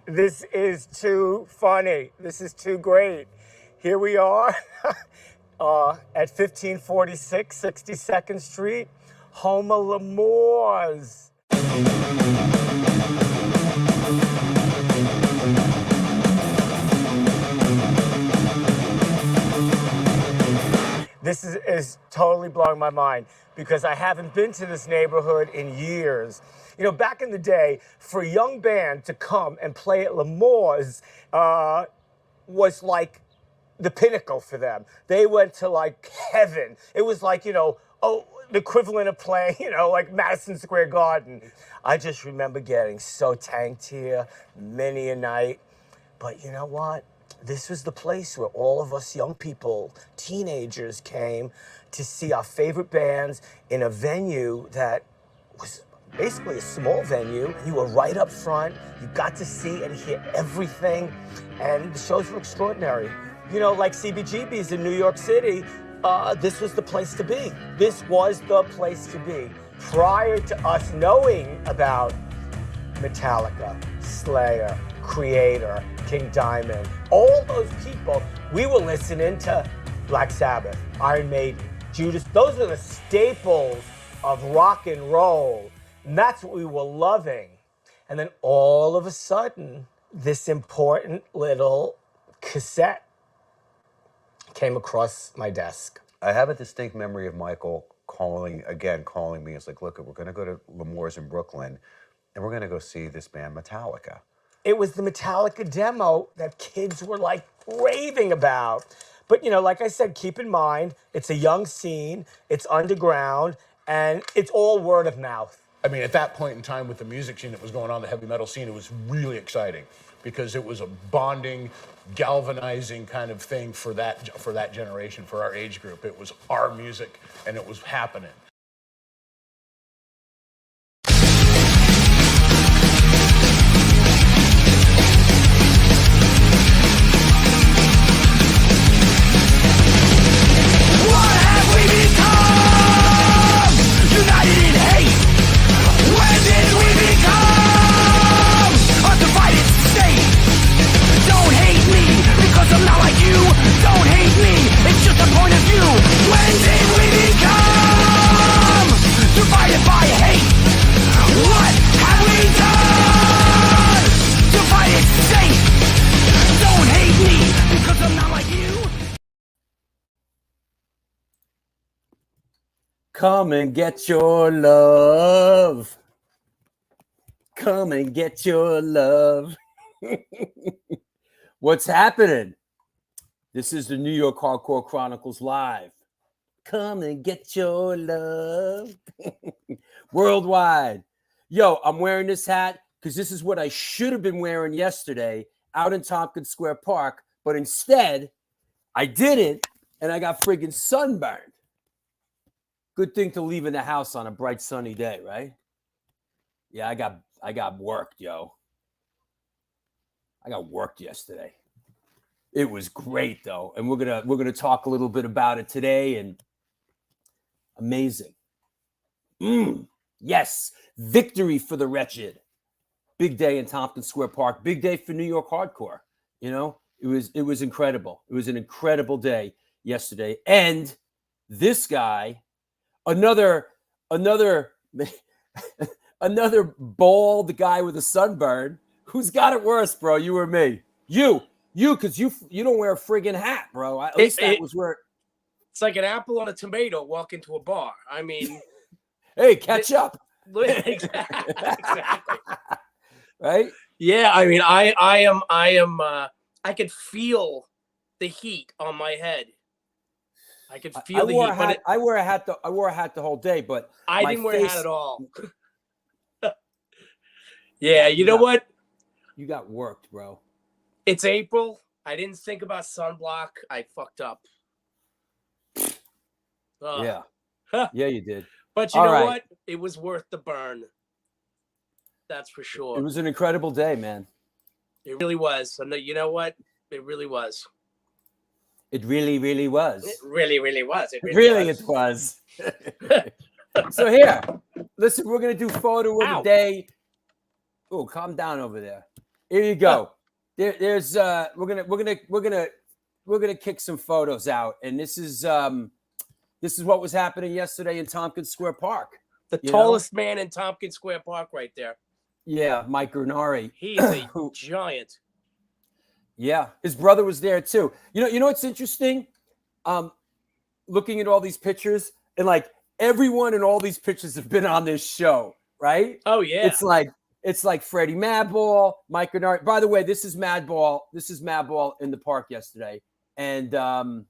This is too funny. This is too great. Here we are at 1546 62nd Street, home of Lamour's. This is totally blowing my mind because I haven't been to this neighborhood in years. You know, back in the day, for a young band to come and play at Lamour's was like the pinnacle for them. They went to like heaven. It was like, the equivalent of playing, like Madison Square Garden. I just remember getting so tanked here many a night. But you know what? This was the place where all of us young people, teenagers, came to see our favorite bands in a venue that was basically a small venue. You were right up front. You got to see and hear everything. And the shows were extraordinary. You know, like CBGB's in New York City, this was the place to be. This was the place to be. Prior to us knowing about Metallica, Slayer, Creator, King Diamond, all those people, we were listening to Black Sabbath, Iron Maiden, Judas. Those are the staples of rock and roll. And that's what we were loving. And then all of a sudden, this important little cassette came across my desk. I have a distinct memory of Michael calling me. It's like, look, we're going to go to Lamour's in Brooklyn, and we're going to go see this band Metallica. It was the Metallica demo that kids were like raving about. But, like I said, keep in mind, it's a young scene, it's underground, and it's all word of mouth. I mean, at that point in time with the music scene that was going on, the heavy metal scene, it was really exciting because it was a bonding, galvanizing kind of thing for that generation, for our age group. It was our music, and it was happening. Come and get your love. Come and get your love. What's happening? This is the New York Hardcore Chronicles Live. Come and get your love. Worldwide. Yo, I'm wearing this hat because this is what I should have been wearing yesterday out in Tompkins Square Park, but instead, I didn't, and I got friggin' sunburned. Good thing to leave in the house on a bright sunny day, right? Yeah, I got worked, yo. I got worked yesterday. It was great though, and we're gonna talk a little bit about it today. And amazing. Yes, victory for the wretched. Big day in Tompkins Square Park. Big day for New York hardcore. It was incredible. It was an incredible day yesterday, and this guy. Another bald guy with a sunburn. Who's got it worse, bro? You or me? You, because you don't wear a friggin' hat, bro. At least that was where. It's like an apple on a tomato walking to a bar. I mean, hey, catch up. Exactly. Right? Yeah, I mean, I could feel the heat on my head. I could feel the heat. I wore a hat the whole day, but I didn't wear a hat at all. Yeah, you know what? You got worked, bro. It's April. I didn't think about sunblock. I fucked up. Yeah. Yeah, you did. But you know what? It was worth the burn. That's for sure. It was an incredible day, man. It really was. And you know what? It really was. It really, really was. It really, really was. It was. So here, listen, we're going to do photo of the day. Oh, calm down over there. Here you go. There's we're gonna kick some photos out, and this is what was happening yesterday in Tompkins Square Park. The You tallest man in Tompkins Square Park right there. Yeah, Mike Gurnari. He is a giant. Yeah, his brother was there too. You know what's interesting? Looking at all these pictures, and like everyone in all these pictures have been on this show, right? Oh yeah. It's like Freddie Madball, Mike Gurnari. By the way, this is Madball. This is Madball in the park yesterday. And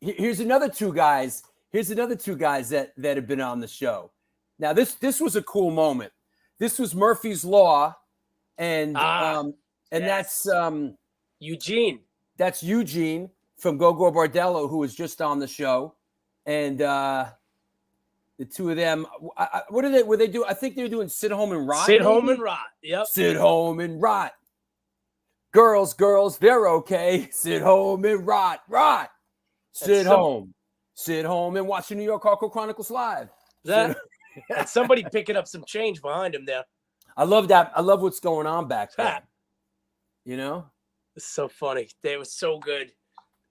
here's another two guys. Here's another two guys that have been on the show. Now this was a cool moment. This was Murphy's Law, and yes. that's Eugene. That's Eugene from Go-Go Bordello, who was just on the show, and the two of them. What are they? Were they do? I think they were doing Sit Home and Rot. Sit Home and Rot. Yep. Sit home and rot. Girls, they're okay. Sit home and rot. Sit home and watch the New York Hardcore Chronicles live. And somebody picking up some change behind him there. I love that. I love what's going on back there. You know, it's so funny. They were so good.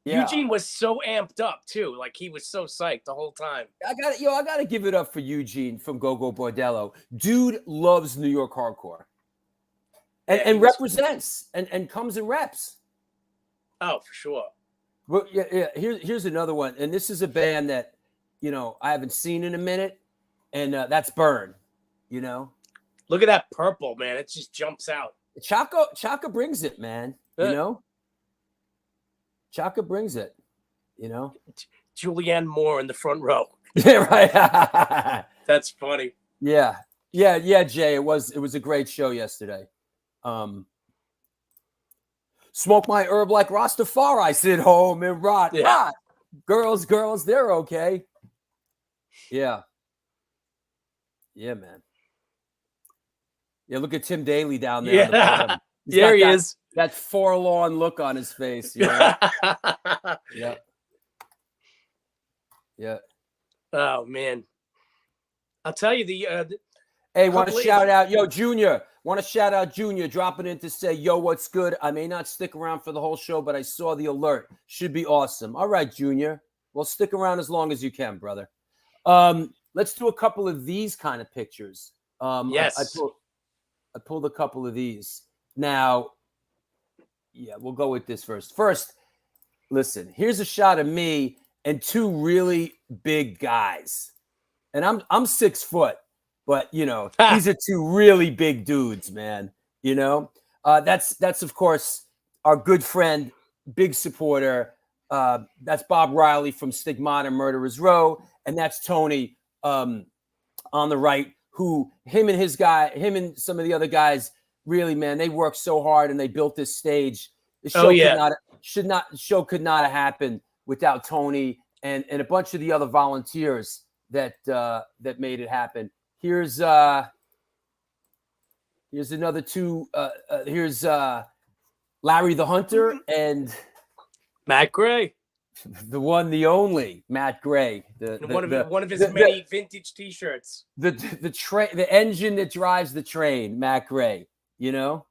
Yeah. Eugene was so amped up too. Like he was so psyched the whole time. I gotta give it up for Eugene from Go-Go Bordello. Dude loves New York hardcore. And represents and comes and reps. Oh, for sure. Well, yeah. Here's another one, and this is a band that I haven't seen in a minute, and that's Burn. Look at that purple, man! It just jumps out. Chaka brings it, man. Chaka brings it. Julianne Moore in the front row. Yeah, right. That's funny. Yeah, Jay. It was a great show yesterday. Smoke my herb like Rastafari. Sit home and rot. Yeah. Girls, they're okay. Yeah, man. Yeah, look at Tim Daly down there. Yeah, on the bottom. there he is. That forlorn look on his face. Yeah. Oh man, I'll tell you Hey, want to shout out, Junior. Want to shout out Junior dropping in to say, yo, what's good? I may not stick around for the whole show, but I saw the alert. Should be awesome. All right, Junior. Well, stick around as long as you can, brother. Let's do a couple of these kind of pictures. Yes. I pulled a couple of these. Now, yeah, we'll go with this first. First, listen, here's a shot of me and two really big guys. And I'm 6 foot. But these are two really big dudes, man. That's of course our good friend, big supporter. That's Bob Reilly from Stigmata Murderers Row, and that's Tony on the right. Who him and some of the other guys really, man, they worked so hard and they built this stage. The show could not have happened without Tony and a bunch of the other volunteers that made it happen. Here's another two. Here's Larry the Hunter and Matt Gray, the one, the only Matt Gray. One of his many vintage T-shirts. The engine that drives the train, Matt Gray. Yep.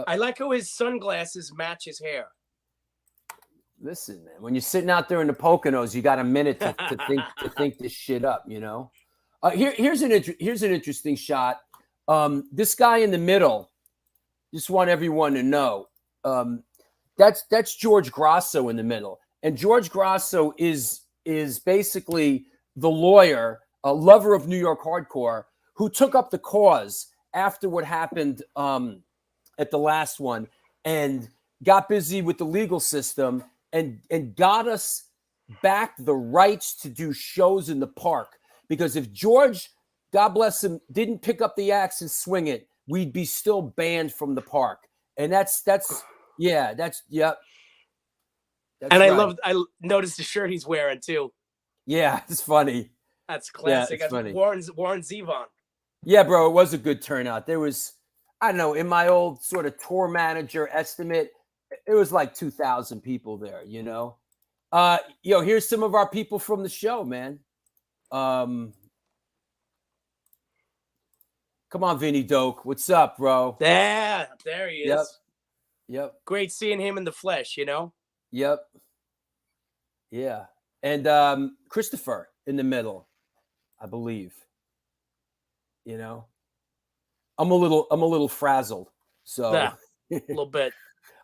I like how his sunglasses match his hair. Listen, man, when you're sitting out there in the Poconos, you got a minute to think this shit up. Here's an interesting shot. This guy in the middle, just want everyone to know, that's George Grosso in the middle, and George Grosso is basically the lawyer, a lover of New York hardcore, who took up the cause after what happened at the last one, and got busy with the legal system and got us back the rights to do shows in the park. Because if George, God bless him, didn't pick up the axe and swing it, we'd be still banned from the park. And that's yep. That's and right. I noticed the shirt he's wearing too. Yeah, it's funny. That's classic. Yeah, it's funny. Warren Zevon. Yeah, bro, it was a good turnout. There was, I don't know, in my old sort of tour manager estimate, it was like 2,000 people there, here's some of our people from the show, man. Couple Come on, Vinnie Doyle. What's up, bro? Yeah, there he is. Yep. Great seeing him in the flesh, you know? Yep. Yeah. And Christopher in the middle, I believe. You know, I'm a little frazzled. So Yeah, a little bit.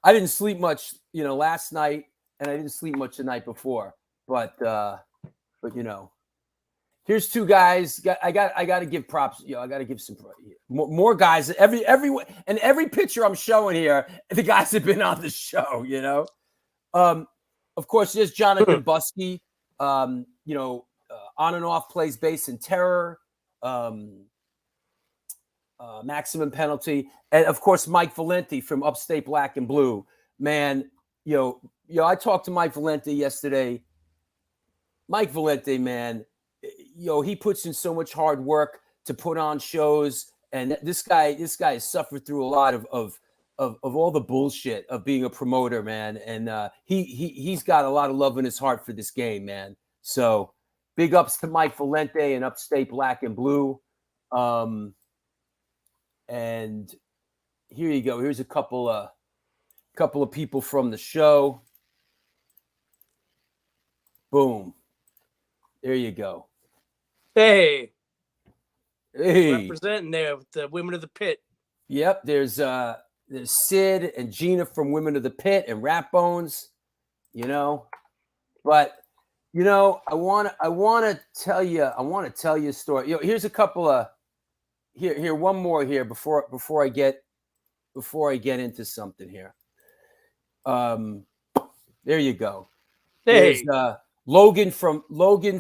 I didn't sleep much, last night, and I didn't sleep much the night before. But here's two guys. I got to give props. I got to give some more guys. Every picture I'm showing here, the guys have been on the show. Of course, there's Jonathan Buskey. On and off plays bass and terror. Maximum Penalty, and of course Mike Valenti from Upstate Black and Blue. Man, I talked to Mike Valenti yesterday. Mike Valenti, man, he puts in so much hard work to put on shows, and this guy has suffered through a lot of all the bullshit of being a promoter, man, and he's got a lot of love in his heart for this game, man. So big ups to Mike Valenti and Upstate Black and Blue. And here you go. Here's a couple of people from the show. Boom. There you go. Hey. Representing there with the Women of the Pit. Yep. There's Sid and Gina from Women of the Pit and Rat Bones. But I want to tell you a story. Here's a couple of. Here, one more here before I get into something here. There you go. Hey. There's Logan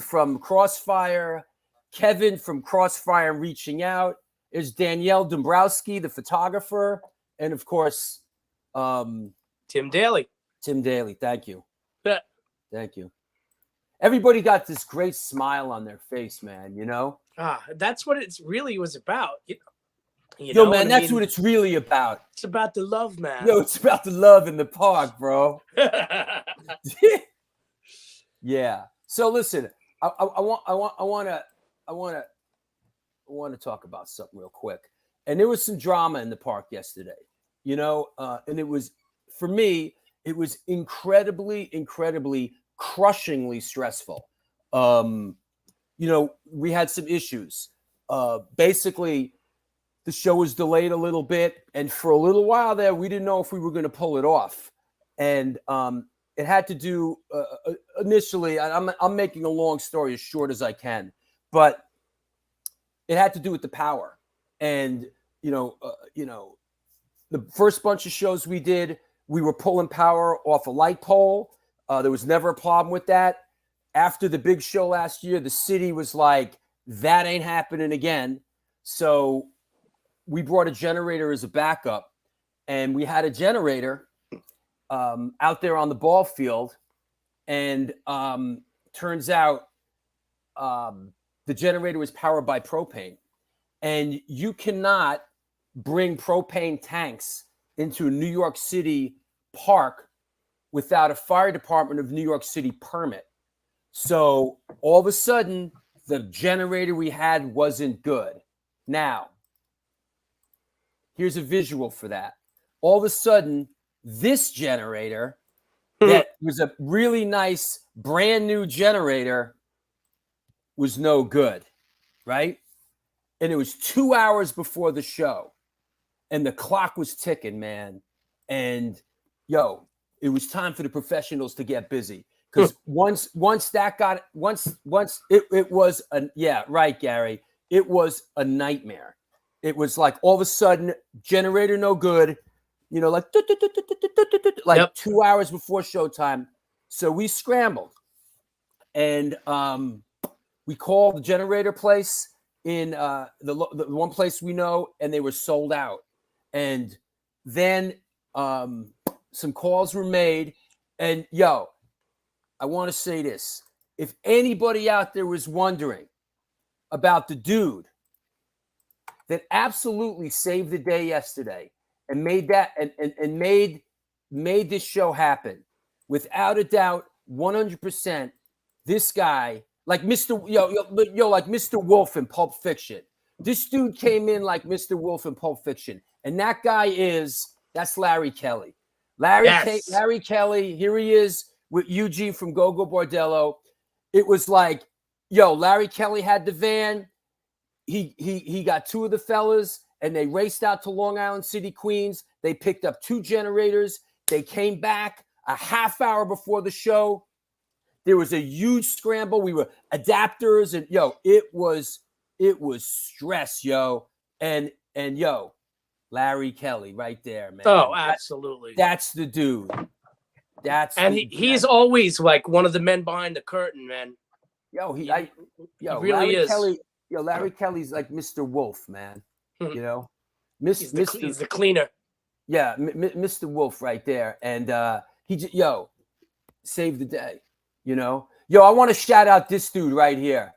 from Crossfire, Kevin from Crossfire Reaching Out. There's Danielle Dombrowski, the photographer, and of course, Tim Daly. Tim Daly, thank you. Yeah. Thank you. Everybody got this great smile on their face, man, That's what it really was about. Man, that's what it's really about. It's about the love, man. It's about the love in the park, bro. Yeah. So listen, I want to talk about something real quick. And there was some drama in the park yesterday, and it was, for me, it was incredibly crushingly stressful. We had some issues. Basically, the show was delayed a little bit, and for a little while there, we didn't know if we were going to pull it off. And it had to do initially. I'm making a long story as short as I can, but it had to do with the power. And the first bunch of shows we did, we were pulling power off a light pole. There was never a problem with that. After the big show last year, the city was like, that ain't happening again. So we brought a generator as a backup, and we had a generator out there on the ball field. And turns out the generator was powered by propane. And you cannot bring propane tanks into a New York City park without a fire department of New York City permit. So all of a sudden, the generator we had wasn't good. Now, here's a visual for that. All of a sudden, this generator that was a really nice, brand new generator was no good, right? And it was 2 hours before the show. And the clock was ticking, man. And, it was time for the professionals to get busy. Because once it was Gary. It was a nightmare. It was like all of a sudden, generator no good, like 2 hours before showtime. So we scrambled, and we called the generator place in the one place we know, and they were sold out. And then some calls were made, and I want to say this. If anybody out there was wondering about the dude that absolutely saved the day yesterday and made that and made this show happen, without a doubt, 100%, this guy, like Mr. Like Mr. Wolf in Pulp Fiction, This dude came in like Mr. Wolf in Pulp Fiction, and that's Larry Kelly. Larry Kelly, here he is with Eugene from Go-Go Bordello. It was like, yo, Larry Kelly had the van. He got two of the fellas, and they raced out to Long Island City, Queens. They picked up 2 generators. They came back a half hour before the show. There was a huge scramble. We were adapters, and yo, it was stress, yo. And yo, Larry Kelly right there, man. Oh, absolutely. That's the dude. He's always like one of the men behind the curtain, man. Yo, he really Larry is. Kelly, Larry Kelly's like Mr. Wolf, man. You know, He's the cleaner. Yeah, Mr. Wolf right there, and he saved the day. You know, I want to shout out this dude right here.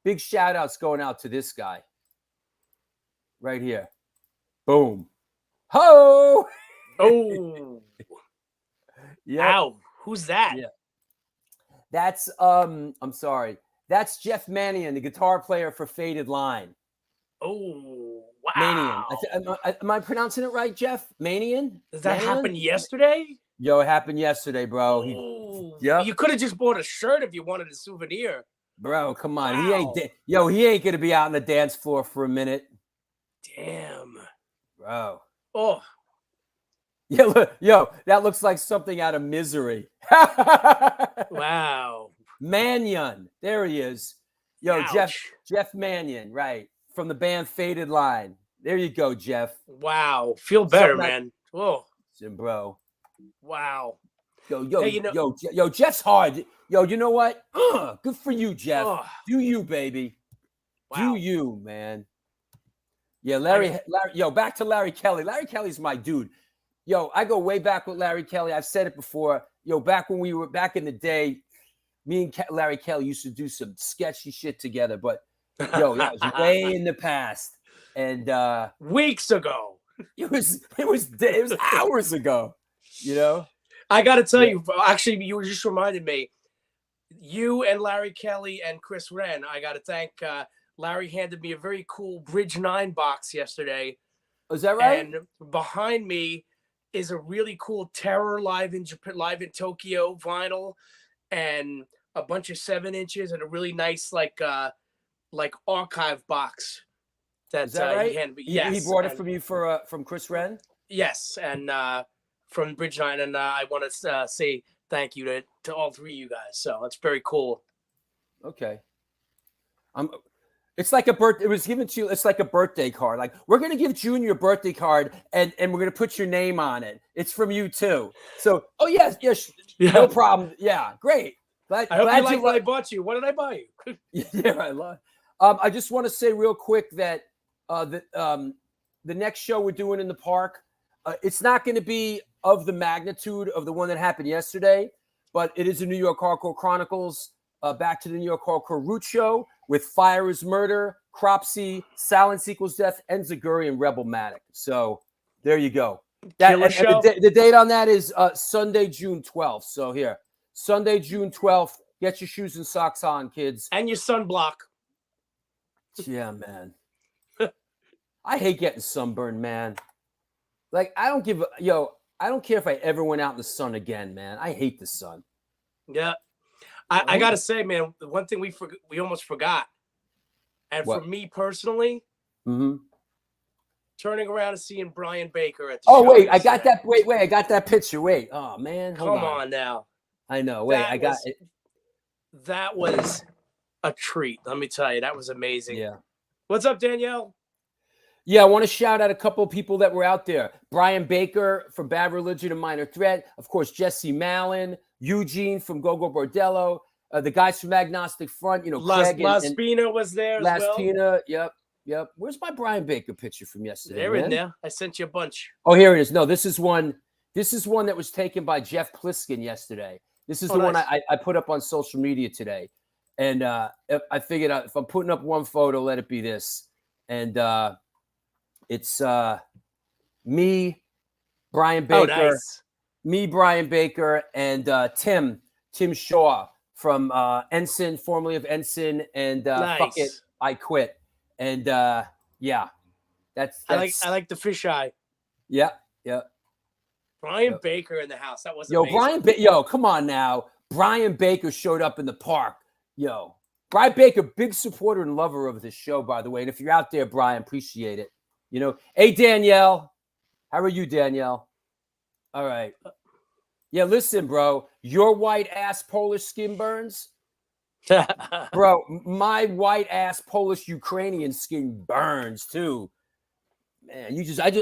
Big shout outs going out to this guy right here. Boom. Ho! Oh. Yeah. Ow. Who's that? Yeah. That's I'm sorry. That's Jeff Manion, the guitar player for Faded Line. Oh, wow. Manion. Am I pronouncing it right, Jeff? Manion? Does that Manion? happen yesterday? Yo, it happened yesterday, bro. You could have just bought a shirt if you wanted a souvenir. Bro, come on. Wow. He ain't gonna be out on the dance floor for a minute. Damn. Bro. Oh. Yo, that looks like something out of Misery. Wow. Manion. There he is. Yo, Ouch. Jeff Manion, right. From the band Faded Line. There you go, Jeff. Wow. Feel better, man. Whoa. Bro. Wow. Yo, hey, yo, Jeff's hard. Yo, you know what? Good for you, Jeff. Oh. Do you, baby. Wow. Do you, man. Yeah, Larry, back to Larry Kelly. Larry Kelly's my dude. Yo, I go way back with Larry Kelly. I've said it before. Yo, back when we were back in the day, me and Larry Kelly used to do some sketchy shit together. But yo, that was way in the past, and weeks ago. It was hours ago. You know. I got to tell you, actually, you just reminded me. You and Larry Kelly and Chris Wren. I got to thank. Larry handed me a very cool Bridge 9 box yesterday. Is that right? And behind me is a really cool Terror live in Tokyo vinyl, and a bunch of 7 inches, and a really nice like archive box. Is that right? He handed me. Yes, he brought it from you from Chris Wren. Yes, and from Bridge 9, and I want to say thank you to all 3 of you guys. So that's very cool. Okay. It's like it was given to you. It's like a birthday card. Like, we're going to give Junior a birthday card, and we're going to put your name on it. It's from you too. So, yes, no problem. Yeah, great. I hope you like what I bought you. What did I buy you? Yeah, I love. I just want to say real quick that the next show we're doing in the park, it's not going to be of the magnitude of the one that happened yesterday, but it is a New York Hardcore Chronicles. Back to the New York Hardcore Root Show with Fire is Murder, Cropsy, Silence Equals Death, Enziguri, and Rebelmatic. So there you go. The date on that is Sunday, June 12th. So here, Sunday, June 12th. Get your shoes and socks on, kids. And your sunblock. Yeah, man. I hate getting sunburned, man. Like, I don't care if I ever went out in the sun again, man. I hate the sun. Yeah. I got to say, man, the one thing we almost forgot. And for me personally, turning around and seeing Brian Baker at the show. Wait, I got that. Wait, I got that picture. Wait. Oh, man. Come on now. I know. Wait, I got it. That was a treat. Let me tell you, that was amazing. Yeah. What's up, Danielle? Yeah, I want to shout out a couple of people that were out there. Brian Baker from Bad Religion and Minor Threat. Of course, Jesse Malin, Eugene from Go-Go Bordello, the guys from Agnostic Front, Craig Las Pina was there as well. Las Pina, yep. Where's my Brian Baker picture from yesterday? They're in there. I sent you a bunch. Oh, here it is. No, this is one that was taken by Jeff Pliskin yesterday. This is the one I put up on social media today. And I figured out if I'm putting up one photo, let it be this. And it's me, Brian Baker, Brian Baker, and Tim Shaw from Ensign, formerly of Ensign, and Fuck It, I Quit. And Yeah. That's I like the fisheye. yeah, yeah. Brian Yep. Baker in the house. That was Yo, amazing. come on now. Brian Baker showed up in the park. Yo, Brian Baker, big supporter and lover of this show, by the way. And if you're out there, Brian, appreciate it. You know, hey, Danielle. How are you, Danielle? All right. Yeah, listen, bro. Your white ass Polish skin burns. Bro, my white ass Polish Ukrainian skin burns too. Man,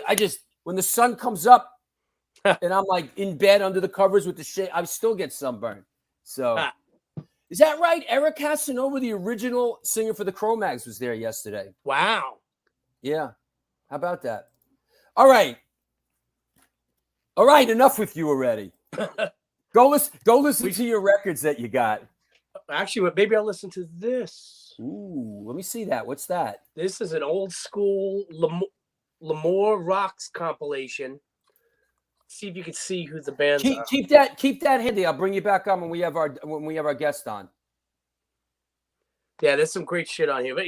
I just when the sun comes up and I'm like in bed under the covers with the shit, I still get sunburned. So is that right? Eric Casanova, the original singer for the Cro-Mags, was there yesterday. Wow. Yeah. How about that? All right. All right, enough with you already. Go listen to your records that you got. Actually, maybe I'll listen to this. Ooh, let me see that. What's that? This is an old school Lamour Rocks compilation. See if you can see who the bands are. Keep that handy. I'll bring you back on when we have our guest on. Yeah, there's some great shit on here, but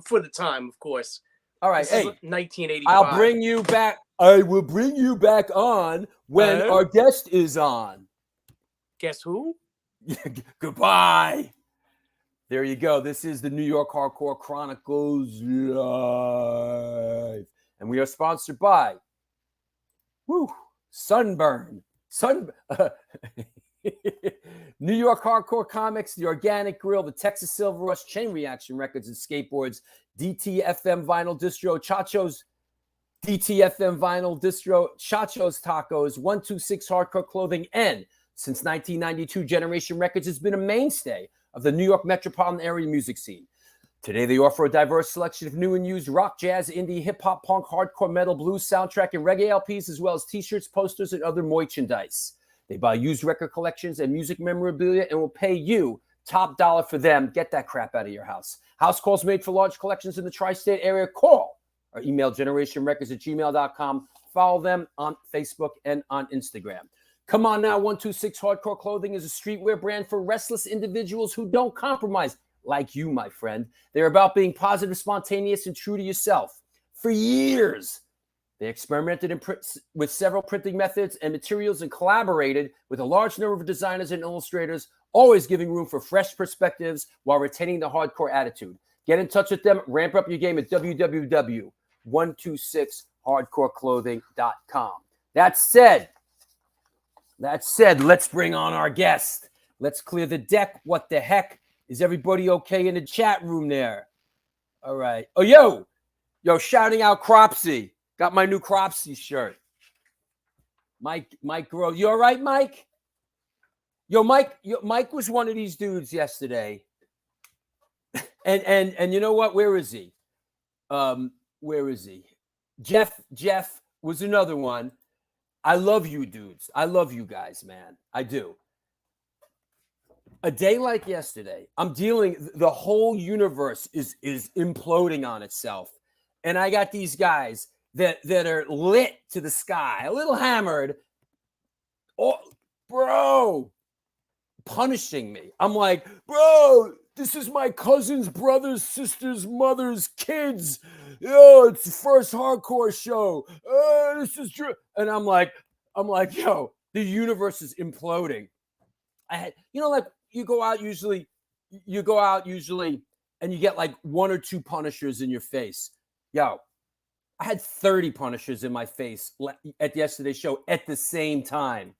for the time, of course. All right, This hey, is 1985. I'll bring you back. I will bring you back on when our guest is on. Guess who? Goodbye. There you go. This is the New York Hardcore Chronicles Live. And we are sponsored by Sunburn. New York Hardcore Comics, The Organic Grill, the Texas Silver Rush, Chain Reaction Records and Skateboards, DTFM Vinyl Distro, Chacho's DTFM Vinyl Distro, Chacho's Tacos, 126 Hardcore Clothing, and since 1992, Generation Records has been a mainstay of the New York metropolitan area music scene. Today, they offer a diverse selection of new and used rock, jazz, indie, hip-hop, punk, hardcore, metal, blues, soundtrack, and reggae LPs, as well as T-shirts, posters, and other merchandise. They buy used record collections and music memorabilia and will pay you top dollar for them. Get that crap out of your house. House calls made for large collections in the tri-state area. Call or email generationrecords@gmail.com. Follow them on Facebook and on Instagram. Come on now, 126 Hardcore Clothing is a streetwear brand for restless individuals who don't compromise, like you, my friend. They're about being positive, spontaneous, and true to yourself. For years, they experimented with several printing methods and materials and collaborated with a large number of designers and illustrators, always giving room for fresh perspectives while retaining the hardcore attitude. Get in touch with them. Ramp up your game at www.126hardcoreclothing.com. That said, let's bring on our guest. Let's clear the deck. What the heck? Is everybody okay in the chat room there? All right. Oh, yo, shouting out Cropsy. Got my new Cropsy shirt. Mike Grosso. You all right, Mike? Mike was one of these dudes yesterday. And you know what? Where is he? Where is he? Jeff was another one. I love you dudes. I love you guys, man. I do. A day like yesterday, the whole universe is imploding on itself. And I got these guys that are lit to the sky, a little hammered. Oh, bro, punishing me. I'm like, bro, this is my cousin's brother's sister's mother's kids. Yo, it's the first hardcore show. This is true. And I'm like, yo, the universe is imploding. I had, like you go out usually, and you get like one or two punishers in your face. Yo, I had 30 punishers in my face at yesterday's show at the same time.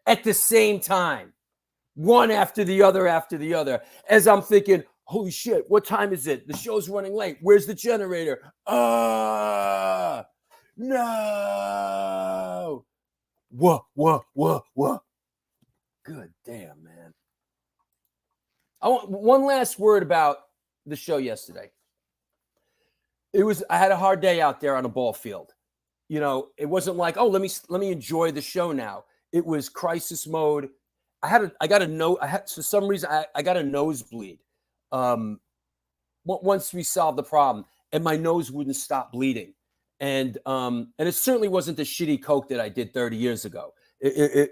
At the same time. One after the other, as I'm thinking, holy shit, what time is it? The show's running late. Where's the generator? No. What? Good damn, man. I want one last word about the show yesterday. I had a hard day out there on a ball field. It wasn't like, oh, let me enjoy the show now. It was crisis mode. For some reason I got a nosebleed. Once we solved the problem, and my nose wouldn't stop bleeding. And it certainly wasn't the shitty coke that I did 30 years ago. I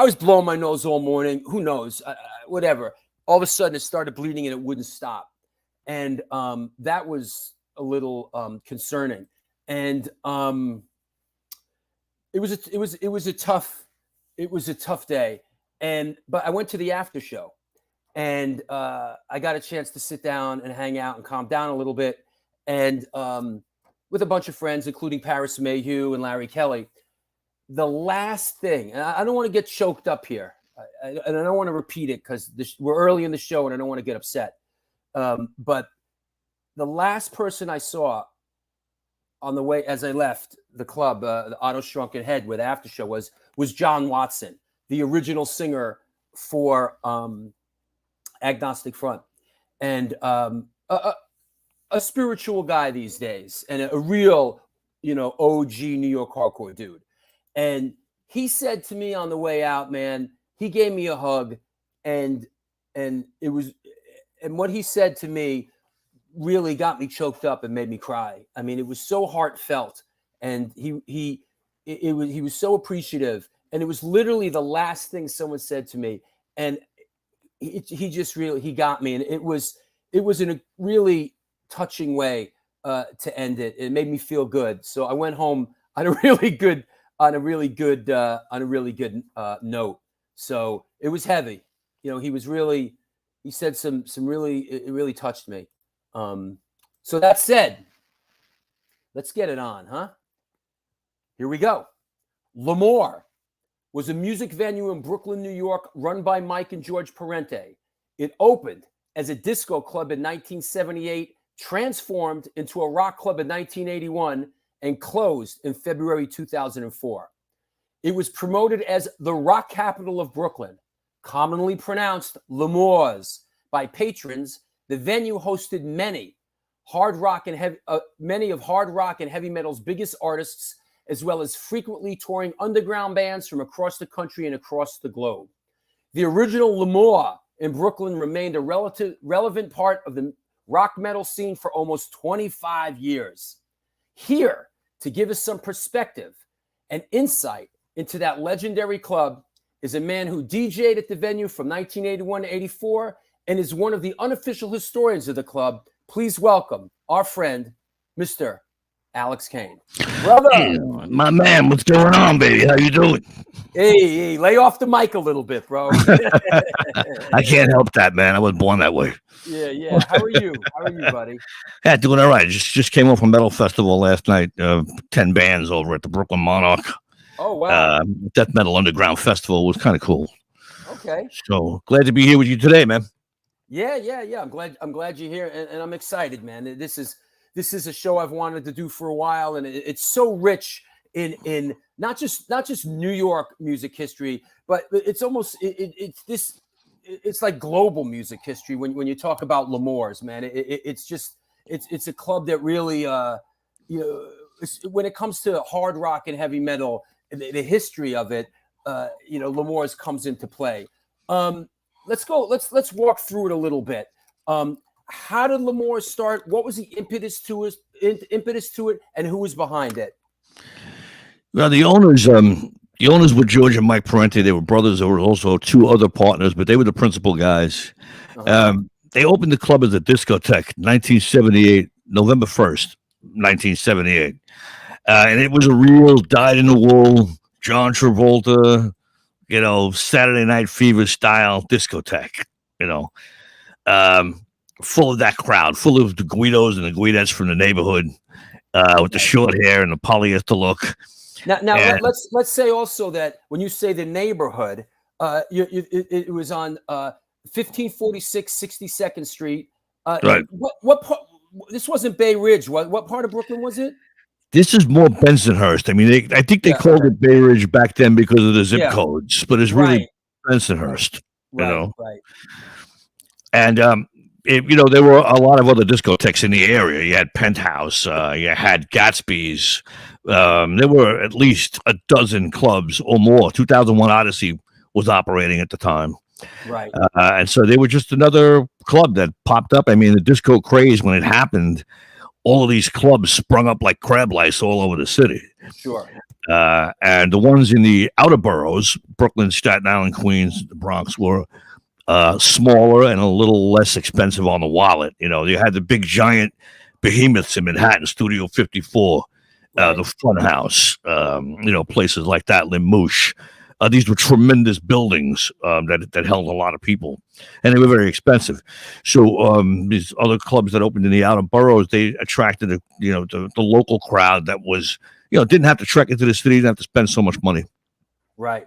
was blowing my nose all morning. Who knows? Whatever. All of a sudden, it started bleeding and it wouldn't stop. And that was concerning. And it was a tough day. But I went to the after show, and I got a chance to sit down and hang out and calm down a little bit, and with a bunch of friends, including Paris Mayhew and Larry Kelly. The last thing, and I don't want to get choked up here, and I don't want to repeat it because we're early in the show and I don't want to get upset. But the last person I saw on the way as I left the club, the Otto Shrunken Head, where the after show was John Watson, the original singer for Agnostic Front, and a spiritual guy these days, and a real, OG New York hardcore dude. And he said to me on the way out, man, he gave me a hug, and what he said to me really got me choked up and made me cry. I mean, it was so heartfelt, and he was so appreciative, and it was literally the last thing someone said to me, and he just really got me, and it was in a really touching way to end it. It made me feel good, so I went home on a really good note. So it was heavy. He said some really, it really touched me. So that said, let's get it on, huh? Here we go. Lamour was a music venue in Brooklyn, New York, run by Mike and George Parente. It opened as a disco club in 1978, transformed into a rock club in 1981, and closed in February 2004. It was promoted as the rock capital of Brooklyn, commonly pronounced Lamour's by patrons. The venue hosted many of hard rock and heavy metal's biggest artists, as well as frequently touring underground bands from across the country and across the globe. The original Lamour in Brooklyn remained a relevant part of the rock metal scene for almost 25 years. Here, to give us some perspective and insight into that legendary club, is a man who DJ'd at the venue from 1981 to 84 and is one of the unofficial historians of the club. Please welcome our friend, Mr. Alex Kayne. Brother! Hey, my man, what's going on, baby? How you doing? Hey, lay off the mic a little bit, bro. I can't help that, man. I was born that way. Yeah. How are you, buddy? Yeah, doing all right. Just came off a metal festival last night. 10 bands over at the Brooklyn Monarch. Oh, wow. Death Metal Underground Festival was kind of cool. Okay. So glad to be here with you today, man. Yeah. I'm glad you're here, and I'm excited, man. This is a show I've wanted to do for a while, and it's so rich in not just New York music history, but it's almost it's like global music history when you talk about Lamour's, man. It's a club that really when it comes to hard rock and heavy metal, the history of it, Lamour's comes into play. Let's walk through it a little bit. How did Lamour start? What was the impetus to it, and who was behind it? Well, the owners were George and Mike Parente. They were brothers. There were also two other partners, but they were the principal guys. Uh-huh. They opened the club as a discotheque, 1978, November 1st, 1978. And it was a real dyed-in-the-wool, John Travolta, Saturday Night Fever style discotheque, full of that crowd, full of the Guidos and the Guidettes from the neighborhood, with the short hair and the polyester look. Now let's say also that when you say the neighborhood, it was on 1546 62nd Street. Right. What part? This wasn't Bay Ridge. What part of Brooklyn was it? This is more Bensonhurst. I mean, I think they called it Bay Ridge back then because of the zip codes, but it's really Bensonhurst. Right. And there were a lot of other discotheques in the area. You had Penthouse, you had Gatsby's. There were at least a dozen clubs or more. 2001 Odyssey was operating at the time. Right. And so they were just another club that popped up. I mean, the disco craze, when it happened, all of these clubs sprung up like crab lice all over the city. Sure. And the ones in the outer boroughs, Brooklyn, Staten Island, Queens, the Bronx, were smaller and a little less expensive on the wallet. You had the big giant behemoths in Manhattan, Studio 54, the Funhouse, places like that, Limouche. These were tremendous buildings that held a lot of people, and they were very expensive. So these other clubs that opened in the outer boroughs, they attracted the local crowd that was didn't have to trek into the city, didn't have to spend so much money. Right,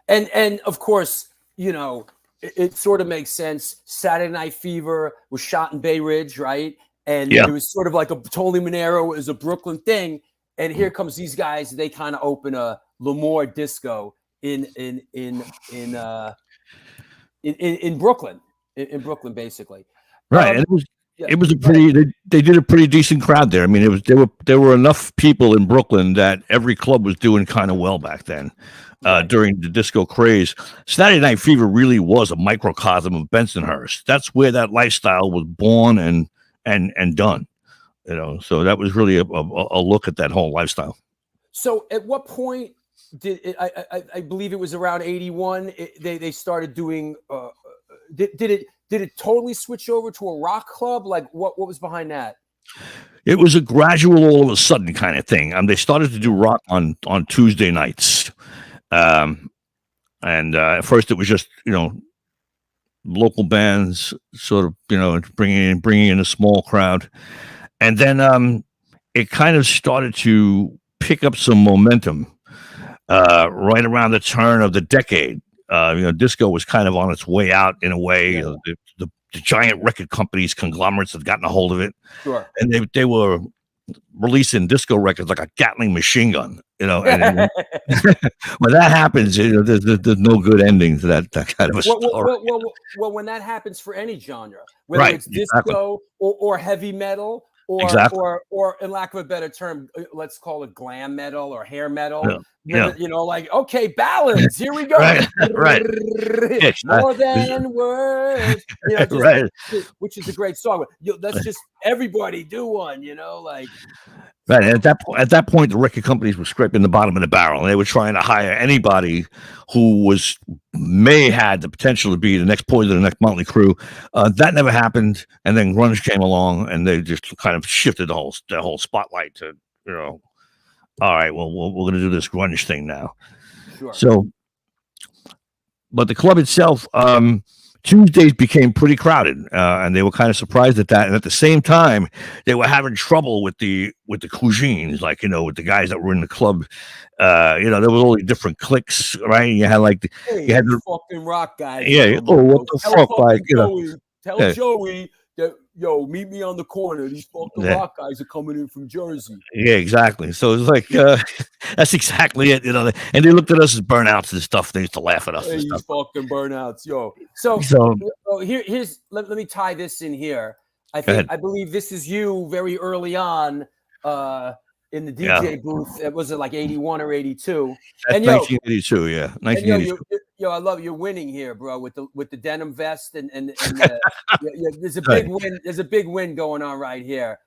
and of course it sort of makes sense. Saturday Night Fever was shot in Bay Ridge, right? And it was sort of like a Tony Manero is a Brooklyn thing, and here comes these guys. They kind of open a Lamour disco in Brooklyn, in Brooklyn, basically. Right, and it was a pretty. They did a pretty decent crowd there. I mean, there were enough people in Brooklyn that every club was doing kind of well back then. During the disco craze, Saturday Night Fever really was a microcosm of Bensonhurst. That's where that lifestyle was born and done. So that was really a look at that whole lifestyle. So at what point did it, I believe it was around 81? They started doing. Did it totally switch over to a rock club? Like what was behind that? It was a gradual, all of a sudden kind of thing. They started to do rock on Tuesday nights. And at first it was just, local bands sort of, bringing in a small crowd. And then it kind of started to pick up some momentum right around the turn of the decade. Disco was kind of on its way out in a way. Yeah. The giant record companies, conglomerates had gotten a hold of it. Sure. And they were releasing disco records like a Gatling machine gun, and when that happens, there's no good ending to that kind of a story. Well, when that happens for any genre, whether it's disco or heavy metal, or in lack of a better term, let's call it glam metal or hair metal. Like, okay, ballads. Here we go. Right. More than words. Which is a great song. Let's just everybody do one. Like. Right. And at that point, the record companies were scraping the bottom of the barrel, and they were trying to hire anybody who may had the potential to be the next Poison, the next Motley Crue. That never happened, and then grunge came along, and they just kind of shifted the whole spotlight to all right, well, we're going to do this grunge thing now. Sure. So, but the club itself, Tuesdays became pretty crowded, and they were kind of surprised at that. And at the same time, they were having trouble with the cuisines, like with the guys that were in the club. There was all the different cliques, right? You had you had the fucking rock guys. Yeah. What the fuck? Tell Joey that meet me on the corner. These fucking rock guys are coming in from Jersey. Yeah, exactly. So it's like that's exactly it, And they looked at us as burnouts and stuff. They used to laugh at us. Hey, these fucking burnouts, yo. So here's let me tie this in here. I believe this is you very early on in the DJ booth. Was it like 81 or 82? That's 1982, yeah. 1982. I love you're winning here, bro, with the denim vest and there's a big win. There's a big win going on right here.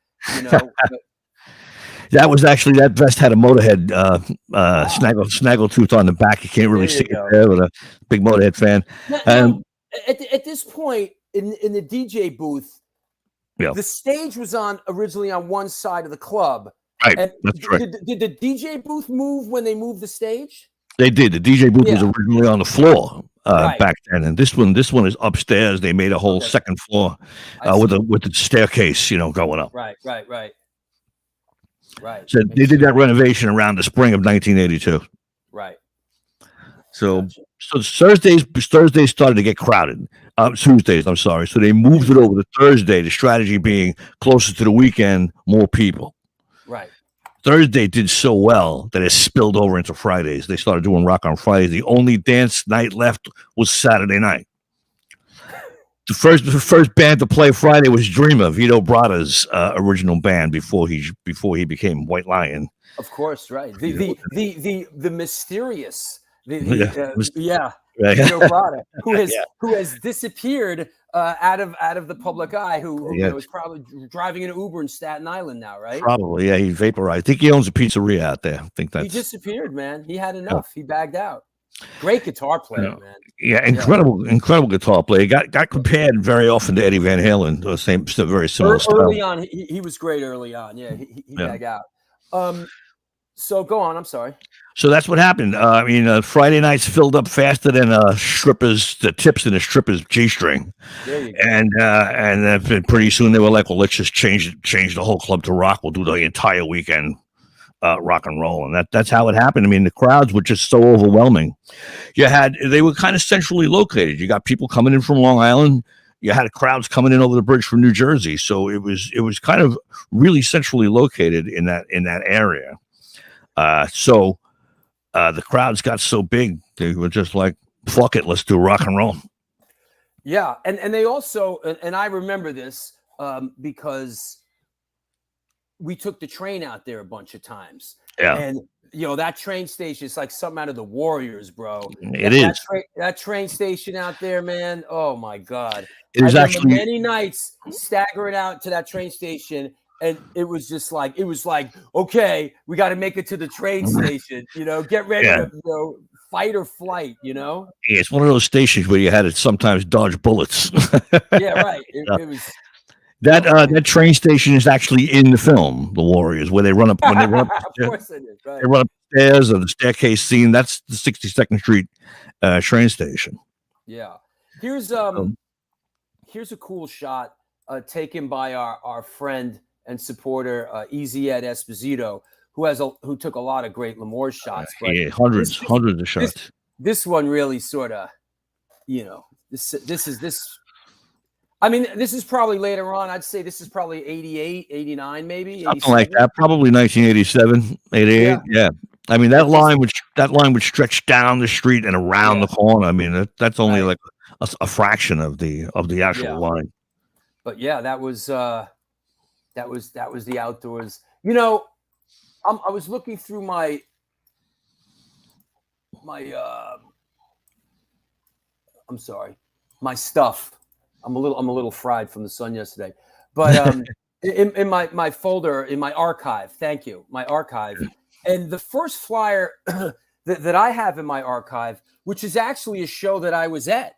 That was actually, that vest had a Motorhead snaggletooth on the back. You can't really see it there, with a big Motorhead fan. Now, at this point in the DJ booth, the stage was originally on one side of the club. Right, and that's right. Did the DJ booth move when they moved the stage? They did. The DJ booth was originally on the floor back then, and this one is upstairs. They made a whole second floor with the staircase, going up. Right. So they did that renovation around the spring of 1982. Right. So Thursdays started to get crowded. Tuesdays, I'm sorry. So they moved it over to Thursday. The strategy being closer to the weekend, more people. Right. Thursday did so well that it spilled over into Fridays. They started doing rock on Fridays. The only dance night left was Saturday night. The first band to play Friday was Dreamer, Vito Bratta's original band before he became White Lion. Of course, right. The mysterious, Right. Vito Bratta, who has disappeared out of the public eye, who is probably driving an Uber in Staten Island now, right? Probably, yeah. He vaporized. I think he owns a pizzeria out there. I think he disappeared, man. He had enough. He bagged out. Great guitar player, You know, man. Yeah, incredible guitar player. Got compared very often to Eddie Van Halen. The same, very similar style. Early on, he was great early on. Yeah, he back out. So go on. I'm sorry. So that's what happened. Friday nights filled up faster than the tips in a stripper's G-string. There you go. And then pretty soon they were like, well, let's just change the whole club to rock. We'll do the entire weekend rock and roll. And that's how it happened. I mean, the crowds were just so overwhelming. They were kind of centrally located. You got people coming in from Long Island. You had crowds coming in over the bridge from New Jersey. So it was kind of really centrally located in that area. The crowds got so big, they were just like, fuck it, let's do rock and roll. Yeah, and they also, and I remember this because we took the train out there a bunch of times. Yeah. And, that train station is like something out of the Warriors, bro. It is. That train station out there, man, oh my God. It is actually many nights staggering out to that train station. And it was like, okay, we got to make it to the train station, get ready to fight or flight, Yeah, it's one of those stations where you had to sometimes dodge bullets. Yeah, right. It was that train station is actually in the film, The Warriors, where they run up when they run up. Of course it is, right. They run upstairs or the staircase scene. That's the 62nd Street train station. Yeah. Here's a cool shot taken by our friend and supporter Easy Ed Esposito, who took a lot of great Lamour shots. But hundreds of shots. This one really sort of, this is probably later on. I'd say this is probably 88, 89, maybe. Something like that. Probably 1987, 88. Yeah. I mean, that line would stretch down the street and around the corner. I mean, that's only like a fraction of the actual line. But yeah, that was the outdoors. I was looking through my stuff. I'm a little fried from the sun yesterday, but in my folder, in my archive. Thank you, my archive. And the first flyer that I have in my archive, which is actually a show that I was at,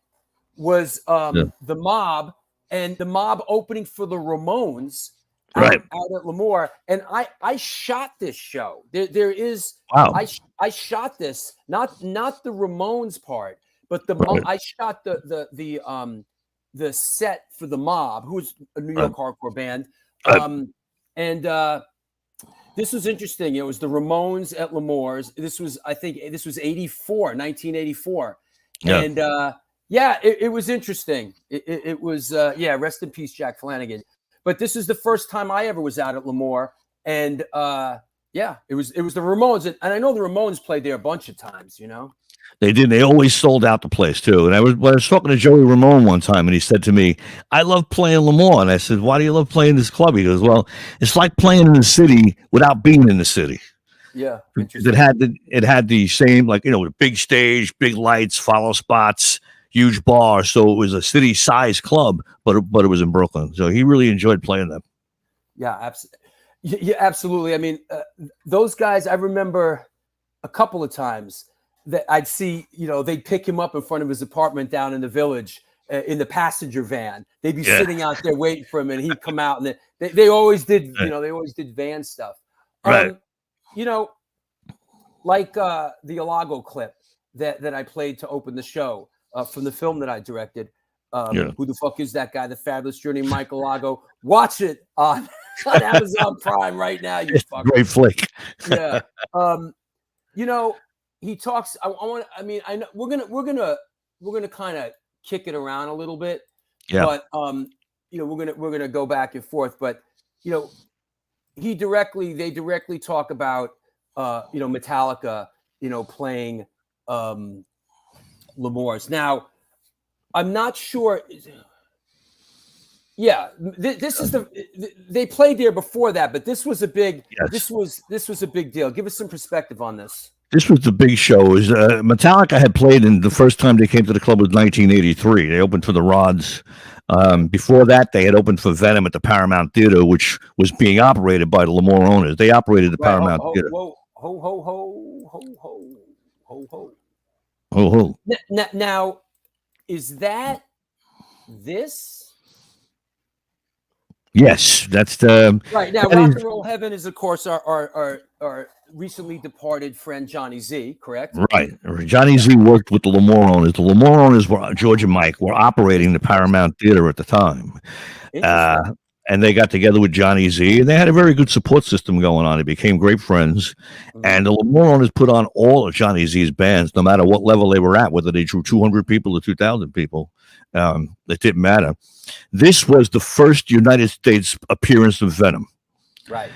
was the Mob and the Mob opening for the Ramones. Out at Lamour, and I shot this show. There is I shot this, not the Ramones part, but I shot the set for the Mob, who's a New York hardcore band. This was interesting. It was the Ramones at Lamour's. This was 1984. Yeah. And it was interesting. It was rest in peace, Jack Flanagan. But this is the first time I ever was out at Lamour, and it was the Ramones, and I know the Ramones played there a bunch of times. They did. They always sold out the place too. And I was talking to Joey Ramone one time, and he said to me, "I love playing Lamour." And I said, "Why do you love playing this club?" He goes, "Well, it's like playing in the city without being in the city." Yeah, it had the same, like, the big stage, big lights, follow spots, huge bar. So it was a city-sized club, but it was in Brooklyn. So he really enjoyed playing them. Yeah, absolutely. I mean, those guys, I remember a couple of times that I'd see, they'd pick him up in front of his apartment down in the Village in the passenger van. They'd be sitting out there waiting for him, and he'd come out, and they always did, they always did van stuff. Right. Like the Ilago clip that I played to open the show. From the film that I directed. Who the fuck is that guy? The Fabulous Journey, Michael Lago. Watch it on Amazon Prime right now. You fucker. Great flick. Yeah. He talks. I know we're gonna kind of kick it around a little bit. Yeah. But we're gonna go back and forth. But they directly talk about Metallica. Playing. Lamour's. Now, I'm not sure. Yeah, this is they played there before that, but this was a big. Yes. This was a big deal. Give us some perspective on this. This was the big show. Metallica had played, and the first time they came to the club was 1983. They opened for the Rods. Before that, they had opened for Venom at the Paramount Theater, which was being operated by the Lamour owners. They operated the Paramount Theater. Ho ho ho ho ho ho ho. Oh, Now, is that this? yes, that's the Right now. that Rock is- and Roll Heaven is, of course, our recently departed friend Johnny Z. Correct. right. Johnny Z worked with the Lamour owners. The Lamour owners were George and Mike were operating the Paramount Theater at the time. Interesting. And they got together with Johnny Z, and they had a very good support system going on. They became great friends. And the Lamour owners put on all of Johnny Z's bands, no matter what level they were at, whether they drew 200 people or 2,000 people. It didn't matter. This was the first United States appearance of Venom. Right.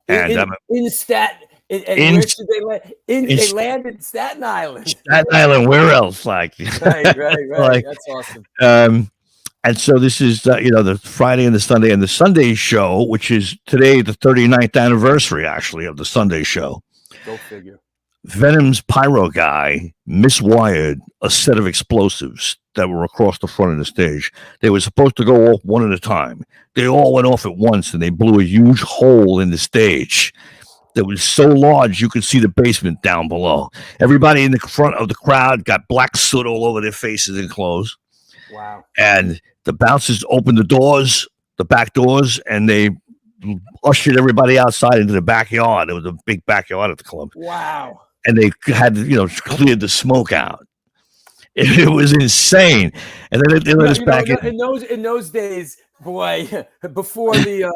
And in Staten, and where should they land? They landed in Staten Island. Staten Island, where else? Like, right. like, That's awesome. And so this is, the Friday and the Sunday show, which is today, the 39th anniversary, actually, of the Sunday show. Go figure. Venom's pyro guy miswired a set of explosives that were across the front of the stage. They were supposed to go off one at a time. They all went off at once, and they blew a huge hole in the stage that was so large you could see the basement down below. Everybody in the front of the crowd got black soot all over their faces and clothes. Wow. And the bouncers opened the back doors, and they ushered everybody outside into the backyard. There was a big backyard at the club. Wow. And they had, cleared the smoke out. It was insane. And then they let us back in. In those days, boy, before the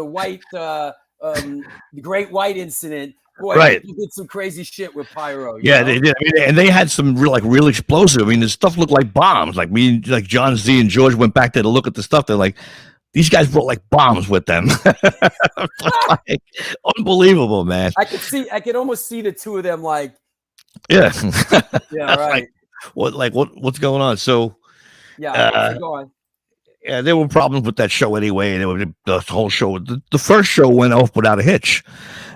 white the Great White Incident, boy, right. People did some crazy shit with pyro. Yeah, they did. I mean, and they had some real explosive. I mean, the stuff looked like bombs. Like John Z and George went back there to look at the stuff. They're like, these guys brought like bombs with them. Like, unbelievable, man. I could almost see the two of them like, yeah, yeah, right. What's going on? So, yeah, go on. Yeah, there were problems with that show anyway. The whole show. The first show went off without a hitch,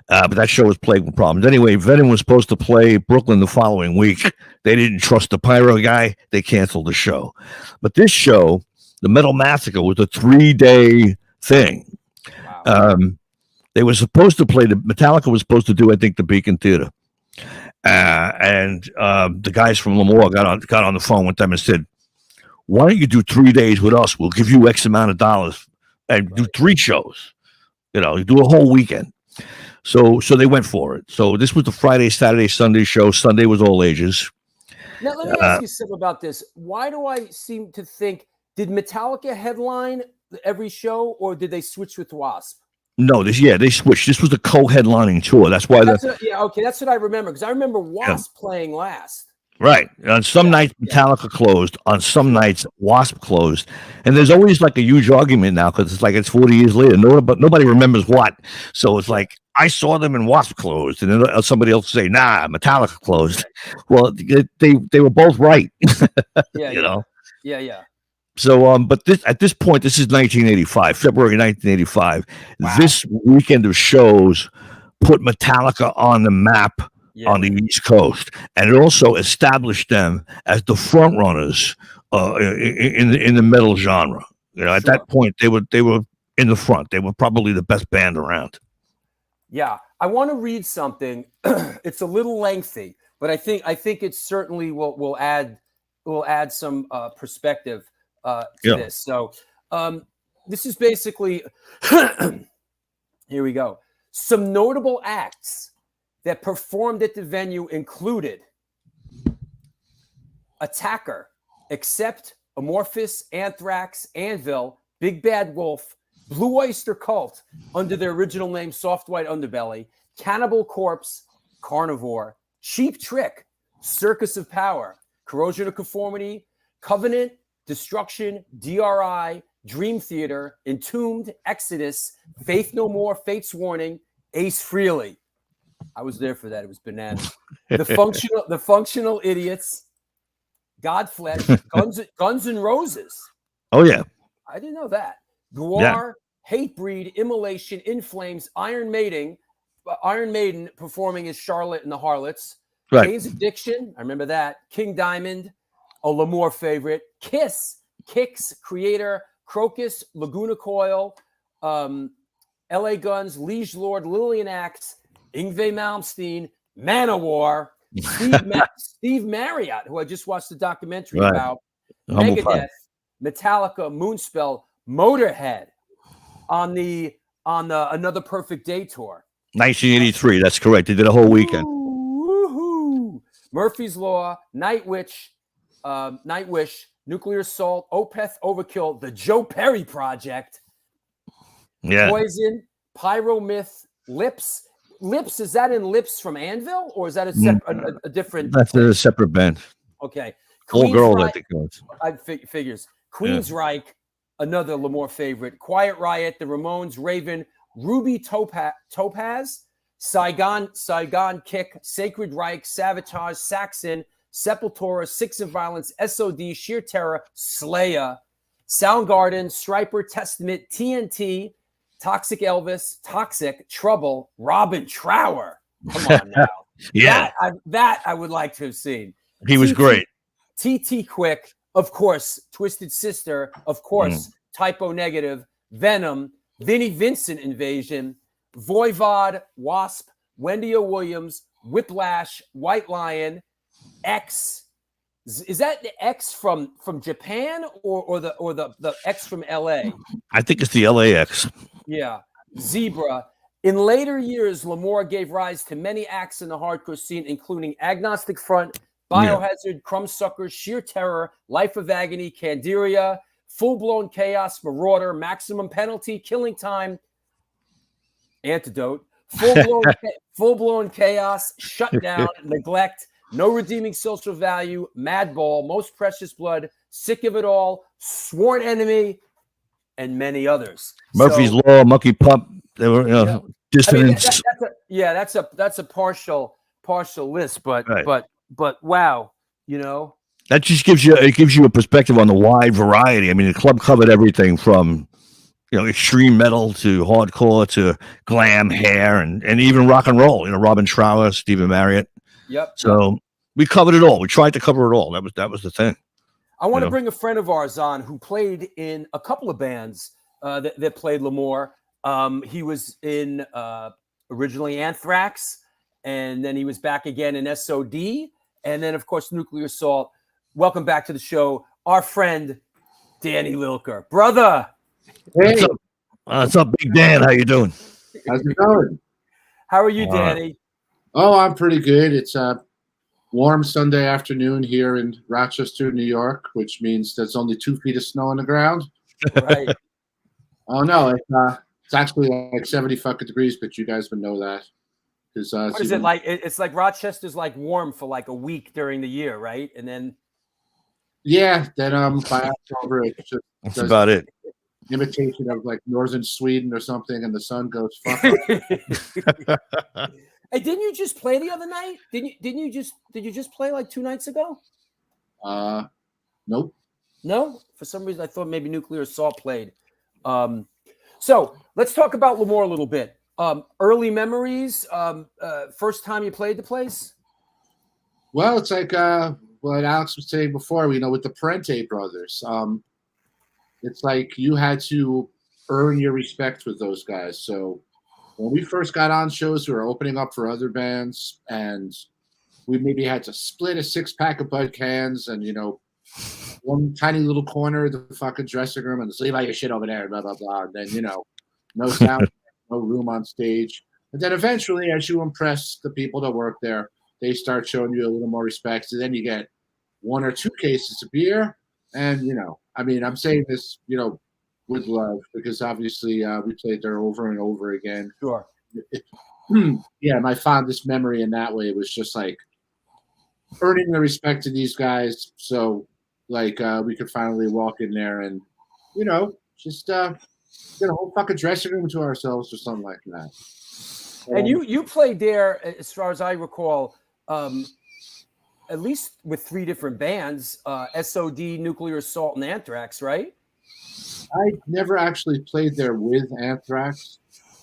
but that show was plagued with problems. Anyway, Venom was supposed to play Brooklyn the following week. They didn't trust the pyro guy. They canceled the show. But this show, the Metal Massacre, was a 3-day thing. Wow. They were supposed to play. Metallica was supposed to do, I think, the Beacon Theater. And the guys from Lamour got on the phone with them and said, why don't you do 3 days with us? We'll give you X amount of dollars and do 3 shows. Do a whole weekend. So they went for it. So this was the Friday, Saturday, Sunday show. Sunday was all ages. Now let me ask you something about this. Why do I seem to think, did Metallica headline every show, or did they switch with Wasp? No, they switched. This was a co-headlining tour. That's why. That's what I remember, because I remember Wasp playing last. Right. On some nights, Metallica closed. On some nights, Wasp closed. And there's always like a huge argument now because it's 40 years later. Nobody remembers what. So it's like, I saw them and Wasp closed. And then somebody else say, nah, Metallica closed. Well, they were both right. Yeah. So, but at this point, this is 1985, February 1985. Wow. This weekend of shows put Metallica on the map. Yeah. On the East Coast, and it also established them as the front runners in the metal genre. At that point, they were in the front. They were probably the best band around. Yeah, I want to read something. It's a little lengthy, but I think it certainly will add some perspective to this. So this is basically here we go. Some notable acts that performed at the venue included Attacker, Accept, Amorphous, Anthrax, Anvil, Big Bad Wolf, Blue Oyster Cult under their original name Soft White Underbelly, Cannibal Corpse, Carnivore, Cheap Trick, Circus of Power, Corrosion of Conformity, Covenant, Destruction, DRI, Dream Theater, Entombed, Exodus, Faith No More, Fate's Warning, Ace Frehley. I was there for that. It was bananas. The Functional Idiots, Godflesh, Guns N' Roses. Oh yeah, I didn't know that. Guar, Hatebreed, Immolation, In Flames, Iron Maiden performing as Charlotte and the Harlots. Right. Kayne's Addiction, I remember that. King Diamond, a Lamour favorite. Kiss, Kicks, Creator, Crocus, Laguna Coil, LA Guns, Liege Lord, Lillian Axe, Yngwie Malmsteen, Manowar, Steve Marriott, who I just watched the documentary Right. about, Humble Megadeth, pie. Metallica, Moonspell, Motorhead on the Another Perfect Day tour. 1983. That's correct. They did a whole weekend. Woohoo! Murphy's Law, Nightwish, Nuclear Assault, Opeth Overkill, the Joe Perry Project, Yeah. Poison, Pyromyth, Lips. Lips, is that in Lips from Anvil, or is that a different? That's a separate band. Okay. All girls, I Queensryche- think it was. figures. Queensryche, another Lamour favorite. Quiet Riot, the Ramones, Raven, Ruby Topaz, Saigon Kick, Sacred Reich, Sabotage, Saxon, Sepultura, Six of Violence, SOD, Sheer Terror, Slayer, Soundgarden, Striper, Testament, TNT, Toxic Elvis, Toxic, Trouble, Robin Trower. Come on now. Yeah. That I would like to have seen. He was great. TT Quick, of course, Twisted Sister, of course, Typo Negative, Venom, Vinnie Vincent Invasion, Voivod, Wasp, Wendy O. Williams, Whiplash, White Lion, X. Is that the X from Japan or the X from LA? I think it's the LAX. Yeah. Zebra. In later years, Lamour gave rise to many acts in the hardcore scene, including Agnostic Front, Biohazard, Crumbsuckers, Sheer Terror, Life of Agony, Candiria, Full Blown Chaos, Marauder, Maximum Penalty, Killing Time, Antidote, Full Blown Chaos, Shutdown, Neglect, No Redeeming Social Value, Madball, Most Precious Blood, Sick of It All, Sworn Enemy, and many others. Murphy's Law, Monkey Pup. They were, Dissonance. That's a partial list, but wow, That just gives you a perspective on the wide variety. I mean, the club covered everything from extreme metal to hardcore to glam, hair, and even rock and roll. Robin Trower, Stephen Marriott. Yep. So we covered it all. We tried to cover it all. That was the thing. I want to bring a friend of ours on who played in a couple of bands that played Lamour. He was in originally Anthrax, and then he was back again in SOD, and then of course Nuclear Assault. Welcome back to the show, our friend Danny Lilker, brother. Hey, what's up, Big Dan? How you doing? how's it going? How are you, Danny? Oh, I'm pretty good. It's a warm Sunday afternoon here in Rochester, New York, which means there's only 2 feet of snow on the ground. Right. Oh no, it's actually like 70 fucking degrees, but you guys would know that. What is it like? It's like Rochester's like warm for like a week during the year, right? And then then by October it's just That's about it. imitation of like northern Sweden or something, and the sun goes fuck off. Hey, didn't you just play the other night? Did you just play like 2 nights ago? Nope. No, for some reason I thought maybe Nuclear Assault played. So let's talk about Lamour a little bit. Early memories. First time you played the place. Well, it's like what Alex was saying before. With the Parente brothers, it's like you had to earn your respect with those guys. So when we first got on shows, we were opening up for other bands, and we maybe had to split a 6-pack of Bud cans and one tiny little corner of the fucking dressing room and just leave all your shit over there, blah blah blah. And then no sound, no room on stage. And then eventually, as you impress the people that work there, they start showing you a little more respect. So then you get 1 or 2 cases of beer, and I'm saying this with love, because obviously we played there over and over again. Sure. Yeah, my fondest memory in that way was just like earning the respect of these guys, so like we could finally walk in there and just get a whole fucking dressing room to ourselves or something like that. And you played there, as far as I recall, at least with 3 different bands, SOD, Nuclear Assault, and Anthrax, right? I never actually played there with Anthrax.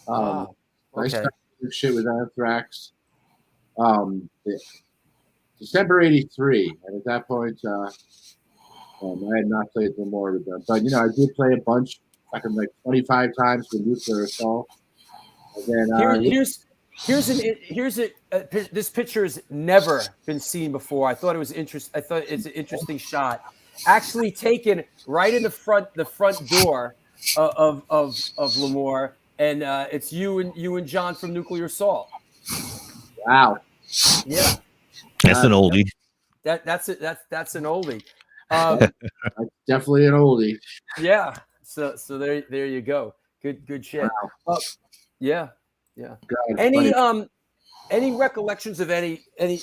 Okay. I started doing shit with Anthrax December '83, and at that point, I had not played Lamour with them. But I did play a bunch, like 25 times with Nuclear Assault. And then This picture has never been seen before. I thought it was interesting. I thought it's an interesting shot, actually taken right in the front door of Lamour, and it's you and John from Nuclear Assault. Wow. Yeah, that's an oldie. That's an oldie. Definitely an oldie. Yeah. So there you go. Good shit. Wow. Yeah. God, any recollections of any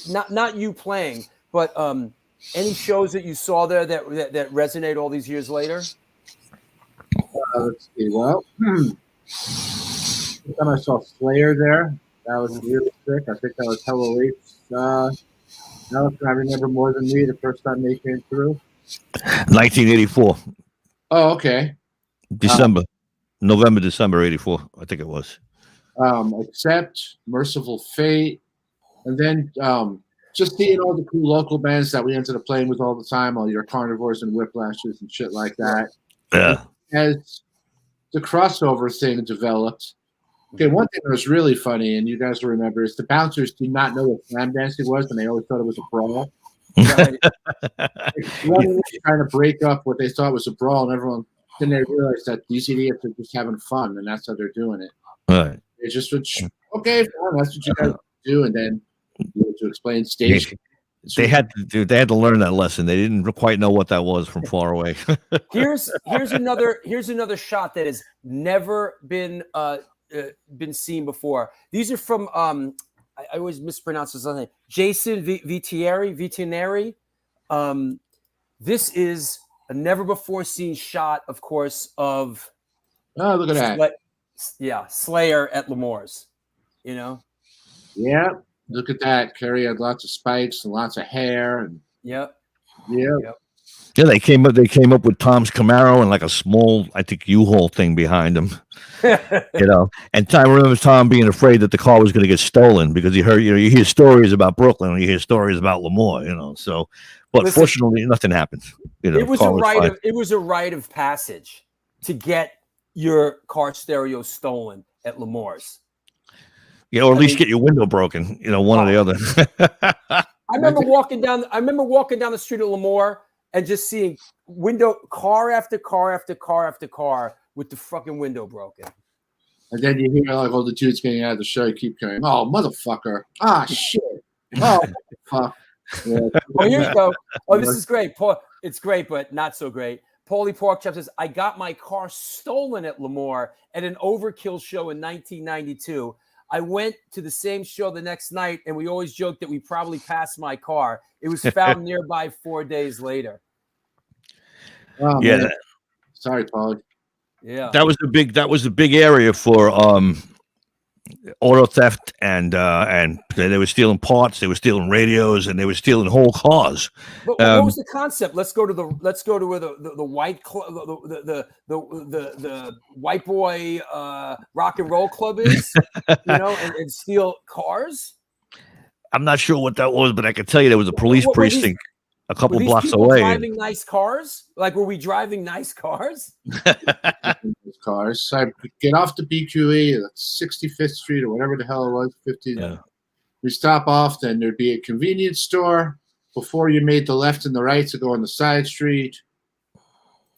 not you playing, but any shows that you saw there that resonate all these years later? Let's see. Well, the time I saw Slayer there, that was really sick. I think that was hella late. Alex, I remember more than me the first time they came through. 1984. Oh, okay. November, December 84, I think it was. Accept, Merciful Fate, and then just seeing all the cool local bands that we ended up playing with all the time, all your Carnivores and Whiplashes and shit like that. Yeah. As the crossover thing developed, okay, one thing that was really funny, and you guys will remember, is the bouncers did not know what slam dancing was, and they always thought it was a brawl. Right? Trying to break up what they thought was a brawl, and everyone then they realized that these idiots are just having fun, and that's how they're doing it. Right. They just would, okay, fine, that's what you guys do, and then you have to explain stage. They had to learn that lesson. They didn't quite know what that was from far away. Here's another shot that has never been seen before. These are from I always mispronounce his name. Jason Vitineri. This is a never before seen shot, of course, of look at that. Slayer at Lamour's. You know. Yeah, look at that. Kerry had lots of spikes and lots of hair, and yep. Yeah, they came up with Tom's Camaro and like a small, I think, U-Haul thing behind him. And I remember Tom being afraid that the car was going to get stolen because he heard, you hear stories about Brooklyn and you hear stories about Lamour, so. But listen, fortunately, nothing happened. It was a rite of passage to get your car stereo stolen at Lamour's. Yeah, or at least get your window broken. One or the other. I remember walking down the street at Lamour and just seeing car after car after car after car with the fucking window broken. And then you hear like all the dudes getting out of the show. You keep going, "Oh motherfucker! Ah shit! Oh fuck!" Yeah. Oh, here you go. Oh, this is great. It's great, but not so great. Paulie Porkchop says, "I got my car stolen at Lamour at an Overkill show in 1992. I went to the same show the next night, and we always joked that we probably passed my car. It was found nearby 4 days later." Oh, yeah. Man. Sorry, Paulie. Yeah. That was a big area for auto theft, and they were stealing parts, they were stealing radios, and they were stealing whole cars. But what was the concept? Let's go to where the white the white boy rock and roll club is, and steal cars. I'm not sure what that was, but I can tell you there was a police precinct a couple blocks away. Driving nice cars? Like, were we driving nice cars? Cars. I get off the BQE, 65th Street or whatever the hell it was, 50. Yeah. We stop off, then there'd be a convenience store before you made the left and the right to go on the side street.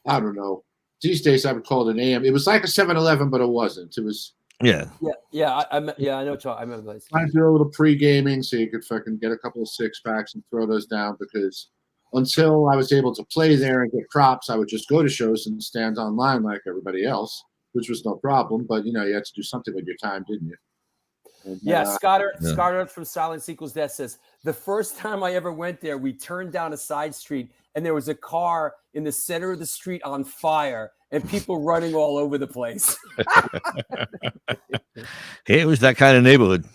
I don't know. These days I would call it an AM. It was like a 7-Eleven, but it wasn't. It was. Yeah. I know. I remember those. I do a little pre-gaming so you could fucking get a couple of 6-packs and throw those down, because until I was able to play there and get props, I would just go to shows and stand online like everybody else, which was no problem. But, you had to do something with your time, didn't you? And, Scott from Silent Sequels Death says, the first time I ever went there, we turned down a side street and there was a car in the center of the street on fire and people running all over the place. It was that kind of neighborhood.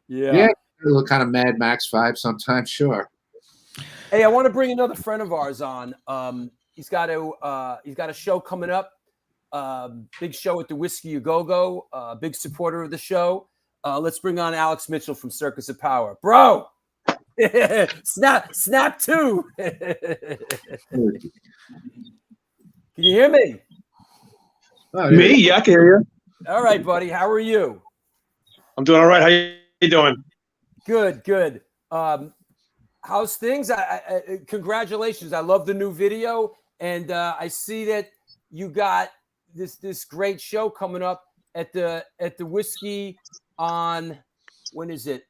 Yeah, a little kind of Mad Max vibe sometimes, sure. Hey, I want to bring another friend of ours on. He's got a show coming up. Big show at the Whiskey A Go-Go. Big supporter of the show. Let's bring on Alex Mitchell from Circus of Power, bro. Snap 2. Can you hear me? Me? Yeah, I can hear you. All right, buddy. How are you? I'm doing all right. How you you doing? Good, good. How's things? Congratulations! I love the new video, and I see that you got this great show coming up at the Whiskey on, when is it?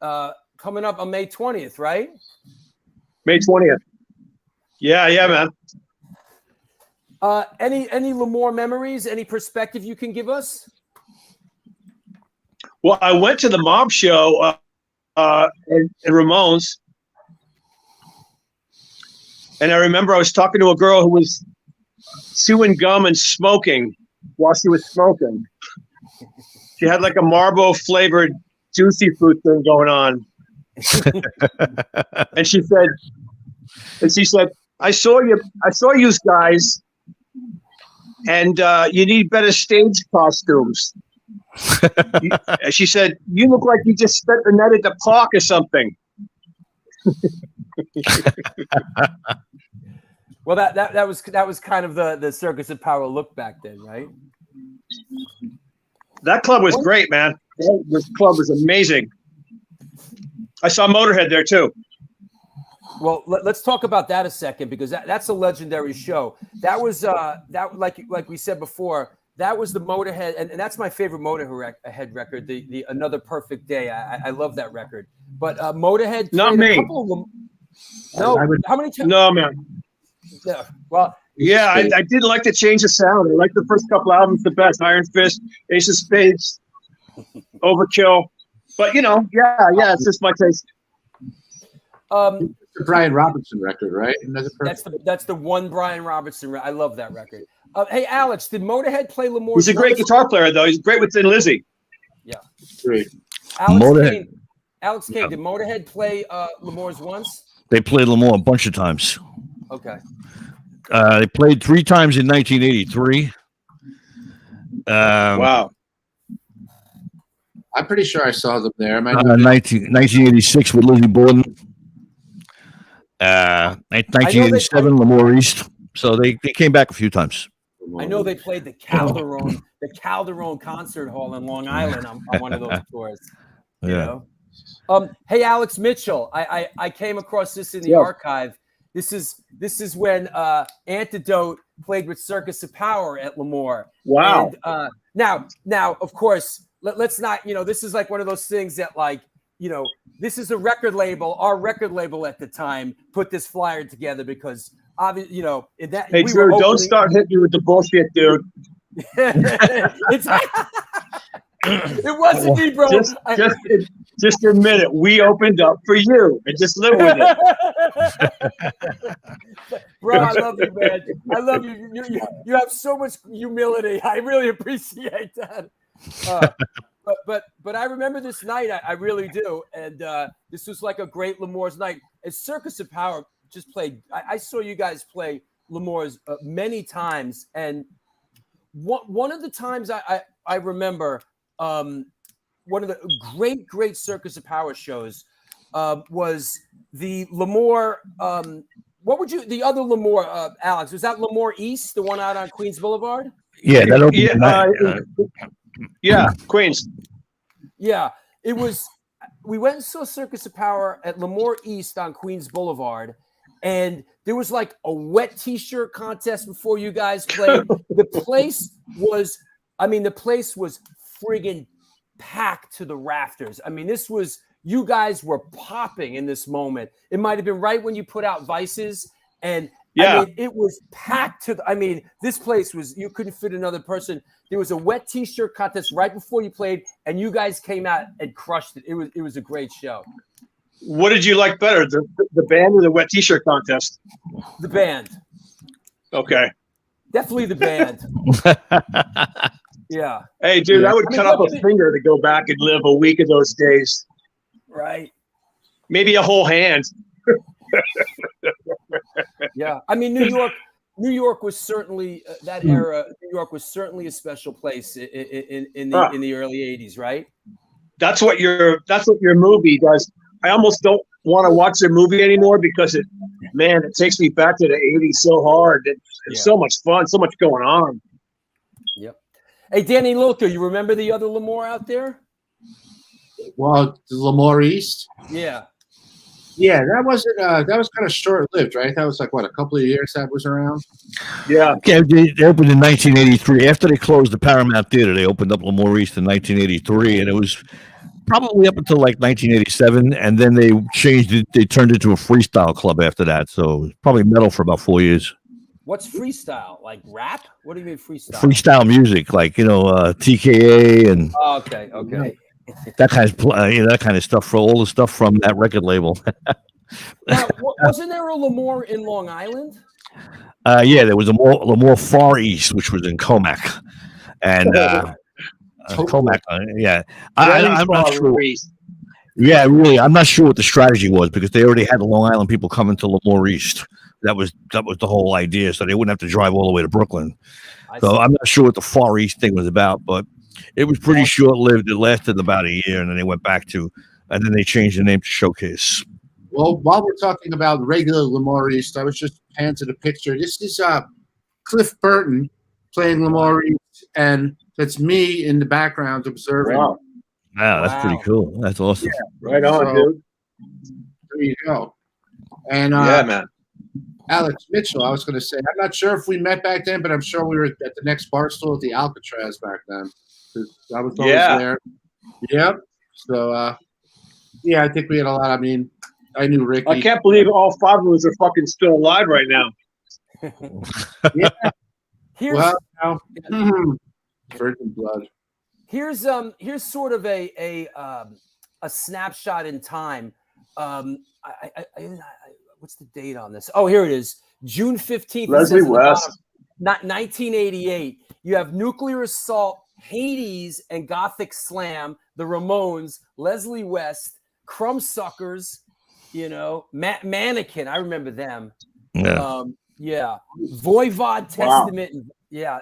Coming up on May 20th, right? May 20th. Yeah, man. Any Lamour memories? Any perspective you can give us? Well, I went to the Mob show in Ramones, and I remember I was talking to a girl who was chewing gum and smoking while she was smoking. She had like a Marlboro flavored juicy fruit thing going on. And she said, I saw you guys, and you need better stage costumes. She said, you look like you just spent the night at the park or something. Well, that was kind of the Circus of Power look back then, right? That club was great, man. This club was amazing. I saw Motorhead there too. Well, let's talk about that a second, because that's a legendary show. That was that like we said before, that was the Motorhead, and that's my favorite Motorhead record, the Another Perfect Day. I love that record. But Motorhead, not me. No, how many times? No, man. Yeah. Well, yeah, I did like to change the sound. I like the first couple albums the best. Iron Fist, Ace of Spades, Overkill. But yeah, it's just my taste. The Brian Robertson record, right? That's the one Brian Robertson. I love that record. Hey, Alex, did Motorhead play Lamour? He's a great guitar player, though. He's great with Thin Lizzy. Yeah, great. Alex Kayne, did Motorhead play Lamour's once? They played Lamour a bunch of times. Okay. They played 3 times in 1983. Wow. I'm pretty sure I saw them there. 1986 with Lizzie Borden. 1987, Lamour East. So they came back a few times. I know they played the Calderon Concert Hall in Long Island on one of those tours. Yeah. Hey, Alex Mitchell, I came across this in the archive. This is when Antidote played with Circus of Power at Lamour. Wow. And, now, of course, let's not, this is like one of those things that, like, this is a record label. Our record label at the time put this flyer together because, obviously, Hey, Drew, don't start hitting me with the bullshit, dude. It wasn't me, bro. Just admit it. We opened up for you and just live with it. Bro, I love you, man. I love you. You have so much humility. I really appreciate that. But I remember this night. I really do. And this was like a great Lamour's night. And Circus of Power just played. I saw you guys play Lamour's many times. And one of the times I remember, one of the great Circus of Power shows was the Lamour. The other Lamour, Alex? Was that Lamour East, the one out on Queens Boulevard? Yeah, that opened. Yeah, Queens. Yeah, it was. We went and saw Circus of Power at Lamour East on Queens Boulevard, and there was like a wet T-shirt contest before you guys played. The place was friggin' packed to the rafters. I mean, you guys were popping in this moment. It might have been right when you put out Vices, and it was packed to this place you couldn't fit another person. There was a wet T-shirt contest right before you played, and you guys came out and crushed it. It was a great show. What did you like better, the band or the wet T-shirt contest? The band. Okay. Definitely the band. Yeah. Hey, dude, I would cut off a finger to go back and live a week of those days. Right. Maybe a whole hand. Yeah. I mean, New York was certainly that era. New York was certainly a special place in the early 80s, right? That's what your movie does. I almost don't want to watch the movie anymore because it takes me back to the 80s so hard. It's so much fun, so much going on. Yep. Hey, Danny Lilker, you remember the other Lamour out there? Well, the Lamour East. Yeah. Yeah, that wasn't. That was kind of short lived, right? That was like what, a couple of years that was around. Yeah. Yeah, they opened in 1983. After they closed the Paramount Theater, they opened up Lamour East in 1983, and it was probably up until like 1987, and then they changed it. They turned it to a freestyle club after that. So it was probably metal for about 4 years. What's freestyle? Like rap? What do you mean freestyle? Freestyle music, like TKA and Oh, okay. that kind of that kind of stuff, for all the stuff from that record label. Now, wasn't there a Lamour in Long Island? Yeah, there was a Lamour Far East, which was in Comac, and Comac. Yeah, I'm not sure. Yeah, really, I'm not sure what the strategy was, because they already had the Long Island people coming to Lamour East. That was the whole idea, so they wouldn't have to drive all the way to Brooklyn. So I'm not sure what the Far East thing was about, but it was pretty short-lived. It lasted about a year, and then they went back to, and then they changed the name to Showcase. Well, while we're talking about regular Lamour East, I was just panting a picture. This is Cliff Burton playing Lamour East, and that's me in the background observing. Wow. Wow, that's pretty cool. That's awesome. Yeah, right on, dude. There you go. And yeah, man. Alex Mitchell, I was going to say, I'm not sure if we met back then, but I'm sure we were at the next bar stool at the Alcatraz back then. I was always there. Yep. So, yeah, I think we had a lot. I mean, I knew Ricky. I can't believe all 5 of us are fucking still alive right now. Yeah. Here's virgin blood. Here's sort of a snapshot in time. What's the date on this? Oh, here it is. June 15th. Leslie West. 1988. You have Nuclear Assault, Hades, and Gothic Slam, the Ramones, Leslie West, Crumbsuckers, Mannequin. I remember them. Yeah. Voivod Testament. Yeah,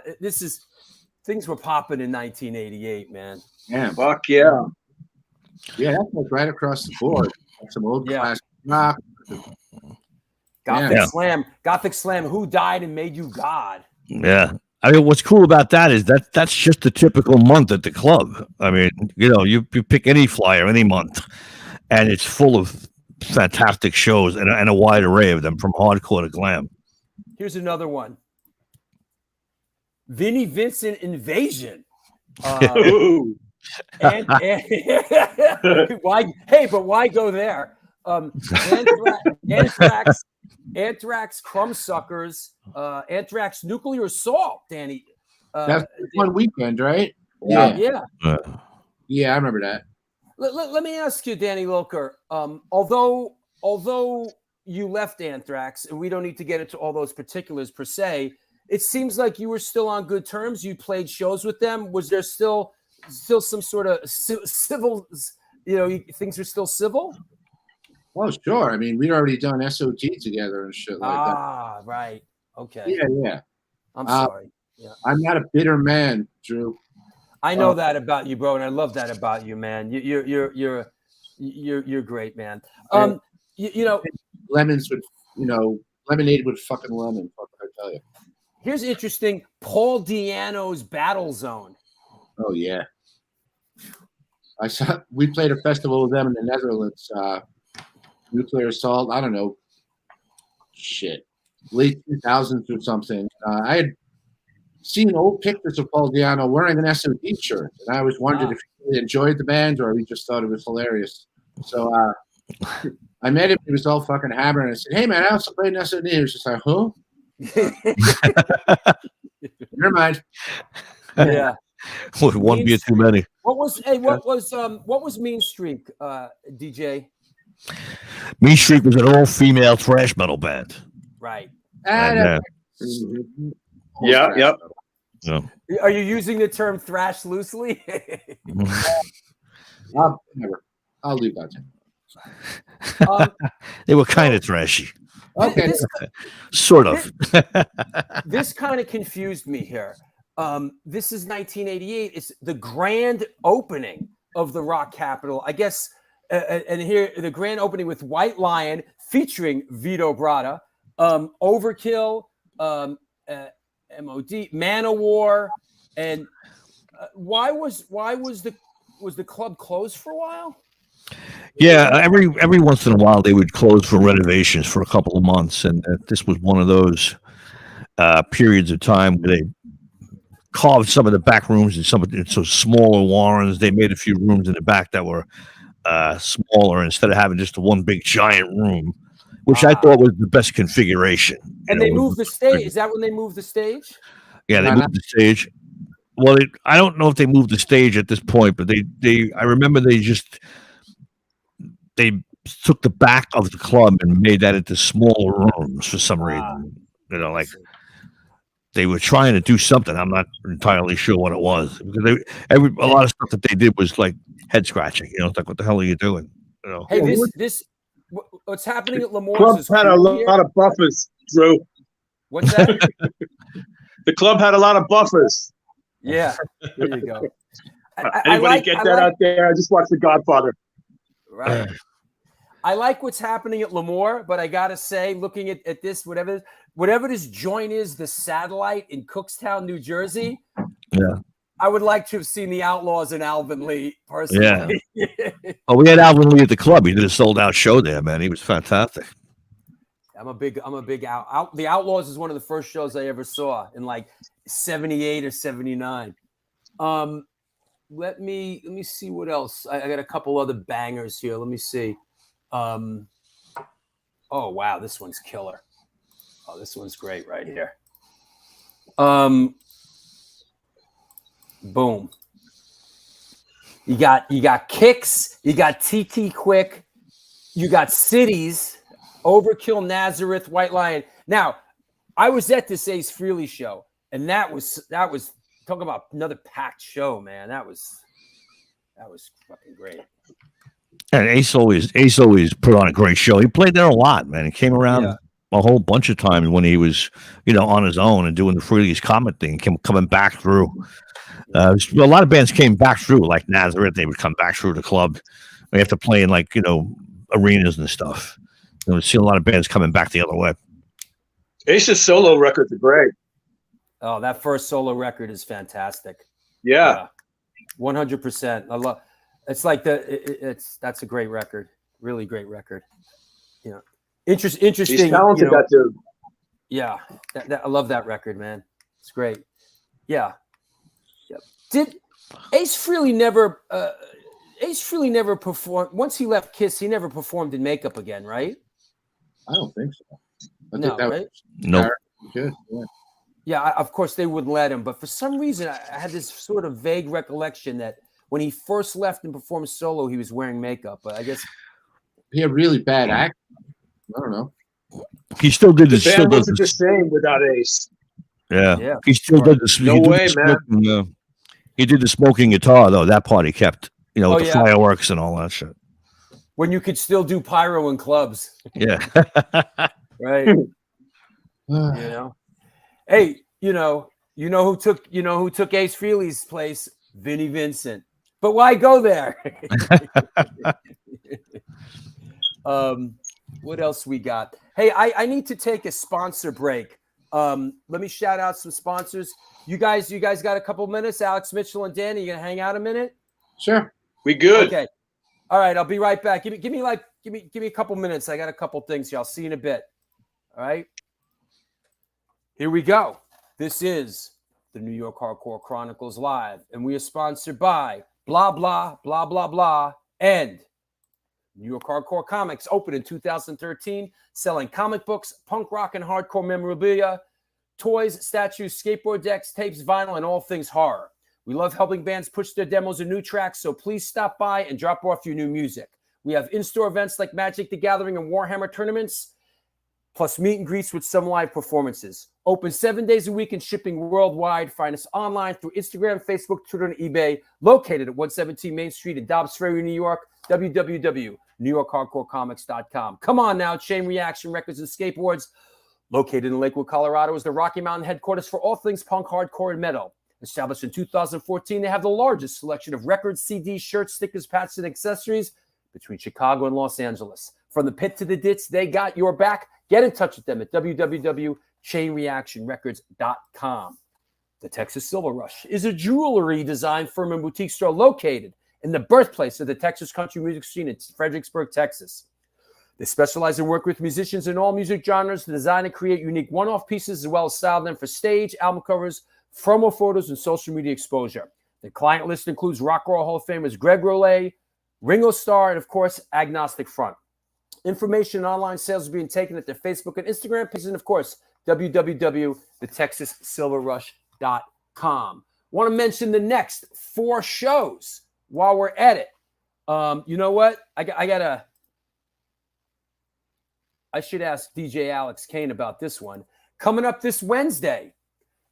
things were popping in 1988, man. Yeah. Fuck yeah. Yeah, that's like right across the board. Some old classic rock. Gothic Slam, Who Died and Made You God? Yeah. I mean, what's cool about that is that's just a typical month at the club. I mean, you pick any flyer, any month, and it's full of fantastic shows and a wide array of them, from hardcore to glam. Here's another one. Vinnie Vincent Invasion. And why? Hey, but why go there? Anthrax, Crumbsuckers, Anthrax, Nuclear Assault. Danny. That's one weekend, right? Yeah. Yeah, I remember that. Let me ask you, Danny Lilker. Although you left Anthrax, and we don't need to get into all those particulars per se, it seems like you were still on good terms. You played shows with them. Was there still some sort of civil? Things are still civil. Well, sure. I mean, we'd already done SOT together and shit like that. Ah, right. Okay. Yeah. I'm sorry. Yeah. I'm not a bitter man, Drew. I know that about you, bro, and I love that about you, man. You're great, man. Lemons would, lemonade would fucking lemon. What can I tell you? Here's interesting. Paul Di'Anno's Battle Zone. Oh yeah. We played a festival with them in the Netherlands. Nuclear Assault. I don't know. Shit. Late 2000s or something. I had seen old pictures of Paul Di'Anno wearing an SOD shirt, and I always wondered if he enjoyed the band or he just thought it was hilarious. So I met him. He was all fucking hammered, and I said, "Hey man, I also played an SOD." He was just like, "Who?" Never mind. Yeah. One beer too many. What was Mean Streak, DJ? Mean Streak was an all-female thrash metal band. Right. Yep. Yeah. Are you using the term thrash loosely? Never. I'll leave that to they were kind of trashy. Okay. Sort of. This kind of confused me here. This is 1988. It's the grand opening of the Rock Capitol. I guess, and here, the grand opening with White Lion featuring Vito Bratta, Overkill, MOD, Manowar, and why was the was the club closed for a while? Yeah, every once in a while they would close for renovations for a couple of months, and this was one of those periods of time where they carved some of the back rooms into smaller warrens. They made a few rooms in the back that were smaller instead of having just one big giant room, which I thought was the best configuration. And they moved the stage. Is that when they moved the stage? Yeah, they moved the stage. Well, I don't know if they moved the stage at this point, but I remember they took the back of the club and made that into smaller rooms for some reason. You know, like they were trying to do something. I'm not entirely sure what it was. Because a lot of stuff that they did was like head scratching. You know, it's like, what the hell are you doing? You know. Hey, what's happening at Lamour? Club had a lot of buffers, Drew. What's that? The club had a lot of buffers. Yeah, there you go. Anybody get that out there? I just watched The Godfather. Right. I like what's happening at Lamour, but I gotta say, looking at this, whatever this joint is, the Satellite in Cookstown, New Jersey. Yeah. I would like to have seen the Outlaws and Alvin Lee personally. Yeah. Oh, we had Alvin Lee at the club. He did a sold-out show there, man. He was fantastic. I'm a big out. The Outlaws is one of the first shows I ever saw in like 78 or 79. Let me see what else. I got a couple other bangers here. Let me see. Oh wow, this one's killer. Oh, this one's great right here. Boom. You got Kicks, you got TT Quick, you got Cities, Overkill, Nazareth, White Lion. Now, I was at this Ace Frehley show, and that was talking about another packed show, man. That was fucking great. And Ace always put on a great show. He played there a lot, man. He came around a whole bunch of times when he was, on his own and doing the Frehley's Comet thing, coming back through. A lot of bands came back through, like Nazareth. They would come back through the club. We have to play in arenas and stuff. We've seen a lot of bands coming back the other way. Ace's solo records are great. Oh, that first solo record is fantastic. Yeah. 100%. I love. It's like that's a great record. Really great record. Interesting. He's talented, that dude. Yeah, I love that record, man. It's great. Yeah. Did Ace Frehley never performed once he left Kiss? He never performed in makeup again, right? I don't think so. Right? No. Yeah, of course they wouldn't let him, but for some reason I had this sort of vague recollection that when he first left and performed solo, he was wearing makeup. But I guess he had really bad acting. I don't know. He still did this. The band wasn't the same without Ace. Yeah. He still did this. No way, man. He did the smoking guitar though. That part he kept. With the fireworks and all that shit. When you could still do pyro in clubs. Yeah. Right. Hey, who took Ace Frehley's place? Vinnie Vincent. But why go there? What else we got? Hey, I need to take a sponsor break. Let me shout out some sponsors. You guys got a couple minutes? Alex, Mitchell, and Danny, you gonna hang out a minute? Sure. We good. Okay. All right, I'll be right back. Give me a couple minutes. I got a couple things here. I'll see you in a bit. All right. Here we go. This is the New York Hardcore Chronicles Live, and we are sponsored by blah, blah, blah, blah, blah, and New York Hardcore Comics, opened in 2013, selling comic books, punk rock and hardcore memorabilia, toys, statues, skateboard decks, tapes, vinyl, and all things horror. We love helping bands push their demos and new tracks, so please stop by and drop off your new music. We have in-store events like Magic the Gathering and Warhammer tournaments, plus meet and greets with some live performances. Open 7 days a week and shipping worldwide. Find us online through Instagram, Facebook, Twitter, and eBay. Located at 117 Main Street in Dobbs Ferry, New York. www.newyorkhardcorecomics.com. Come on now, Chain Reaction Records and Skateboards. Located in Lakewood, Colorado, is the Rocky Mountain headquarters for all things punk, hardcore, and metal. Established in 2014, they have the largest selection of records, CDs, shirts, stickers, patches, and accessories between Chicago and Los Angeles. From the pit to the dits, they got your back. Get in touch with them at www.chainreactionrecords.com. The Texas Silver Rush is a jewelry design firm and boutique store located and the birthplace of the Texas country music scene in Fredericksburg, Texas. They specialize in work with musicians in all music genres to design and create unique one-off pieces, as well as style them for stage, album covers, promo photos, and social media exposure. The client list includes Rock and Roll Hall of Famers Greg Rolle, Ringo Starr, and of course, Agnostic Front. Information and online sales are being taken at their Facebook and Instagram pages, and of course, www.thetexassilverrush.com. Want to mention the next 4 shows while we're at it. You know what? I should ask DJ Alex Kayne about this one. Coming up this Wednesday,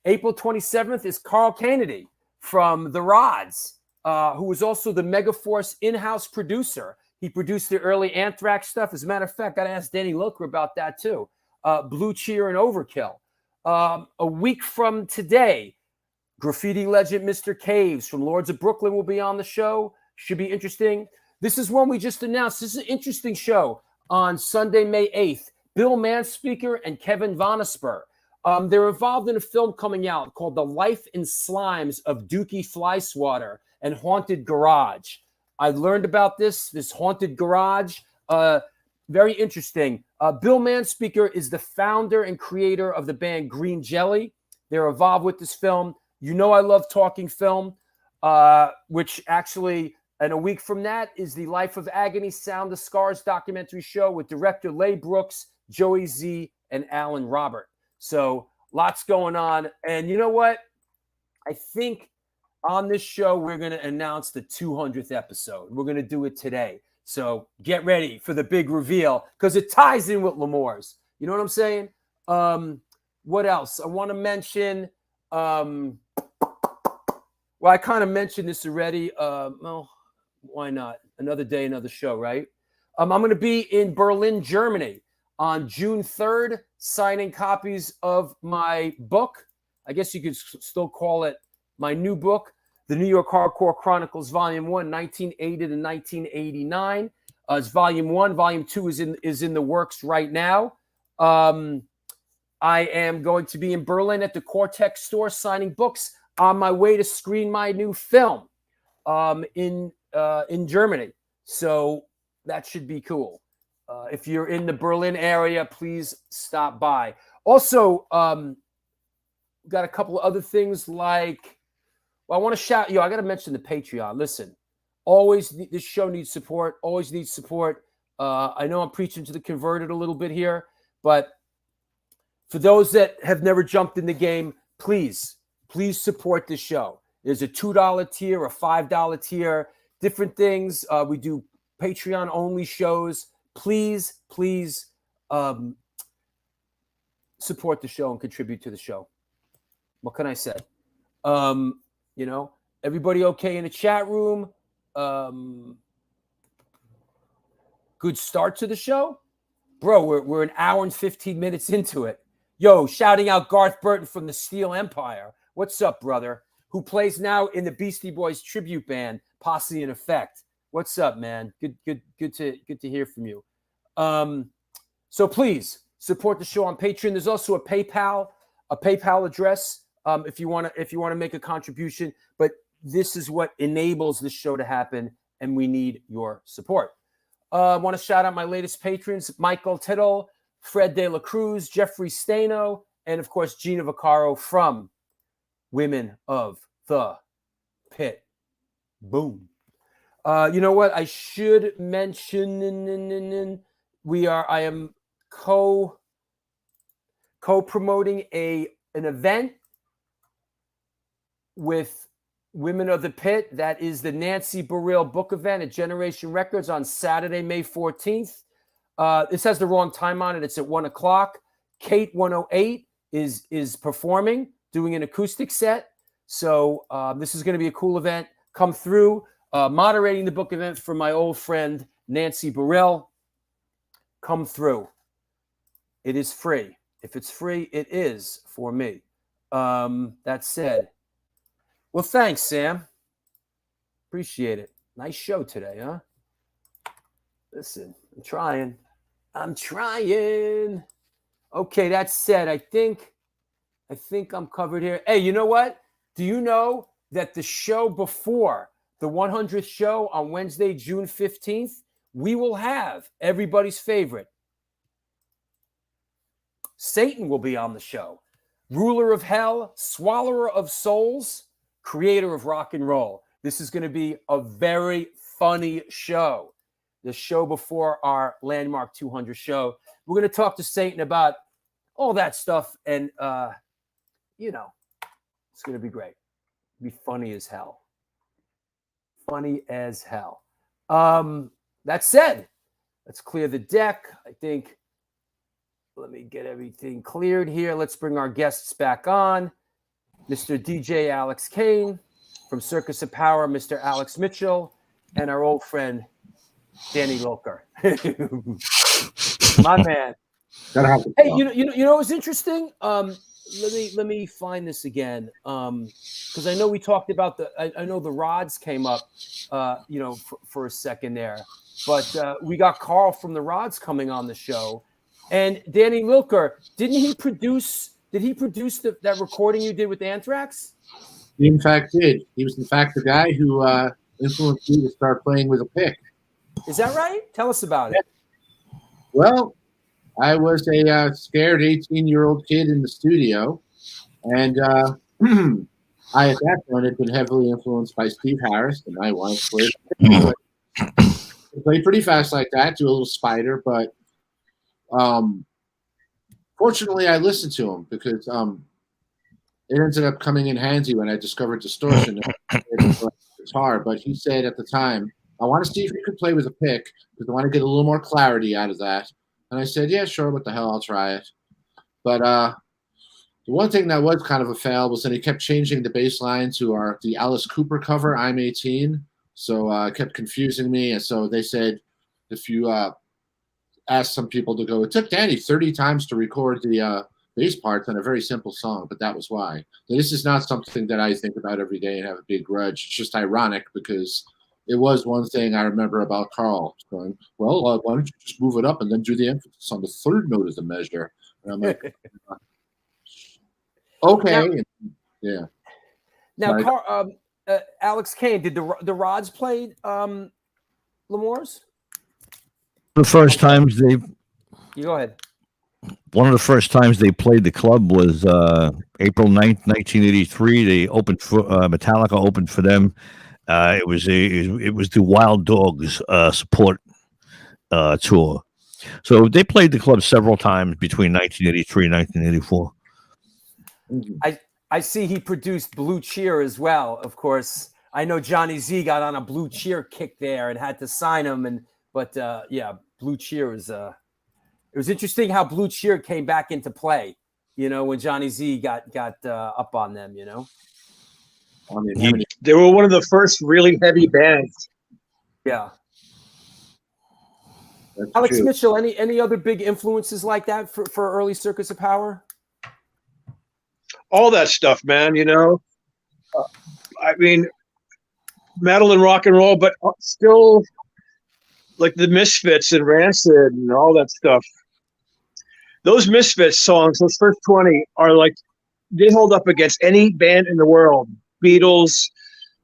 April 27th, is Carl Kennedy from The Rods, who is also the Megaforce in-house producer. He produced the early Anthrax stuff. As a matter of fact, got to ask Danny Lilker about that too. Blue Cheer and Overkill. A week from today, graffiti legend Mr. Caves from Lords of Brooklyn will be on the show. Should be interesting. This is one we just announced. This is an interesting show on Sunday, May 8th. Bill Manspeaker and Kevin Vonisper. They're involved in a film coming out called The Life and Slimes of Dookie Flyswatter and Haunted Garage. I learned about this Haunted Garage. Very interesting. Bill Manspeaker is the founder and creator of the band Green Jelly. They're involved with this film. You know I love talking film, which actually, and a week from that, is the Life of Agony Sound the Scars documentary show with director Leigh Brooks, Joey Z, and Alan Robert. So lots going on. And you know what? I think on this show, we're going to announce the 200th episode. We're going to do it today. So get ready for the big reveal because it ties in with Lamour's. You know what I'm saying? What else? I want to mention, well, I kind of mentioned this already. Well, why not? Another day, another show, right? I'm going to be in Berlin, Germany on June 3rd, signing copies of my book. I guess you could still call it my new book, The New York Hardcore Chronicles, Volume 1, 1980 to 1989. It's Volume 1. Volume 2 is in the works right now. I am going to be in Berlin at the Cortex store signing books on my way to screen my new film in Germany. So that should be cool. If you're in the Berlin area, please stop by. Also, got a couple of other things like, well, I want to shout, I got to mention the Patreon. Listen, this show needs support, always needs support. I know I'm preaching to the converted a little bit here, but for those that have never jumped in the game, please support this show. There's a $2 tier, a $5 tier, different things. We do Patreon-only shows. Please support the show and contribute to the show. What can I say? Everybody okay in the chat room? Good start to the show? Bro, we're an hour and 15 minutes into it. Yo, shouting out Garth Burton from the Steel Empire. What's up, brother? Who plays now in the Beastie Boys tribute band, Posse in Effect. What's up, man? Good to hear from you. So please support the show on Patreon. There's also a PayPal address if you want to make a contribution. But this is what enables this show to happen, and we need your support. I want to shout out my latest patrons: Michael Tittle, Fred De La Cruz, Jeffrey Stano, and of course Gina Vaccaro from Women of the Pit. Boom. You know what? I should mention I am co-promoting an event with Women of the Pit. That is the Nancy Burrell book event at Generation Records on Saturday, May 14th. This has the wrong time on it. It's at 1:00. Kate 108 is performing, doing an acoustic set. So this is going to be a cool event. Come through. Moderating the book event for my old friend Nancy Burrell. Come through. It is free. If it's free, it is for me. That said, well, thanks, Sam. Appreciate it. Nice show today, huh? Listen, I'm trying. Okay, that said, I think I'm covered here. Hey, you know what? Do you know that the show before the 100th show on Wednesday, June 15th, we will have everybody's favorite. Satan will be on the show. Ruler of hell, swallower of souls, creator of rock and roll. This is going to be a very funny show. The show before our landmark 200 show. We're going to talk to Satan about all that stuff. And, you know, it's going to be great. It'll be funny as hell. Funny as hell. That said, let's clear the deck. I think, let me get everything cleared here. Let's bring our guests back on. Mr. DJ Alex Kayne from Circus of Power, Mr. Alex Mitchell, and our old friend, Danny Lilker. My man. Hey, you know what's interesting? Let me find this again. Because I know we talked about I know the rods came up for a second there. But we got Carl from the Rods coming on the show. And Danny Lilker, did he produce that recording you did with Anthrax? He in fact did. He was in fact the guy who influenced me to start playing with a pick. Is that right? Tell us about it. Well, I was a scared 18-year-old kid in the studio, and I at that point had been heavily influenced by Steve Harris, and I wanted to play pretty fast like that, do a little spider, but fortunately I listened to him because it ended up coming in handy when I discovered distortion guitar. But he said at the time, I want to see if you could play with a pick because I want to get a little more clarity out of that. And I said, yeah, sure, what the hell, I'll try it. But the one thing that was kind of a fail was that he kept changing the bass line to the Alice Cooper cover, I'm 18. So it kept confusing me. And so they said, if you asked some people to go, it took Danny 30 times to record the bass parts on a very simple song, but that was why. So this is not something that I think about every day and have a big grudge. It's just ironic because it was one thing I remember about Carl going, well, why don't you just move it up and then do the emphasis on the third note of the measure? And I'm like, okay. Yeah. Now, Carl, Alex Kayne, did the Rods play Lamour's? The first times they... You go ahead. One of the first times they played the club was April 9th, 1983. They opened for Metallica opened for them. It was the Wild Dogs support tour. So they played the club several times between 1983 and 1984. I see he produced Blue Cheer as well. Of course, I know Johnny Z got on a Blue Cheer kick there and had to sign him. But Blue Cheer was it was interesting how Blue Cheer came back into play. You know, when Johnny Z got up on them. You know. They were one of the first really heavy bands. Yeah. That's Alex true. Mitchell, any other big influences like that for early Circus of Power? All that stuff, man, you know. I mean, metal and rock and roll, but still like the Misfits and Rancid and all that stuff. Those Misfits songs, those first 20 are like, they hold up against any band in the world. Beatles,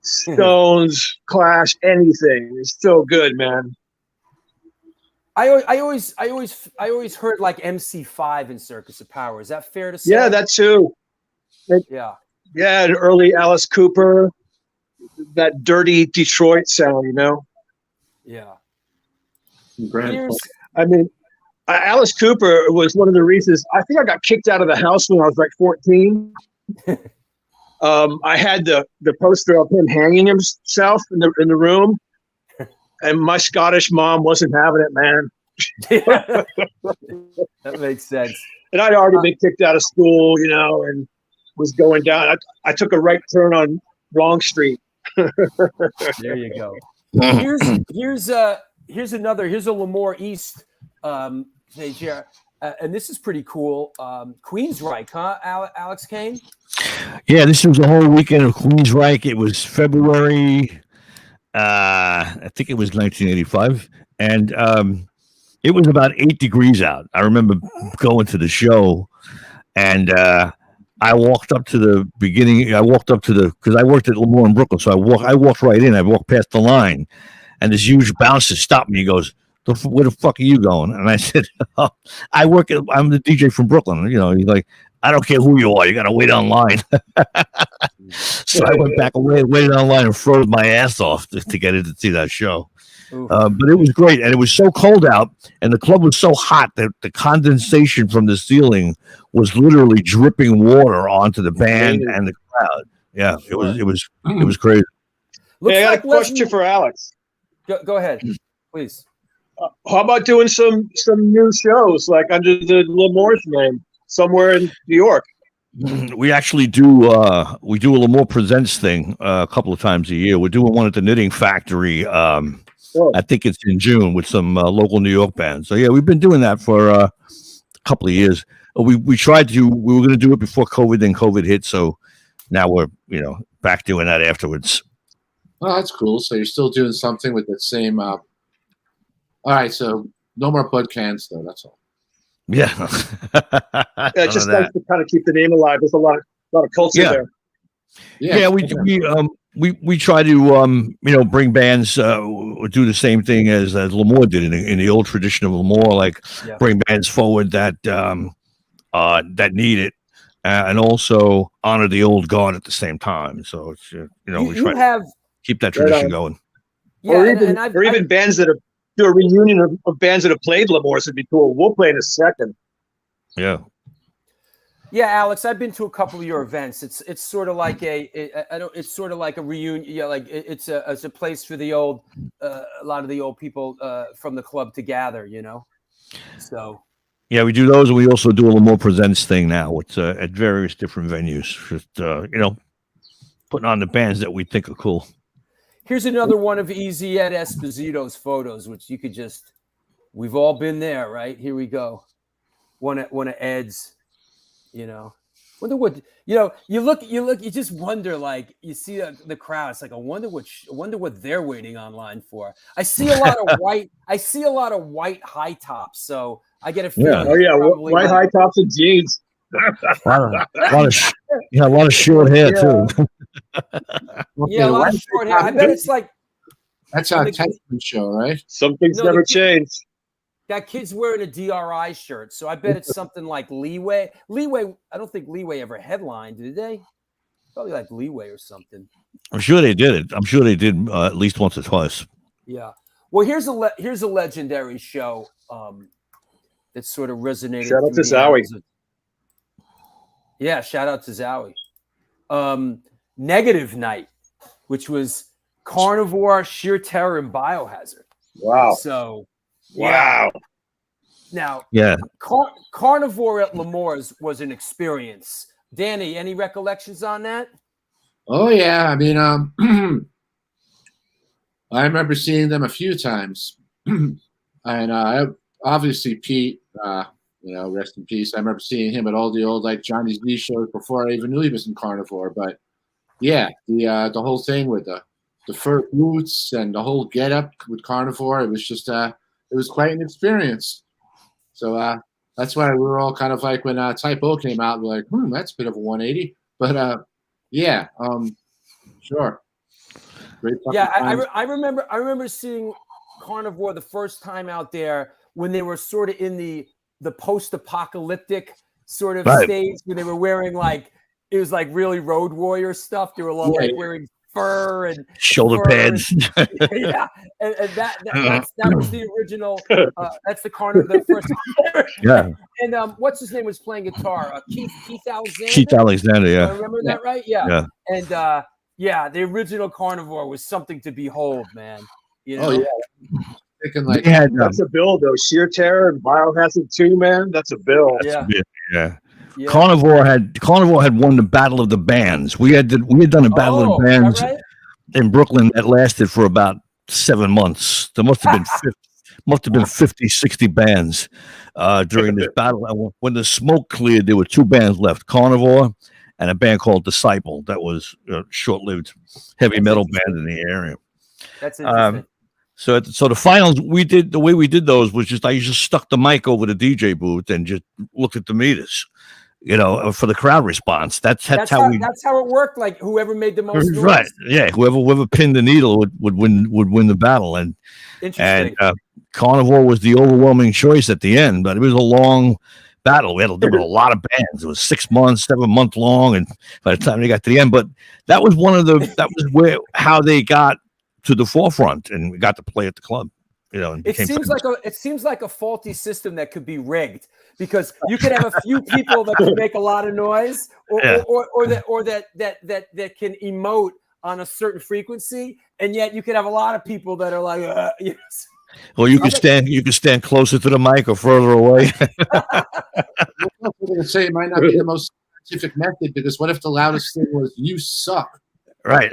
Stones, Clash, anything. It's so good, man. I always heard like MC5 in Circus of Power. Is that fair to say? Yeah, that too. Yeah, and early Alice Cooper, that dirty Detroit sound, you know. Yeah. I mean, Alice Cooper was one of the reasons. I think I got kicked out of the house when I was like 14. I had the poster of him hanging himself in the room, and my Scottish mom wasn't having it, man. That makes sense. And I'd already been kicked out of school, you know, and was going down. I took a right turn on wrong street. There you go. Here's a Lamour East page here. And this is pretty cool. Queensryche, huh, Alex Kayne? Yeah, this was the whole weekend of Queensryche. It was February, I think it was 1985. And it was about 8 degrees out. I remember going to the show, and I walked up to the beginning. I walked up to because I worked at Lamour in Brooklyn, so I walked right in. I walked past the line, and this huge bouncer stopped me. He goes, "Where the fuck are you going?" And I said, oh, I'm the DJ from Brooklyn. He's like, "I don't care who you are. You got to wait online." So I went back and waited online and froze my ass off to get in to see that show. But it was great, and it was so cold out, and the club was so hot that the condensation from the ceiling was literally dripping water onto the band and the crowd. Yeah, it was crazy. Hey, I got a question for Alex. Go ahead, please. How about doing some new shows like under the Lamour's name somewhere in New York? We actually do a Lamour Presents thing a couple of times a year. We're doing one at the Knitting Factory. I think it's in June with some local New York bands. So yeah, we've been doing that for a couple of years. We were going to do it before COVID, then COVID hit. So now we're back doing that afterwards. Oh, that's cool. So you're still doing something with that same. All right, so no more Bud cans though. That's all. Yeah. It's just nice to kind of keep the name alive. There's a lot of culture there. Yeah, we try to bring bands do the same thing as Lamour did in the old tradition of Lamour, like bring bands forward that need it, and also honor the old guard at the same time. So it's we try to keep that tradition going. Yeah, or even bands that do a reunion of bands that have played Lamour would be cool. We'll play in a second. Yeah. Yeah, Alex, I've been to a couple of your events. It's sort of like it's sort of like a reunion. Yeah, like it's a place for the old, a lot of the old people from the club to gather. So. Yeah, we do those, and we also do a Lamour Presents thing now. It's at various different venues. Just putting on the bands that we think are cool. Here's another one of Easy Ed Esposito's photos, which you could just. We've all been there, right? Here we go. One of Ed's. Wonder what you look, you just wonder, like you see the crowd. It's like I wonder what they're waiting online for. I see a lot of white high tops, so I get a feeling. White high tops and jeans. a lot of short hair too. Yeah, a lot of short hair. I bet it's like that's our Texan show, right? Some things never change. That kid's wearing a DRI shirt, so I bet it's something like Leeway. I don't think Leeway ever headlined, did they? Probably like Leeway or something. I'm sure they did it. I'm sure they did at least once or twice. Yeah. Well, here's a legendary show that sort of resonated. Shout out to Zowie. Yeah, shout out to Zowie. Negative Night, which was Carnivore, Sheer Terror, and Biohazard. Wow. So. Wow. Now, Carnivore at Lamour's was an experience. Danny, any recollections on that? Oh yeah, I mean, I remember seeing them a few times, and obviously Pete, rest in peace. I remember seeing him at all the old like Johnny Z shows before I even knew he was in Carnivore. But yeah, the whole thing with the fur boots and the whole getup with Carnivore, it was just it was quite an experience. So that's why we were all kind of like when Typo came out, we're like, that's a bit of a 180. But sure. Great. Yeah, I remember seeing Carnivore the first time out there when they were sort of in the post-apocalyptic sort of stage where they were wearing like it was like really Road Warrior stuff. They were all wearing fur and shoulder pads. Yeah, and that was the original. That's the Carnivore, the first. Yeah. And what's his name was playing guitar? Keith Alexander. Keith Alexander, yeah. I remember that right? Yeah. And the original Carnivore was something to behold, man. Oh yeah. Like, that's a bill though. Sheer Terror and Biohazard 2, man. That's a bill. Yeah. Carnivore had won the Battle of the Bands. We had done a Battle of the Bands in Brooklyn that lasted for about 7 months. There must have been 50, 60 bands during this battle. And when the smoke cleared, there were 2 bands left: Carnivore and a band called Disciple. That was a short-lived heavy metal band in the area. That's interesting. So the finals the way we did those was just I just stuck the mic over the DJ booth and just looked at the meters. for the crowd response. That's how it worked. Like whoever made the most noise. Right. Yeah. Whoever pinned the needle would win the battle. And Carnivore was the overwhelming choice at the end, but it was a long battle. There were a lot of bands. It was 6 months, 7 month long, and by the time they got to the end, but that was how they got to the forefront and we got to play at the club. It seems like a faulty system that could be rigged, because you could have a few people that can make a lot of noise, or that can emote on a certain frequency, and yet you could have a lot of people that are like, Or you can stand closer to the mic or further away. I'm going to say it might not be the most scientific method, because what if the loudest thing was "you suck"? Right.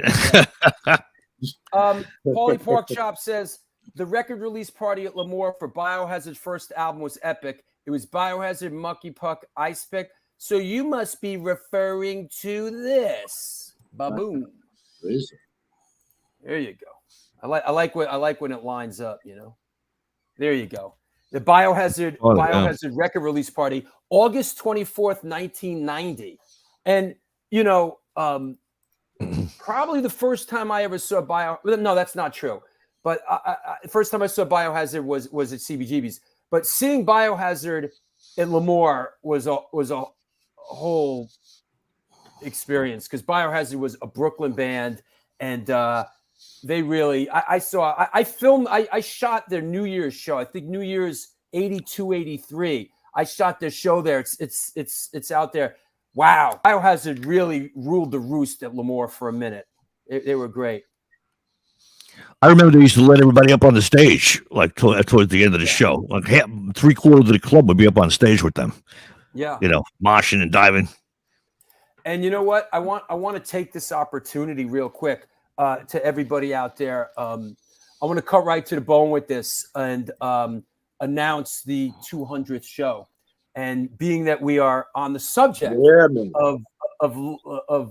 Paulie Porkchop says the record release party at Lamour for Biohazard's first album was epic. It was Biohazard, Mucky Puck, Ice Pick. So you must be referring to this. Baboom. There you go. I like when it lines up, There you go. The Biohazard record release party, August 24th, 1990. And probably the first time I ever saw no, that's not true. But the first time I saw Biohazard was at CBGB's. But seeing Biohazard at Lamour was a whole experience, because Biohazard was a Brooklyn band, and they really I shot their New Year's show. I think New Year's 82, 83. I shot their show there. It's out there. Wow. Biohazard really ruled the roost at Lamour for a minute. They were great. I remember they used to let everybody up on the stage, like towards the end of the show. Like 3/4 of the club would be up on stage with them. Yeah. Moshing and diving. And you know what? I want to take this opportunity real quick to everybody out there. I want to cut right to the bone with this and announce the 200th show. And being that we are on the subject of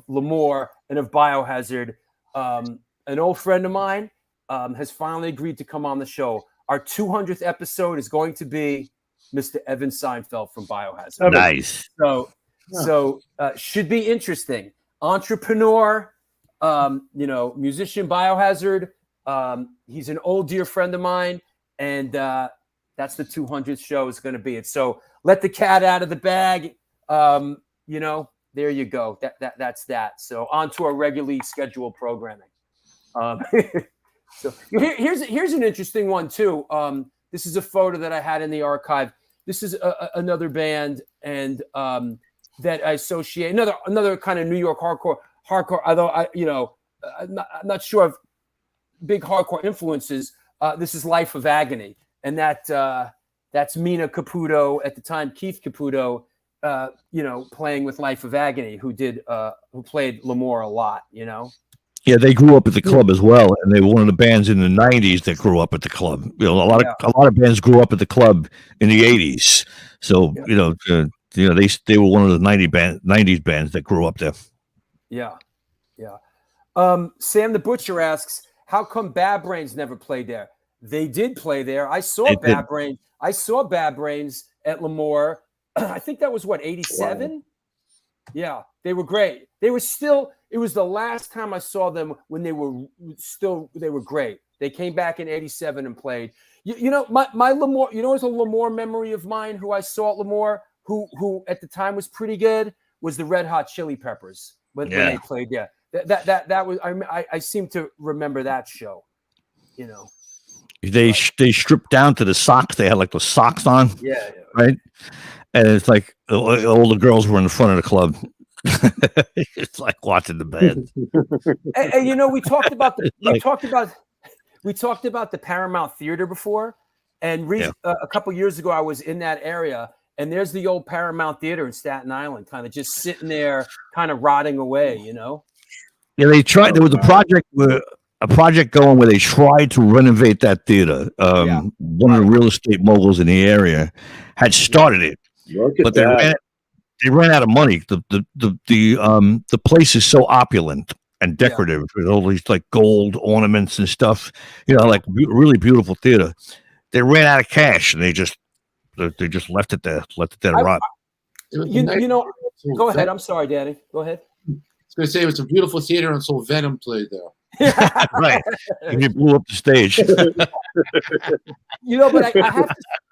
Lamour and of Biohazard, an old friend of mine has finally agreed to come on the show. Our 200th episode is going to be Mr. Evan Seinfeld from Biohazard. Nice. So should be interesting. Entrepreneur, musician, Biohazard. He's an old dear friend of mine, and that's the 200th show is going to be it. So let the cat out of the bag. There you go. That's that. So on to our regularly scheduled programming. So here's an interesting one too. This is a photo that I had in the archive. This is another band, and that I associate another kind of New York hardcore. Although I'm not sure of big hardcore influences. This is Life of Agony, and that's Mina Caputo at the time, Keith Caputo, playing with Life of Agony, who played Lamour a lot, Yeah, they grew up at the club as well, and they were one of the bands in the '90s that grew up at the club. A lot of bands grew up at the club in the '80s. So they were one of the '90s bands that grew up there. Yeah. Sam the Butcher asks, how come Bad Brains never played there? They did play there. I saw Bad Brains. I saw Bad Brains at Lamour. I think that was 87. Wow. Yeah, they were great. They were still. It was the last time I saw them when they were great. They came back in 87 and played. My Lamour. It's a Lamour memory of mine who I saw at Lamour, who at the time was pretty good, was the Red Hot Chili Peppers when they played. Yeah, that was. I seem to remember that show. They stripped down to the socks. They had like the socks on. Yeah. Right. And it's like all the girls were in the front of the club. It's like watching the band. And we talked about the Paramount Theater before, and a couple years ago I was in that area, and there's the old Paramount Theater in Staten Island, kind of just sitting there, kind of rotting away. Yeah, they tried. There was a project going where they tried to renovate that theater. One of the real estate moguls in the area had started it. But they ran out of money. The place is so opulent and decorative with all these like gold ornaments and stuff. Like really beautiful theater. They ran out of cash and they just left it there, to rot. Go ahead. I'm sorry, Danny. Go ahead. I was going to say it was a beautiful theater until Venom played there. Right. And you blew up the stage. But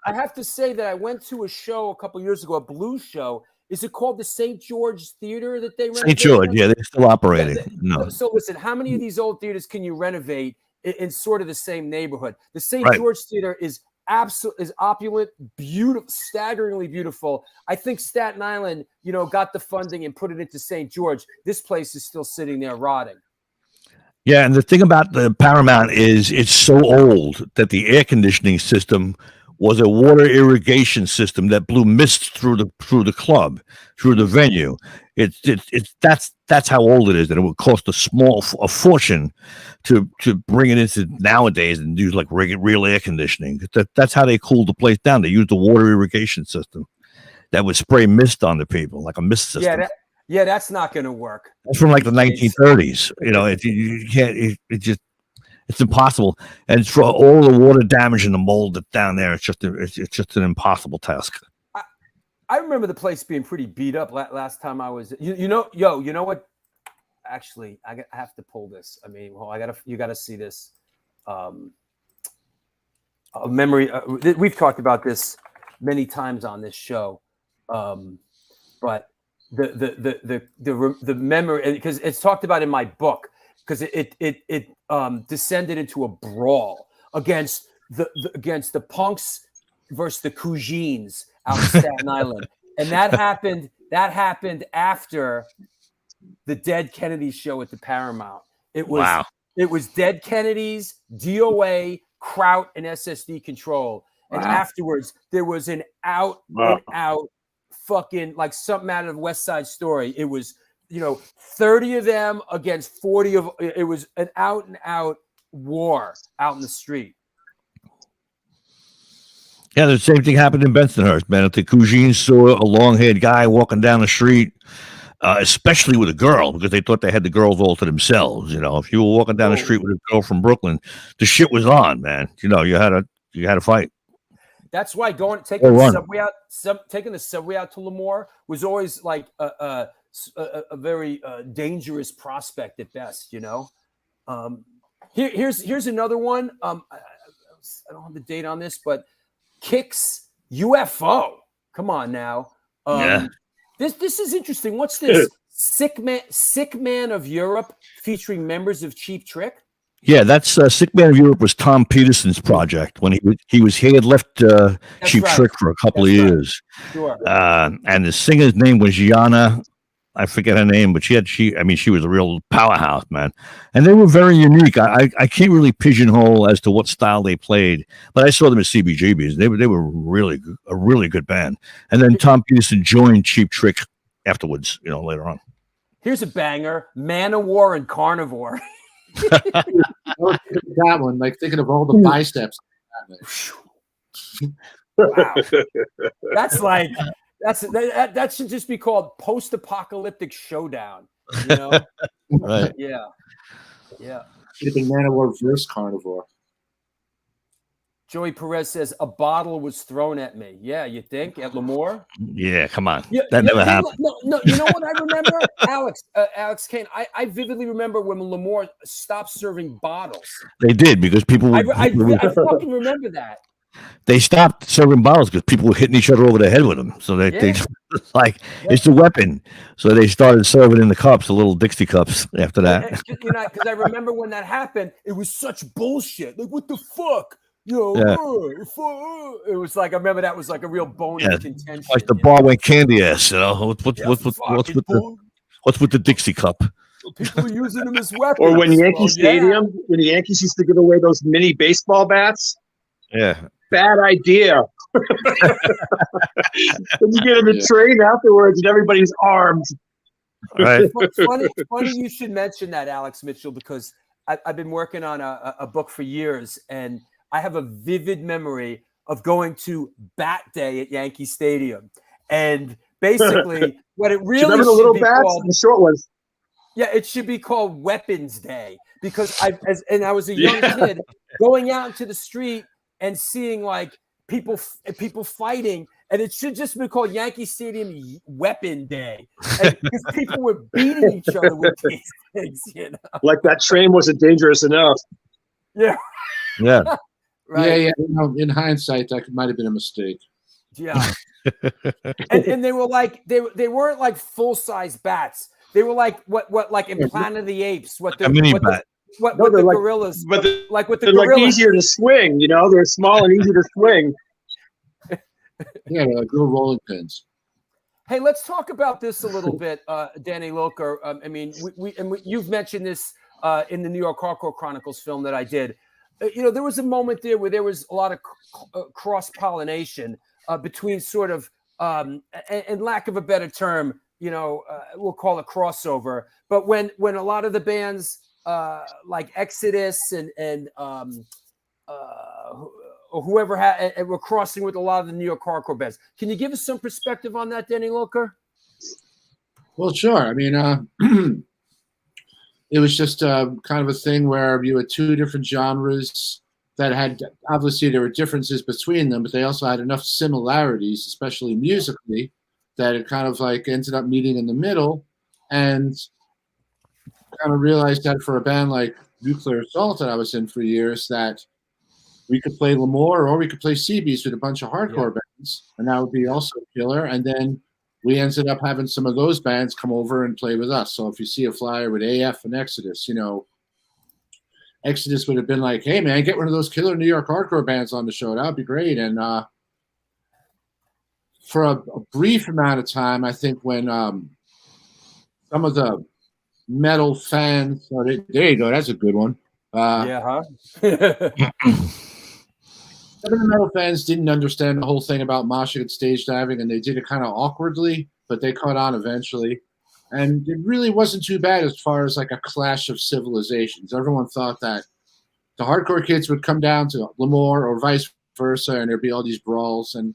I have to say that I went to a show a couple years ago, a blues show. Is it called the St. George Theater that they renovated? St. George, yeah, they're still operating. No. So listen, how many of these old theaters can you renovate in sort of the same neighborhood? The St. Right. George Theater is opulent, beautiful, staggeringly beautiful. I think Staten Island, got the funding and put it into St. George. This place is still sitting there rotting. Yeah, and the thing about the Paramount is it's so old that the air conditioning system was a water irrigation system that blew mist through the club, through the venue. That's how old it is, and it would cost a fortune to bring it into nowadays and use like real air conditioning. That's how they cooled the place down. They used the water irrigation system that would spray mist on the people, like a mist system. Yeah, that's not going to work. That's from like the 1930s. You can't. It's impossible, and for all the water damage and the mold that's down there, it's just an impossible task. I remember the place being pretty beat up last time I was. You know what? Actually, I have to pull this. I mean, you got to see this. A memory. We've talked about this many times on this show, but the memory, because it's talked about in my book, because it descended into a brawl against the punks versus the Cougines out in Staten Island, and that happened after the Dead Kennedys show at the Paramount. It was Dead Kennedys, DOA, Kraut, and SSD Control, and afterwards there was an out fucking like something out of West Side Story. It was 30 of them against 40 of it was an out and out war out in the street. Yeah, the same thing happened in Bensonhurst, man. If the Cougines saw a long-haired guy walking down the street, especially with a girl, because they thought they had the girls all to themselves. If you were walking down the street with a girl from Brooklyn, the shit was on, man. You had to fight. That's why taking the subway out to Lamour was always like a very dangerous prospect at best. Here's another one. I don't have the date on this, but Kicks UFO. Come on now. This is interesting. What's this? Sick Man of Europe featuring members of Cheap Trick. Yeah, that's Sick Man of Europe was Tom Peterson's project when he had left Cheap Trick for a couple of years. Sure. And the singer's name was Yana. I forget her name, but she was a real powerhouse, man. And they were very unique. I can't really pigeonhole as to what style they played, but I saw them at CBGB's. They were a really good band. And then Tom Peterson joined Cheap Trick afterwards, later on. Here's a banger: Man-O-War and Carnivore. That one, like thinking of all the biceps. Wow. That should just be called Post-Apocalyptic Showdown. Right. Yeah. It'd be Man-O-War versus Carnivore. Joey Perez says a bottle was thrown at me. Yeah, you think at Lamour? Yeah, come on. That never happened. No, you know what I remember? Alex Kayne, I vividly remember when Lamour stopped serving bottles. They did, because people I fucking remember that. They stopped serving bottles because people were hitting each other over the head with them. So it's a weapon. So they started serving in the cups, the little Dixie cups after that. Because I remember when that happened, it was such bullshit. Like, what the fuck? It was like, I remember that was like a real bone of contention. Like the bar went candy ass, What's with the Dixie cup? People are using them as weapons. Or when Yankee Stadium, when the Yankees used to give away those mini baseball bats. Yeah. Bad idea. Then you get in the train afterwards and everybody's armed. Right. Funny you should mention that, Alex Mitchell, because I've been working on a book for years, and I have a vivid memory of going to Bat Day at Yankee Stadium. And basically, what it really remember the little bats and the short ones? Yeah, it should be called Weapons Day, because I was a young kid going out into the street and seeing like people fighting, And it should just be called Yankee Stadium Weapon Day. Because people were beating each other with these things, you know. Like that train wasn't dangerous enough. Yeah. Yeah. Right. Yeah. In hindsight, that might have been a mistake. Yeah. and they were like they weren't like full-size bats. They were like what like in Planet of the Apes, what the gorillas, but like with the they're gorillas. like easier to swing, you know, they're small and easy to swing. Yeah, like little rolling pins. Hey, let's talk about this a little bit, Danny Lilker. I mean, you've mentioned this in the New York Hardcore Chronicles film that I did. You know, there was a moment there where there was a lot of cross-pollination between sort of, and lack of a better term, you know, we'll call it crossover. But when a lot of the bands like Exodus and whoever were crossing with a lot of the New York hardcore bands, can you give us some perspective on that, Danny Lilker? Well, sure. I mean, it was just kind of a thing where you had two different genres that had, obviously there were differences between them, but they also had enough similarities, especially musically, that it kind of like ended up meeting in the middle, and kind of realized that for a band like Nuclear Assault that I was in for years, that we could play Lamour or we could play Seabees with a bunch of hardcore bands, and that would be also killer. And then we ended up having some of those bands come over and play with us. So if you see a flyer with AF and Exodus, you know, Exodus would have been like, hey, man, get one of those killer New York hardcore bands on the show. That would be great. And for a brief amount of time, I think when some of the metal fans, there you go, that's a good one. Some of the metal fans didn't understand the whole thing about moshing and stage diving, and they did it kind of awkwardly, but they caught on eventually. And it really wasn't too bad as far as like a clash of civilizations. Everyone thought that the hardcore kids would come down to Lamour or vice versa, and there'd be all these brawls. And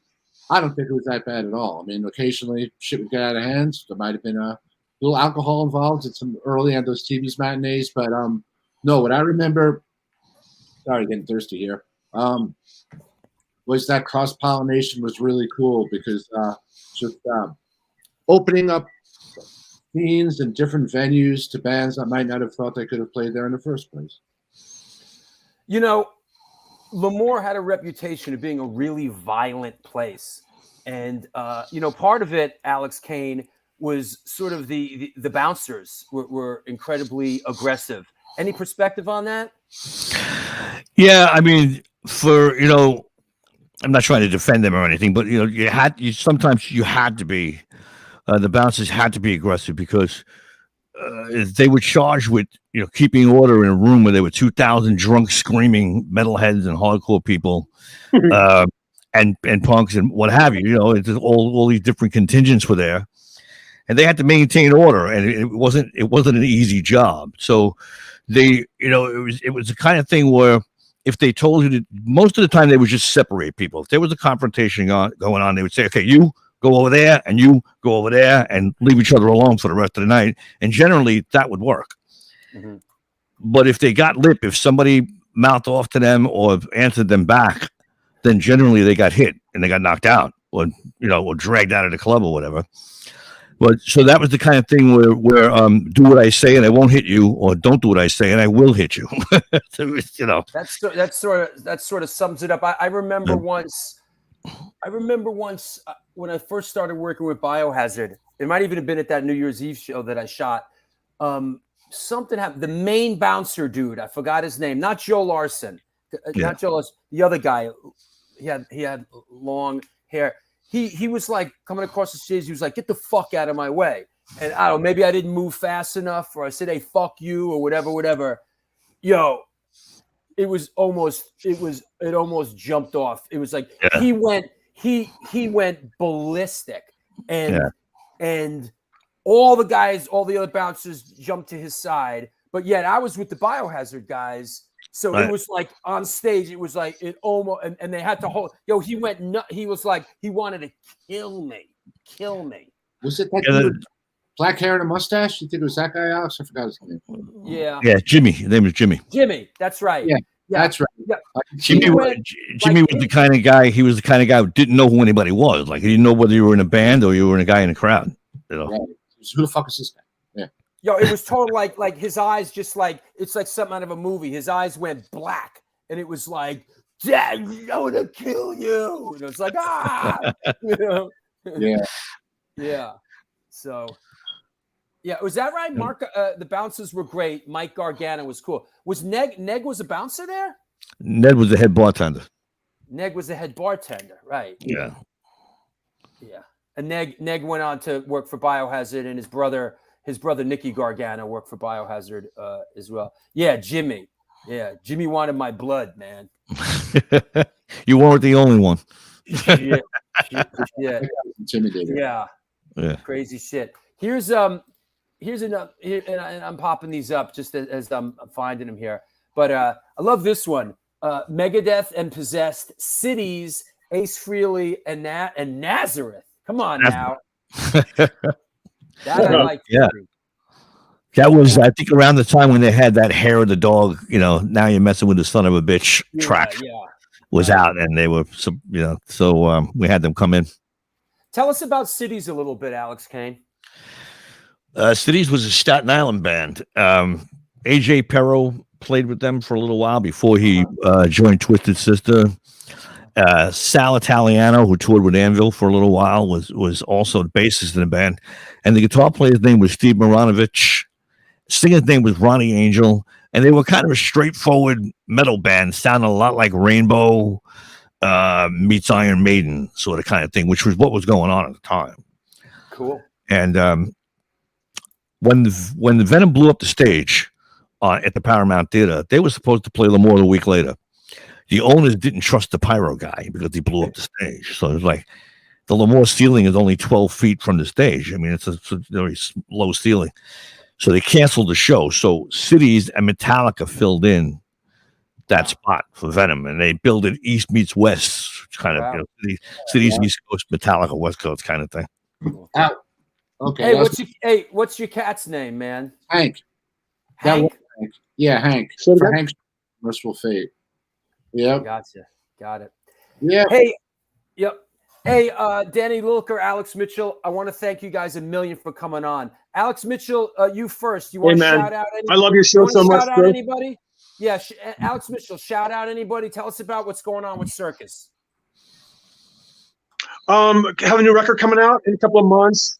I don't think it was that bad at all. I mean, occasionally shit would get out of hand. There might have been a little alcohol involved at some early on those TV's matinees. But no, what I remember, sorry, getting thirsty here, was that cross-pollination was really cool because just opening up scenes and different venues to bands that might not have thought they could have played there in the first place. You know, Lamour had a reputation of being a really violent place. And, you know, part of it, Alex Kayne, was sort of the bouncers were incredibly aggressive. Any perspective on that? Yeah, I mean, you know, I'm not trying to defend them or anything, but you know, sometimes you had to be, the bouncers had to be aggressive because they were charged with, you know, keeping order in a room where there were 2,000 drunk, screaming metalheads and hardcore people, and punks and what have you. You know, it's all these different contingents were there, and they had to maintain order, and it wasn't an easy job. So they, you know, it was the kind of thing where, if they told you to, most of the time they would just separate people. If there was a confrontation going on, they would say, okay, you go over there and you go over there, and leave each other alone for the rest of the night. And generally that would work. Mm-hmm. But if they got lip, if somebody mouthed off to them or answered them back, then generally they got hit and they got knocked out, or, you know, or dragged out of the club or whatever. But so that was the kind of thing where do what I say and I won't hit you, or don't do what I say and I will hit you. So, you know, that sort of sums it up. I remember once when I first started working with Biohazard, it might even have been at that New Year's Eve show that I shot. Something happened. The main bouncer dude, I forgot his name, not Joe Larson, not Joe Larson, the other guy. He had long hair. He was like coming across the stage. He was like, "Get the fuck out of my way!" And I don't know, maybe I didn't move fast enough, or I said, "Hey, fuck you," or whatever. Yo, it almost jumped off. It was like he went ballistic, and all the other bouncers jumped to his side. But yet I was with the Biohazard guys. So it was like on stage, it was like it almost, and they had to hold. Yo, he went nuts. He was like, he wanted to kill me. Was it that dude with black hair and a mustache? You think it was that guy, Alex? I forgot his name. Yeah, Jimmy. His name was Jimmy. Jimmy, that's right. Yeah, Yeah. That's right. Yeah. Jimmy was the kind of guy. He was the kind of guy who didn't know who anybody was. Like he didn't know whether you were in a band or you were in a guy in a crowd. You know. Right. Who the fuck is this guy? Yeah. Yo, it was total like his eyes just like it's like something out of a movie. His eyes went black, and it was like, Dad, I'm gonna kill you. And it was like, ah, you know? Yeah. Yeah. So, yeah, was that right, Mark? The bouncers were great. Mike Gargano was cool. Was Neg was a bouncer there? Ned was the head bartender. Neg was the head bartender, right? Yeah. Yeah. And Neg went on to work for Biohazard, and his brother Nicky Gargano worked for Biohazard as well. Yeah, Jimmy. Yeah, Jimmy wanted my blood, man. You weren't the only one. Yeah. Intimidated. Yeah. Crazy shit. Here's another here, and I'm popping these up just as I'm finding them here. But I love this one. Megadeth and Possessed, Cities, Ace Frehley, and Nazareth. Come on now. That I like. Yeah. That was, I think, around the time when they had that Hair of the Dog, you know, Now You're Messing with the Son of a Bitch track was out, and they were, so we had them come in. Tell us about Cities a little bit, Alex Kayne. Cities was a Staten Island band. AJ Perro played with them for a little while before he joined Twisted Sister. Sal Italiano, who toured with Anvil for a little while, was also the bassist in the band. And the guitar player's name was Steve Maranovich. Singer's name was Ronnie Angel. And they were kind of a straightforward metal band, sounded a lot like Rainbow meets Iron Maiden sort of kind of thing, which was what was going on at the time. Cool. And when the Venom blew up the stage at the Paramount Theater, they were supposed to play Lamour a week later. The owners didn't trust the pyro guy because he blew up the stage. So it was like the Lamour ceiling is only 12 feet from the stage. I mean, it's a very low ceiling. So they canceled the show. So Cities and Metallica filled in that spot for Venom, and they built it East meets West, kind of, you know, Cities East Coast, Metallica West Coast kind of thing. Okay. Hey, what's your cat's name, man? Hank. Hank? Hank. Yeah, Hank. So for Hank's Merciful Fate. Yep. Gotcha. Got it. Yeah. Hey, yep. Hey, Danny Lilker, Alex Mitchell, I want to thank you guys a million for coming on. Alex Mitchell, you first. You want to shout out anybody? I love your show so much, shout out anybody? Yeah, Alex Mitchell, shout out anybody. Tell us about what's going on with Circus. Have a new record coming out in a couple of months.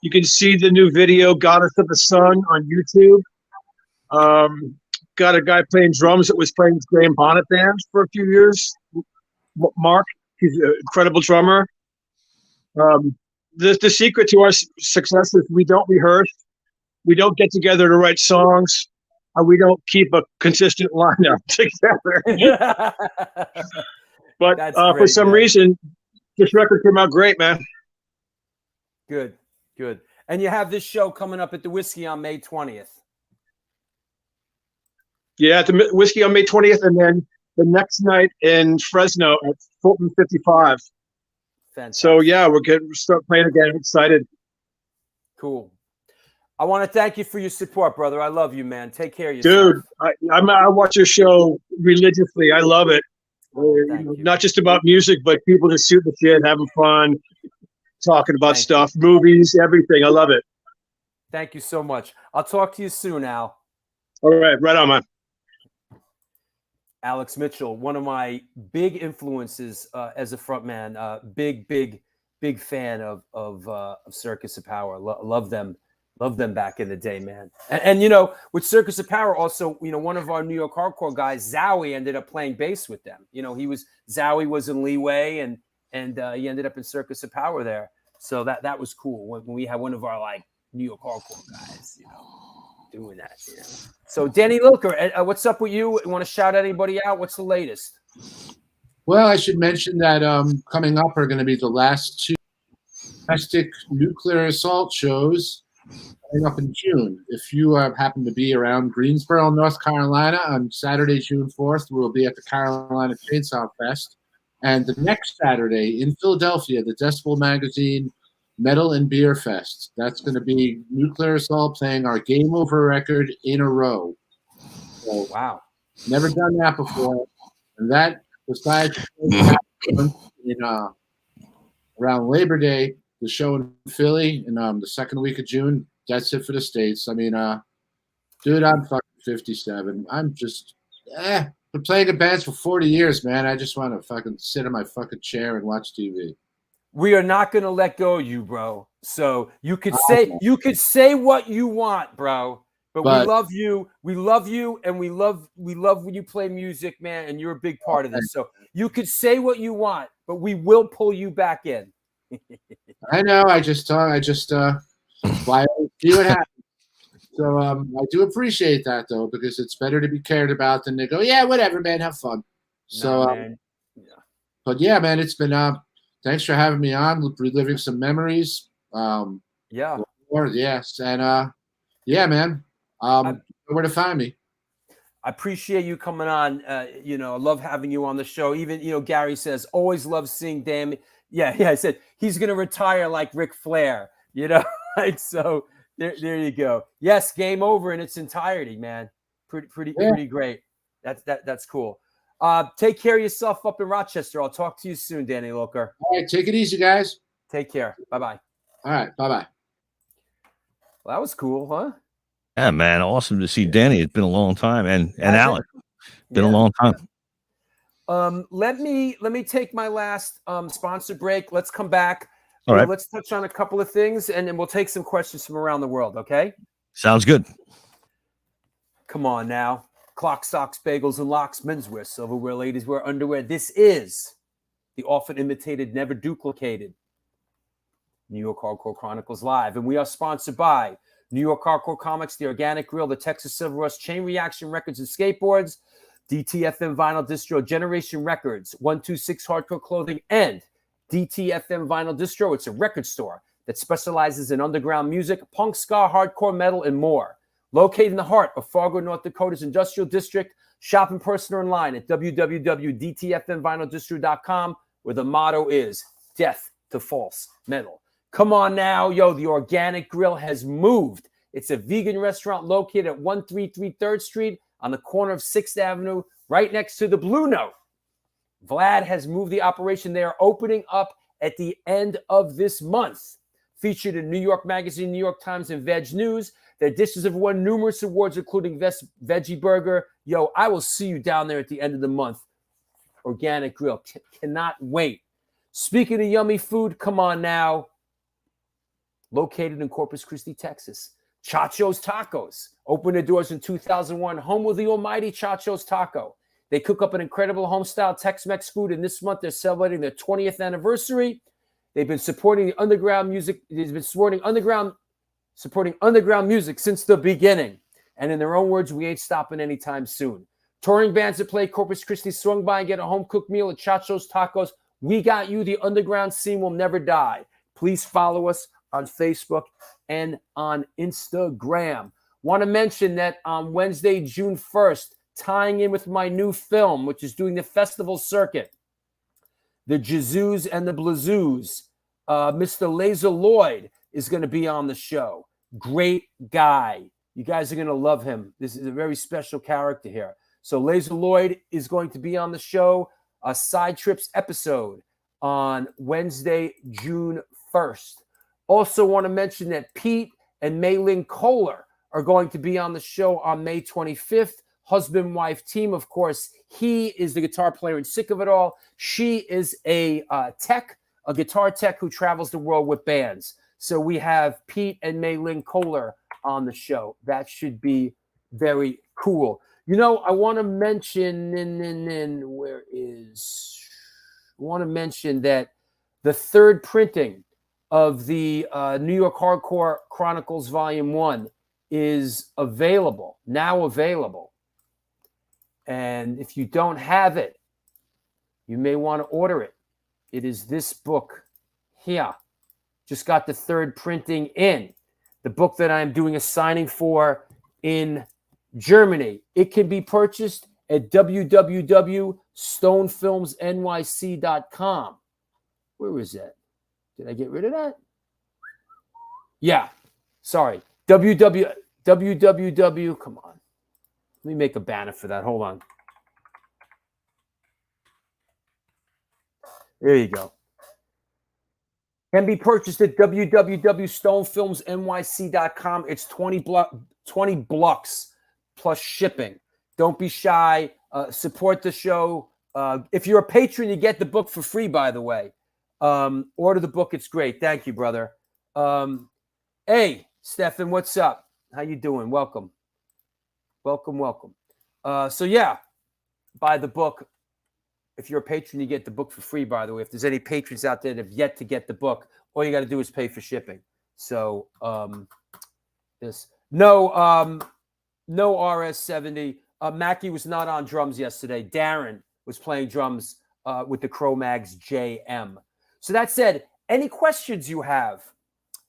You can see the new video, Goddess of the Sun, on YouTube. Got a guy playing drums that was playing with Graham Bonnet band for a few years. Mark, he's an incredible drummer. The secret to our success is we don't rehearse. We don't get together to write songs. We don't keep a consistent lineup together. But for some reason, this record came out great, man. Good. And you have this show coming up at the Whiskey on May 20th. Yeah, at the Whiskey on May 20th, and then the next night in Fresno at Fulton 55. Fantastic. So yeah, we're going to start playing again. I'm excited. Cool. I want to thank you for your support, brother. I love you, man. Take care of yourself. Dude, I watch your show religiously. I love it. Not just about music, but people just shooting the shit, having fun, talking about stuff, movies, everything. I love it. Thank you so much. I'll talk to you soon, Al. All right. Right on, man. Alex Mitchell, one of my big influences as a frontman, big fan of Circus of Power. Love them back in the day, man. And you know, with Circus of Power, also, you know, one of our New York hardcore guys, Zowie, ended up playing bass with them. You know, Zowie was in Leeway, and he ended up in Circus of Power there. So that was cool when we had one of our like New York hardcore guys, you know, doing that. You know. So Danny Lilker, what's up with you? You want to shout anybody out? What's the latest? Well, I should mention that coming up are going to be the last two domestic nuclear assault shows coming up in June. If you happen to be around Greensboro, North Carolina, on Saturday, June 4th, we'll be at the Carolina Chainsaw Fest. And the next Saturday in Philadelphia, the Decibel Magazine Metal and Beer Fest. That's going to be Nuclear Assault playing our Game Over record in a row. So, wow. Never done that before. And that, besides in around Labor Day, the show in Philly in the second week of June, that's it for the States. I mean, dude, I'm fucking 57. I'm just, been playing in bands for 40 years, man. I just want to fucking sit in my fucking chair and watch TV. We are not going to let go of you, bro. So you could say what you want, bro. But we love you. We love you, and we love when you play music, man. And you're a big part of this. So you could say what you want, but we will pull you back in. I know. I just see what happens. So I do appreciate that, though, because it's better to be cared about than to go, yeah, whatever, man, have fun. So, man. But yeah, man, it's been thanks for having me on, reliving some memories. Yes, and yeah, man, where to find me. I appreciate you coming on. I love having you on the show. Even Gary says always love seeing Damien. Yeah. I said he's gonna retire like Ric Flair. Right? So. There you go. Yes, game over in its entirety, man. Pretty great. That's cool. Take care of yourself up in Rochester. I'll talk to you soon, Danny Lilker. All right, take it easy, guys. Take care. Bye-bye. All right, bye-bye. Well, that was cool, huh? Yeah, man. Awesome to see Danny. It's been a long time. And Alan. Been a long time. Let me take my last sponsor break. Let's come back. All right. Let's touch on a couple of things, and then we'll take some questions from around the world, okay? Sounds good. Come on now. Clock, socks, bagels, and locks, menswear, silverware, ladies wear underwear. This is the often imitated, never duplicated New York Hardcore Chronicles Live. And we are sponsored by New York Hardcore Comics, The Organic Grill, the Texas Silver Rush, Chain Reaction Records and Skateboards, DTFM Vinyl Distro, Generation Records, 126 Hardcore Clothing, and DTFM Vinyl Distro. It's a record store that specializes in underground music, punk, ska, hardcore, metal, and more. Located in the heart of Fargo, North Dakota's industrial district. Shop in person or online at www.dtfmvinyldistro.com, where the motto is death to false metal. Come on now. The Organic Grill has moved. It's a vegan restaurant located at 133 3rd Street on the corner of 6th Avenue, right next to the Blue Note. Vlad has moved the operation. They are opening up at the end of this month. Featured in New York Magazine, New York Times, and Veg News. Their dishes have won numerous awards, including Best Veggie Burger. I will see you down there at the end of the month. Organic Grill. Cannot wait. Speaking of yummy food, come on now. Located in Corpus Christi, Texas. Chacho's Tacos. Opened their doors in 2001. Home with the almighty Chacho's Taco. They cook up an incredible home-style Tex-Mex food, and this month they're celebrating their 20th anniversary. They've been supporting the underground music. They've been supporting underground music since the beginning. And in their own words, we ain't stopping anytime soon. Touring bands that play Corpus Christi swung by and get a home-cooked meal at Chacho's Tacos. We got you. The underground scene will never die. Please follow us on Facebook and on Instagram. Want to mention that on Wednesday, June 1st, tying in with my new film, which is doing the festival circuit, the Jizoos and the Blazoos, Mr. Laser Lloyd is going to be on the show. Great guy. You guys are going to love him. This is a very special character here. So Laser Lloyd is going to be on the show, a Side Trips episode on Wednesday, June 1st. Also want to mention that Pete and Maylin Kohler are going to be on the show on May 25th. Husband-wife team, of course. He is the guitar player in Sick of It All. She is a guitar tech who travels the world with bands. So we have Pete and Maylin Kohler on the show. That should be very cool. I want to mention, that the third printing of the New York Hardcore Chronicles Volume 1 is now available. And if you don't have it, you may want to order it. It is this book here. Just got the third printing in. The book that I'm doing a signing for in Germany. It can be purchased at www.stonefilmsnyc.com. Where is that? Did I get rid of that? Yeah. Sorry. Come on. Let me make a banner for that. Hold on. There you go. Can be purchased at www.stonefilmsnyc.com. It's 20 bucks plus shipping. Don't be shy. Support the show. If you're a patron, you get the book for free, by the way. Order the book. It's great. Thank you, brother. Hey, Stefan, what's up? How you doing? Welcome. Welcome. So, yeah, buy the book. If you're a patron, you get the book for free, by the way. If there's any patrons out there that have yet to get the book, all you got to do is pay for shipping. So, no RS-70. Mackie was not on drums yesterday. Darren was playing drums with the Cro-Mags JM. So that said, any questions you have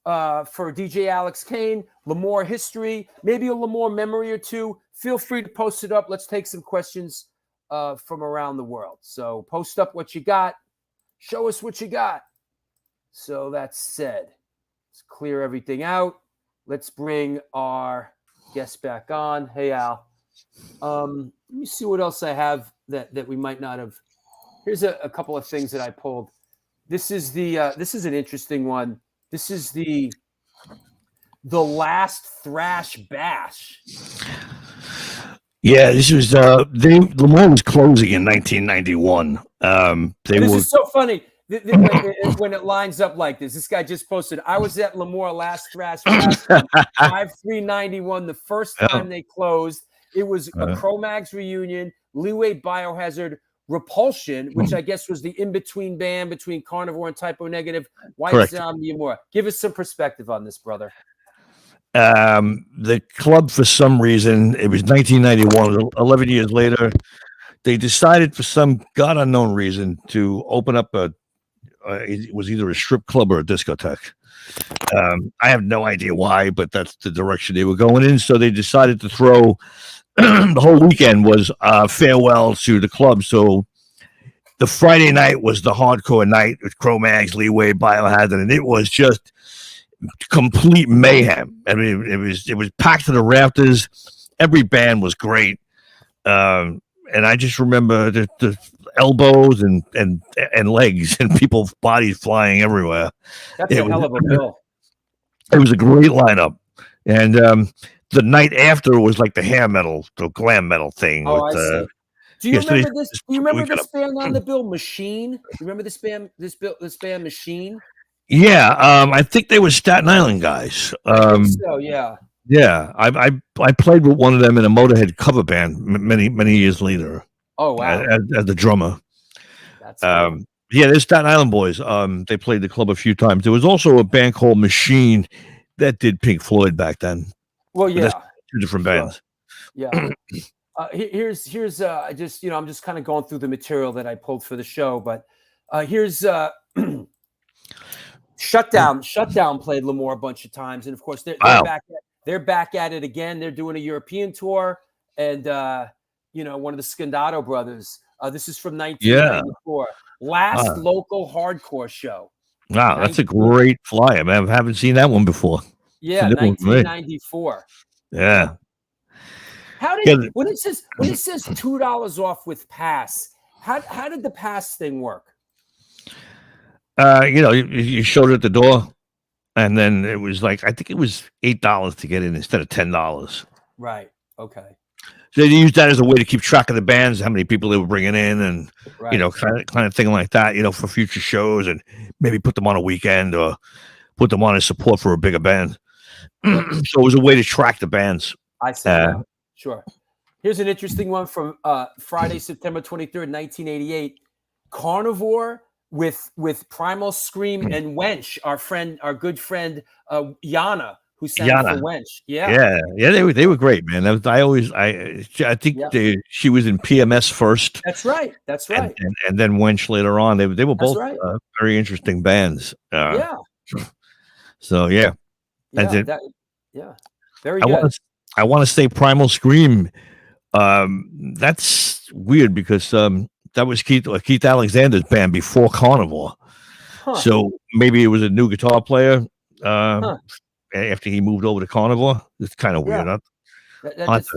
for DJ Alex Kayne, Lamour history, maybe a Lamour memory or two, feel free to post it up. Let's take some questions from around the world. So post up what you got. Show us what you got. So that said, let's clear everything out. Let's bring our guest back on. Hey, Al. Let me see what else I have that we might not have. Here's a couple of things that I pulled. This is this is an interesting one. This is the last thrash bash. Yeah, this was Lamour was closing in 1991. This is so funny when it lines up like this. This guy just posted, I was at Lamour last thrash bash 5/3/91, the first time they closed. It was a Cro-Mags reunion, Leeway Biohazard, Repulsion, which I guess was the in-between band between Carnivore and Typo Negative, White Zombie, and more. Give us some perspective on this, brother. The club, for some reason, it was 1991, 11 years later, they decided for some god unknown reason to open up it was either a strip club or a discotheque. I have no idea why, but that's the direction they were going in. So they decided to throw the whole weekend was farewell to the club. So the Friday night was the hardcore night with Cro-Mags, Leeway, Biohazard, and it was just complete mayhem. I mean, it was packed to the rafters. Every band was great, and I just remember the elbows and legs and people's bodies flying everywhere. That's a hell of a bill. It was a great lineup, and the night after was like the hair metal, the glam metal thing. Oh, I see. Do you remember this? Do you remember this band on the bill, Machine? Do you remember this band? This band, Machine. Yeah, I think they were Staten Island guys. I think so, yeah. Yeah, I played with one of them in a Motorhead cover band many years later. Oh wow! As the drummer. That's cool. Yeah, they're Staten Island boys. They played the club a few times. There was also a band called Machine that did Pink Floyd back then. Well, yeah, two different bands. Yeah. Here's just I'm just kind of going through the material that I pulled for the show, but here's Shutdown played Lamour a bunch of times, and of course they're back at it again. They're doing a European tour, and one of the Scandato brothers. This is from 1994. Last local hardcore show. Wow, that's a great flyer, man. I haven't seen that one before. Yeah, 1994. Yeah. How did when it says $2 off with pass? How did the pass thing work? You showed it at the door, and then it was like I think it was $8 to get in instead of $10. Right. Okay. So they used that as a way to keep track of the bands, how many people they were bringing in, and kind of thing like that, for future shows, and maybe put them on a weekend or put them on as support for a bigger band. So it was a way to track the bands. I see. Sure. Here's an interesting one from Friday, September 23rd, 1988. Carnivore with Primal Scream and Wench, our good friend Yana, who sang for Wench. Yeah, they were great, man. I think she was in PMS first. That's right. And then Wench later on. They were both very interesting bands. So yeah. Very good. I want to say Primal Scream. That's weird because that was Keith Alexander's band before Carnivore. So maybe it was a new guitar player after he moved over to Carnivore. It's kind of weird. That's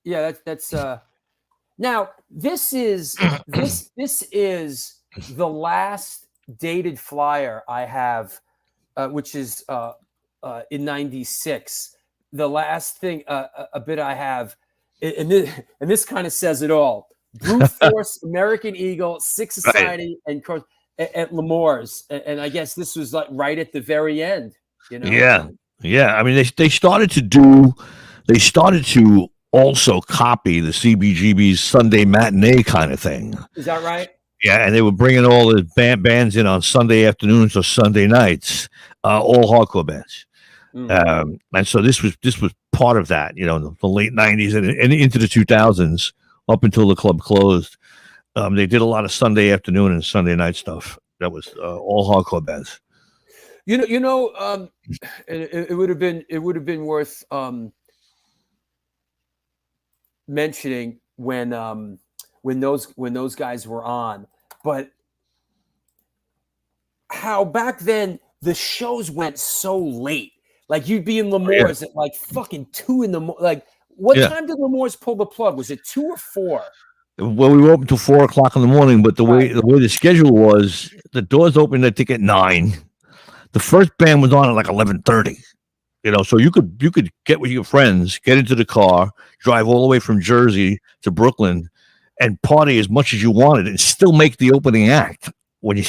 Yeah, that's now this is this is the last dated flyer I have, which is in '96. The last thing a bit I have, and this kind of says it all. Brute Force, American Eagle, Six Society, and at Lamour's, and I guess this was like right at the very end. You know? Yeah. I mean, they started to also copy the CBGB's Sunday matinee kind of thing. Is that right? Yeah, and they were bringing all the bands in on Sunday afternoons or Sunday nights, all hardcore bands. And so this was part of that, you know, the late '90s and into the 2000s, up until the club closed. They did a lot of Sunday afternoon and Sunday night stuff. That was all hardcore bands. It would have been worth mentioning when those guys were on, but how back then the shows went so late. Like you'd be in Lamour's at like fucking 2 in the morning. Like what time did Lamour's pull the plug? Was it 2 or 4? Well, we were open till 4 o'clock in the morning, but the way the schedule was, the doors opened I think at 9. The first band was on at like 11:30. You know, so you could get with your friends, get into the car, drive all the way from Jersey to Brooklyn, and party as much as you wanted, and still make the opening act when you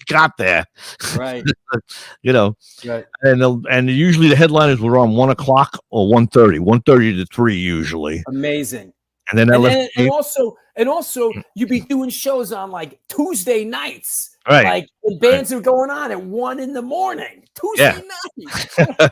got there. Right. You know. Right. And usually the headliners were on 1 o'clock or 1:30 to 3 usually. Amazing. And then and also you'd be doing shows on like Tuesday nights. Right. Like the bands are going on at 1 in the morning. Tuesday night.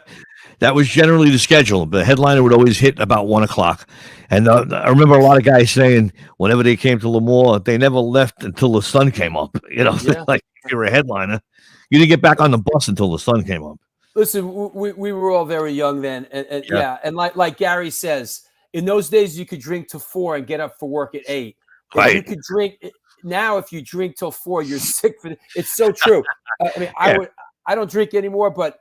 That was generally the schedule. The headliner would always hit about 1 o'clock. And I remember a lot of guys saying whenever they came to Lamour, they never left until the sun came up. You know, like if you were a headliner, you didn't get back on the bus until the sun came up. Listen, we were all very young then. And and like Gary says, in those days you could drink till 4 and get up for work at 8. Right. You could drink now. If you drink till 4, you're sick for it. It's so true. I mean, I don't drink anymore, but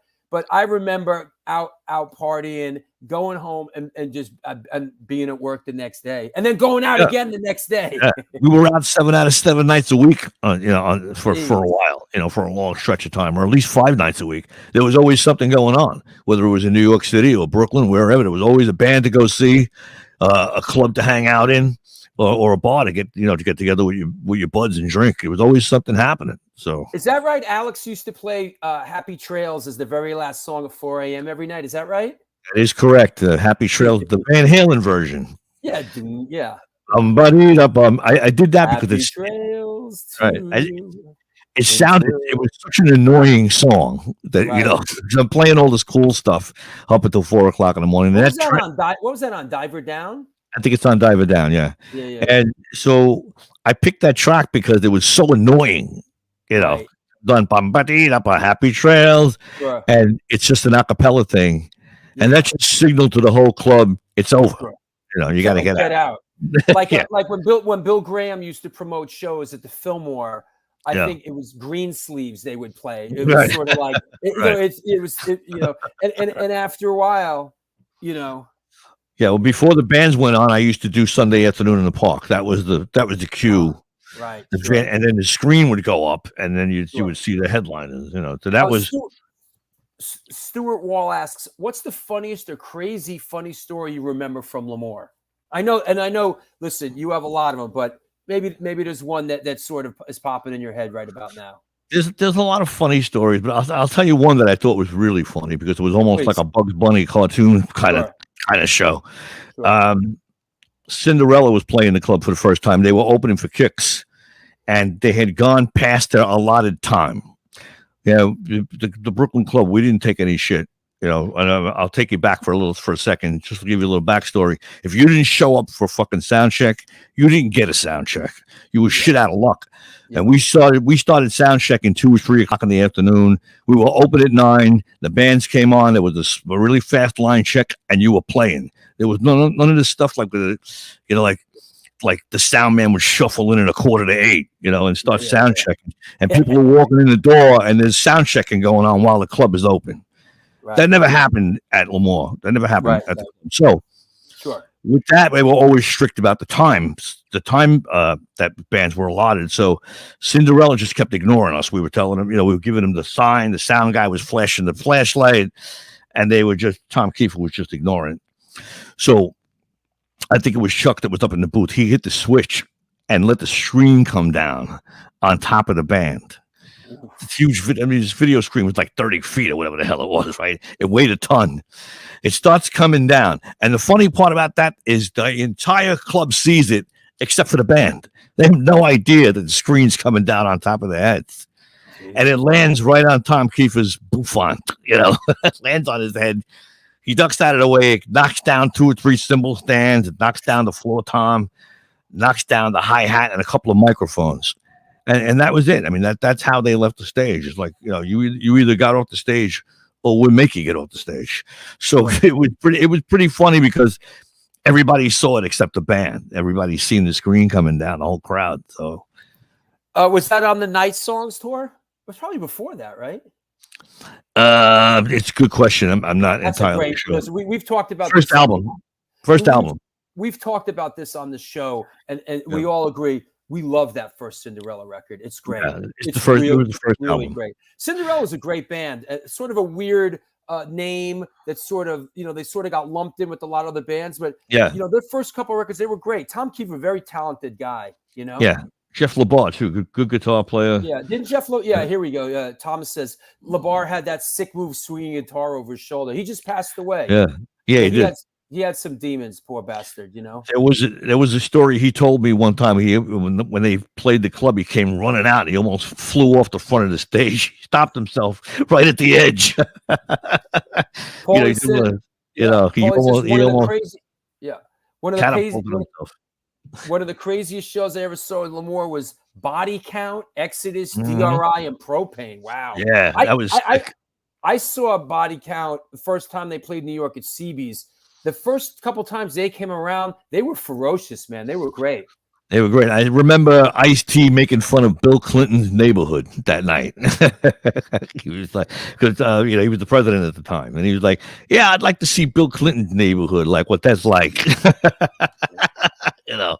I remember out partying, going home, and just and being at work the next day, and then going out again the next day. We were out 7 out of 7 nights a week, for a while, for a long stretch of time, or at least 5 nights a week. There was always something going on, whether it was in New York City or Brooklyn, wherever. There was always a band to go see, a club to hang out in, or a bar to get together with your buds and drink. It was always something happening. So is that right? Alex used to play Happy Trails as the very last song of 4 a.m. every night. Is that right? That is correct. Happy Trails, the Van Halen version. Yeah. I did that Happy because it's Trails right. It was such an annoying song that I'm playing all this cool stuff up until 4 o'clock in the morning. What was that on? Diver Down? I think it's on Diver Down, yeah. And so I picked that track because it was so annoying, Right. Done Happy Trails, and it's just an a cappella thing, and that just signaled to the whole club it's over. You got to get out. Like when Bill Graham used to promote shows at the Fillmore. I think it was Green Sleeves they would play. It was sort of like and after a while, Yeah, well, before the bands went on, I used to do Sunday afternoon in the park. That was the cue, right? And then the screen would go up, and then you would see the headliners. So that was. Stuart Wall asks, "What's the funniest or crazy funny story you remember from Lamour?" I know. Listen, you have a lot of them, but maybe there's one that sort of is popping in your head right about now. There's a lot of funny stories, but I'll tell you one that I thought was really funny because it was almost like a Bugs Bunny cartoon kind of show. Sure. Cinderella was playing the club for the first time. They were opening for Kicks, and they had gone past their allotted time. The Brooklyn club, we didn't take any shit. And I'll take you back for a second, just to give you a little backstory. If you didn't show up for fucking sound check, you didn't get a sound check. You were shit out of luck. Yeah. And we started sound checking 2 or 3 o'clock in the afternoon. We were open at 9. The bands came on. There was a really fast line check, and you were playing. There was none of this stuff like like the sound man would shuffle in at 7:45, and start sound checking. And people are walking in the door, and there's sound checking going on while the club is open. Right. That never happened at Lamour. That never happened at the club. So with that, they were always strict about the time that bands were allotted. So Cinderella just kept ignoring us. We were telling them, we were giving them the sign. The sound guy was flashing the flashlight, and Tom Kiefer was just ignoring it. So I think it was Chuck that was up in the booth. He hit the switch and let the screen come down on top of the band. It's huge. His video screen was like 30 feet or whatever the hell it was, right? It weighed a ton. It starts coming down. And the funny part about that is the entire club sees it except for the band. They have no idea that the screen's coming down on top of their heads. And it lands right on Tom Kiefer's bouffant, It lands on his head. He ducks out of the way. It knocks down 2 or 3 cymbal stands. It knocks down the floor tom, knocks down the hi-hat and a couple of microphones. And that was it. I mean, that's how they left the stage. It's like, you either got off the stage or we're making it off the stage. So it was pretty funny because everybody saw it except the band. Everybody's seen the screen coming down, the whole crowd. So was that on the Night Songs tour? It was probably before that, right? It's a good question. I'm not entirely sure. We've talked about First album. We've talked about this on the show, and we all agree. We love that first Cinderella record. It's great. Yeah, it was the first really album. Great. Cinderella was a great band. Sort of a weird name that sort of, they sort of got lumped in with a lot of other bands. But, their first couple of records, they were great. Tom Kiefer, very talented guy, Yeah. Jeff LaBar, too. Good guitar player. Yeah. Didn't Jeff Yeah, here we go. Thomas says LaBar had that sick move swinging guitar over his shoulder. He just passed away. Yeah. Yeah, he did. He had some demons, poor bastard, There was a story he told me one time. When they played the club, he came running out. He almost flew off the front of the stage. He stopped himself right at the edge. One of the craziest shows I ever saw in Lamour was Body Count, Exodus, DRI, and Propane. Wow. Yeah, that was sick. I saw Body Count the first time they played New York at CB's. The first couple times they came around, they were ferocious, man. They were great. They were great. I remember Ice-T making fun of Bill Clinton's neighborhood that night. He was like, because he was the president at the time, and he was like, "Yeah, I'd like to see Bill Clinton's neighborhood, like what that's like." It was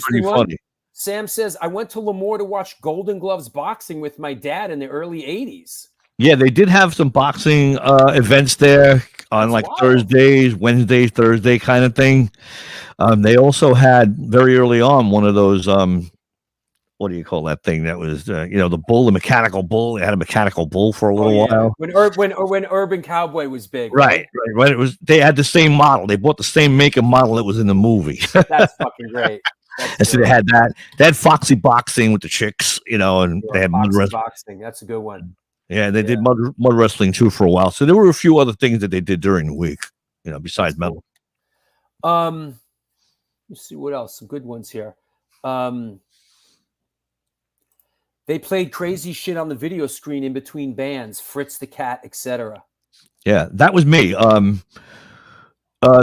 pretty funny. Sam says, "I went to Lamour to watch Golden Gloves boxing with my dad in the early '80s." Yeah, they did have some boxing events there on Thursdays, Wednesdays, Thursday kind of thing. They also had very early on one of those, what do you call that thing? That was, the bull, the mechanical bull. They had a mechanical bull for a little while. When Urban Cowboy was big. Right. They had the same model. They bought the same make and model that was in the movie. That's fucking great. So they had that. They had Foxy Boxing with the chicks, and they had mud wrestling. Boxing. That's a good one. Yeah, they did mud wrestling too for a while. So there were a few other things that they did during the week, besides metal. Let's see what else. Some good ones here. They played crazy shit on the video screen in between bands, Fritz the Cat, etc. Yeah, that was me.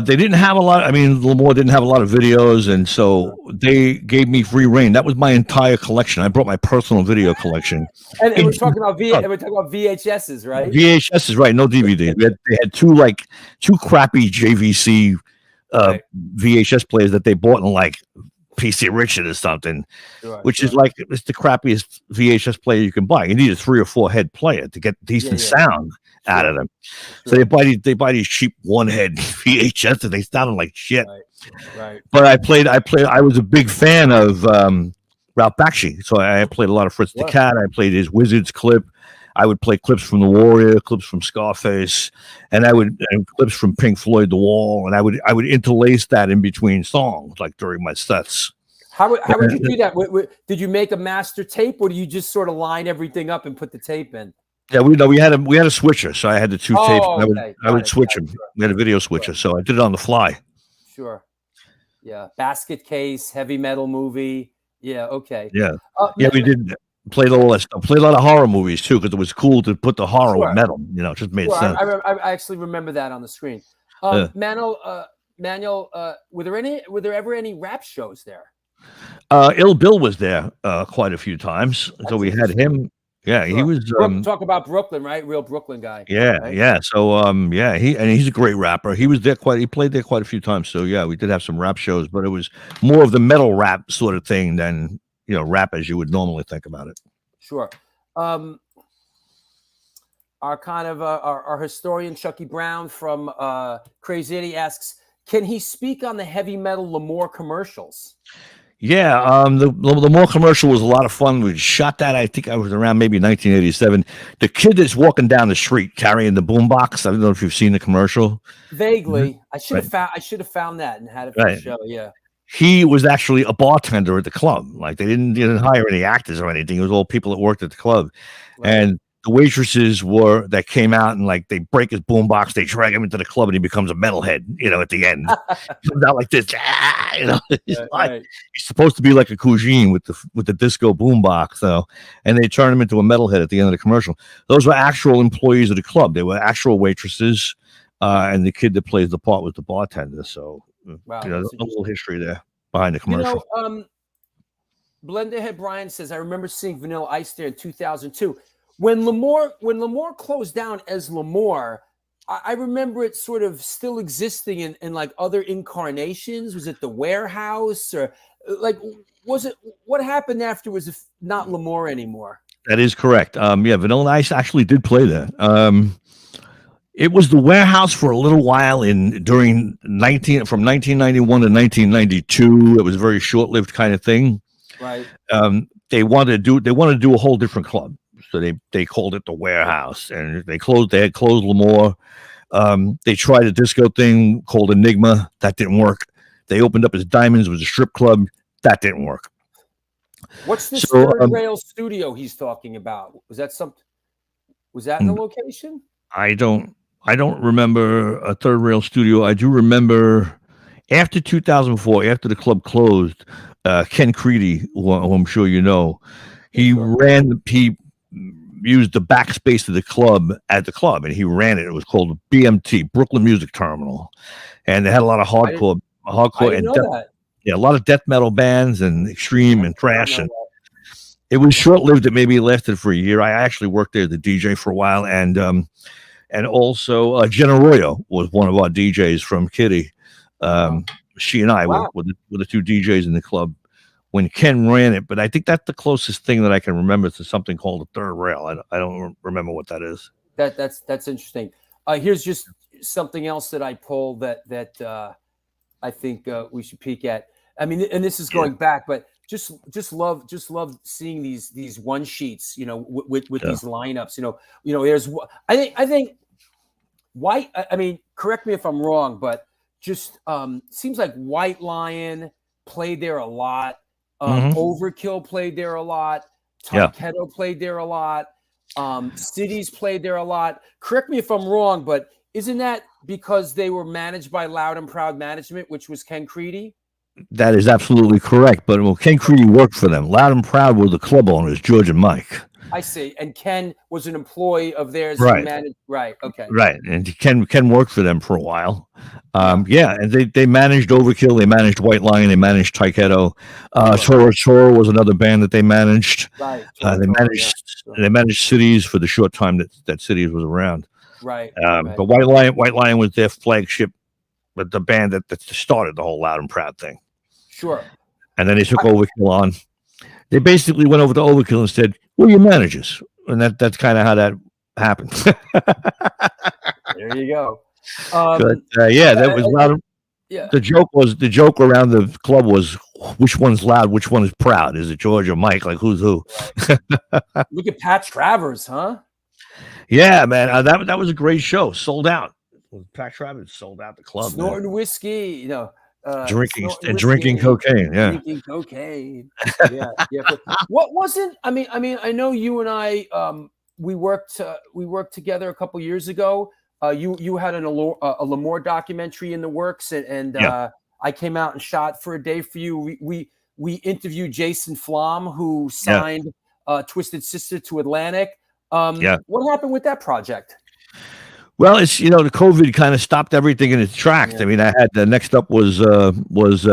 They didn't have a lot. Lamour didn't have a lot of videos, and so they gave me free reign. That was my entire collection. I brought my personal video collection. And we're talking about VHSs, right? VHSs, right? No DVD. They had two crappy JVC VHS players that they bought in PC Richard or something, which is it's the crappiest VHS player you can buy. You need a 3 or 4 head player to get decent sound out of them. So they buy these cheap 1-head VHS and they sounded like shit. Right. But I was a big fan of Ralph Bakshi, so I played a lot of Fritz the Cat. I played his Wizards clip. I would play clips from The Warrior, clips from Scarface, and clips from Pink Floyd, The Wall, and I would interlace that in between songs, during my sets. How would you do that? Did you make a master tape, or do you just sort of line everything up and put the tape in? Yeah, we had a switcher, so I had the two tapes. I would switch them. We had a video switcher, so I did it on the fly. Sure. Yeah, Basket Case, Heavy Metal Movie. Yeah. Okay. Yeah. We did. Played all that stuff. Played a lot of horror movies too, because it was cool to put the horror with metal. It just made sense. I actually remember that on the screen. Manuel, were there ever any rap shows there? Ill Bill was there quite a few times. So we had him. Yeah, he was. Talk about Brooklyn, right? Real Brooklyn guy. Yeah, right? yeah. So, yeah, he's a great rapper. He was there he played there quite a few times. So, yeah, we did have some rap shows, but it was more of the metal rap sort of thing than rap as you would normally think about it. Sure. Our kind of our historian Chucky Brown from Crazy Eddie asks, can he speak on the heavy metal Lamour commercials? Yeah, the Lamour commercial was a lot of fun. We shot that. I think I was around maybe 1987. The kid that's walking down the street carrying the boombox. I don't know if you've seen the commercial. Vaguely, I should have found that and had it for the show. Yeah, he was actually a bartender at the club. Like they didn't hire any actors or anything. It was all people that worked at the club, and the waitresses that came out and like they break his boombox, they drag him into the club, and he becomes a metalhead. At the end, he comes out like this. He's supposed to be like a Cougine with the disco boombox, though, and they turn him into a metalhead at the end of the commercial. Those were actual employees of the club. They were actual waitresses, and the kid that plays the part was the bartender. So, there's a little history there behind the commercial. Blenderhead Brian says, I remember seeing Vanilla Ice there in 2002. When Lamour closed down as Lamour, I remember it sort of still existing in like other incarnations. Was it the Warehouse or like was it what happened afterwards if not Lamour anymore? That is correct. Vanilla Ice actually did play there. It was the Warehouse for a little while from 1991 to 1992. It was a very short-lived kind of thing. Right. They wanted to do a whole different club. So they called it the Warehouse, and they had closed Lamour. They tried a disco thing called Enigma. That didn't work. They opened up as Diamonds, was a strip club. That didn't work. What's this third rail studio he's talking about? Was that in the location? I don't remember a third rail studio. I do remember after 2004, after the club closed, Ken Creedy, who I'm sure you know, he used the backspace of the club at the club, and he ran it. It was called BMT, Brooklyn Music Terminal, and they had a lot of hardcore and a lot of death metal bands and extreme and thrash. And it was short-lived. It maybe lasted for a year. I actually worked there as the DJ for a while, and also Jen Arroyo was one of our DJs from Kitty. She and I were the two DJs in the club when Ken ran it, but I think that's the closest thing that I can remember to something called a third rail. I don't remember what that is. That's interesting. Here's just something else that I pulled that I think we should peek at. I mean, and this is going back, but just love seeing these one sheets, with these lineups. There's I think White. I mean, correct me if I'm wrong, but just seems like White Lion played there a lot. Overkill played there a lot. Tom played there a lot. Cities played there a lot. Correct me if I'm wrong, but isn't that because they were managed by Loud and Proud Management, which was Ken Creedy? That is absolutely correct. But Ken Creedy worked for them. Loud and Proud were the club owners, George and Mike. I see. And Ken was an employee of theirs. Right. Right. Okay. Right. And Ken worked for them for a while. And they managed Overkill. They managed White Lion. They managed Taiketo. Tora was another band that they managed. Right. They managed Cities for the short time that Cities was around. Right. But White Lion was their flagship, but the band that started the whole Loud and Proud thing. Sure. And then they took Overkill on. They basically went over to Overkill and said, "We're your managers," and that's kind of how that happened. There you go. That was loud. Yeah. The joke around the club was, which one's loud, which one is proud? Is it George or Mike? Like who's who? Right. Look at Pat Travers, huh? Yeah, man, that was a great show. Sold out. Pat Travers sold out the club. Snorting whiskey, drinking cocaine. Yeah, drinking cocaine. Yeah. What wasn't? I mean, I know you and I. We worked together a couple years ago. You had a Lamour documentary in the works, and I came out and shot for a day for you. We interviewed Jason Flom, who signed Twisted Sister to Atlantic. What happened with that project? Well, it's the COVID kind of stopped everything in its tracks. Yeah. I mean, I had the next up was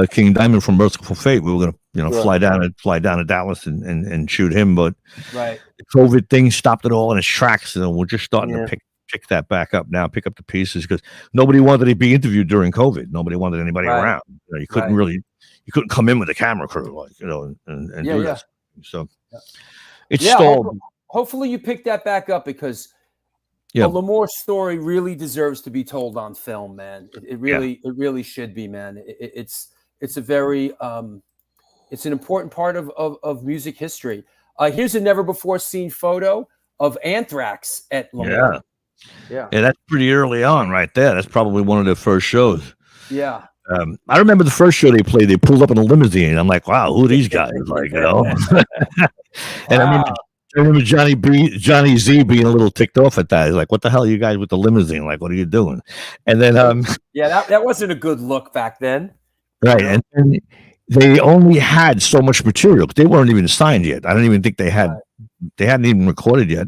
King Diamond from Merciful Fate. We were gonna Sure. fly down to Dallas and shoot him, but Right. the COVID thing stopped it all in its tracks, and we're just starting Yeah. to pick that back up now, pick up the pieces because nobody wanted to be interviewed during COVID. Nobody wanted anybody Right. around. You couldn't you couldn't come in with a camera crew, and do this. So it's stalled. Hopefully you pick that back up because Yeah. the Lamour story really deserves to be told on film, man. It really should be, man. It's a very it's an important part of music history. Here's a never before seen photo of Anthrax at Lamour. Yeah, that's pretty early on, right there. That's probably one of their first shows. Yeah. I remember the first show they played. They pulled up in a limousine. I'm like, wow, who are these guys? And I remember Johnny Z being a little ticked off at that. He's like, what the hell are you guys with the limousine? Like, what are you doing? And then that wasn't a good look back then. Right. And they only had so much material. They weren't even signed yet. I don't even think they hadn't even recorded yet.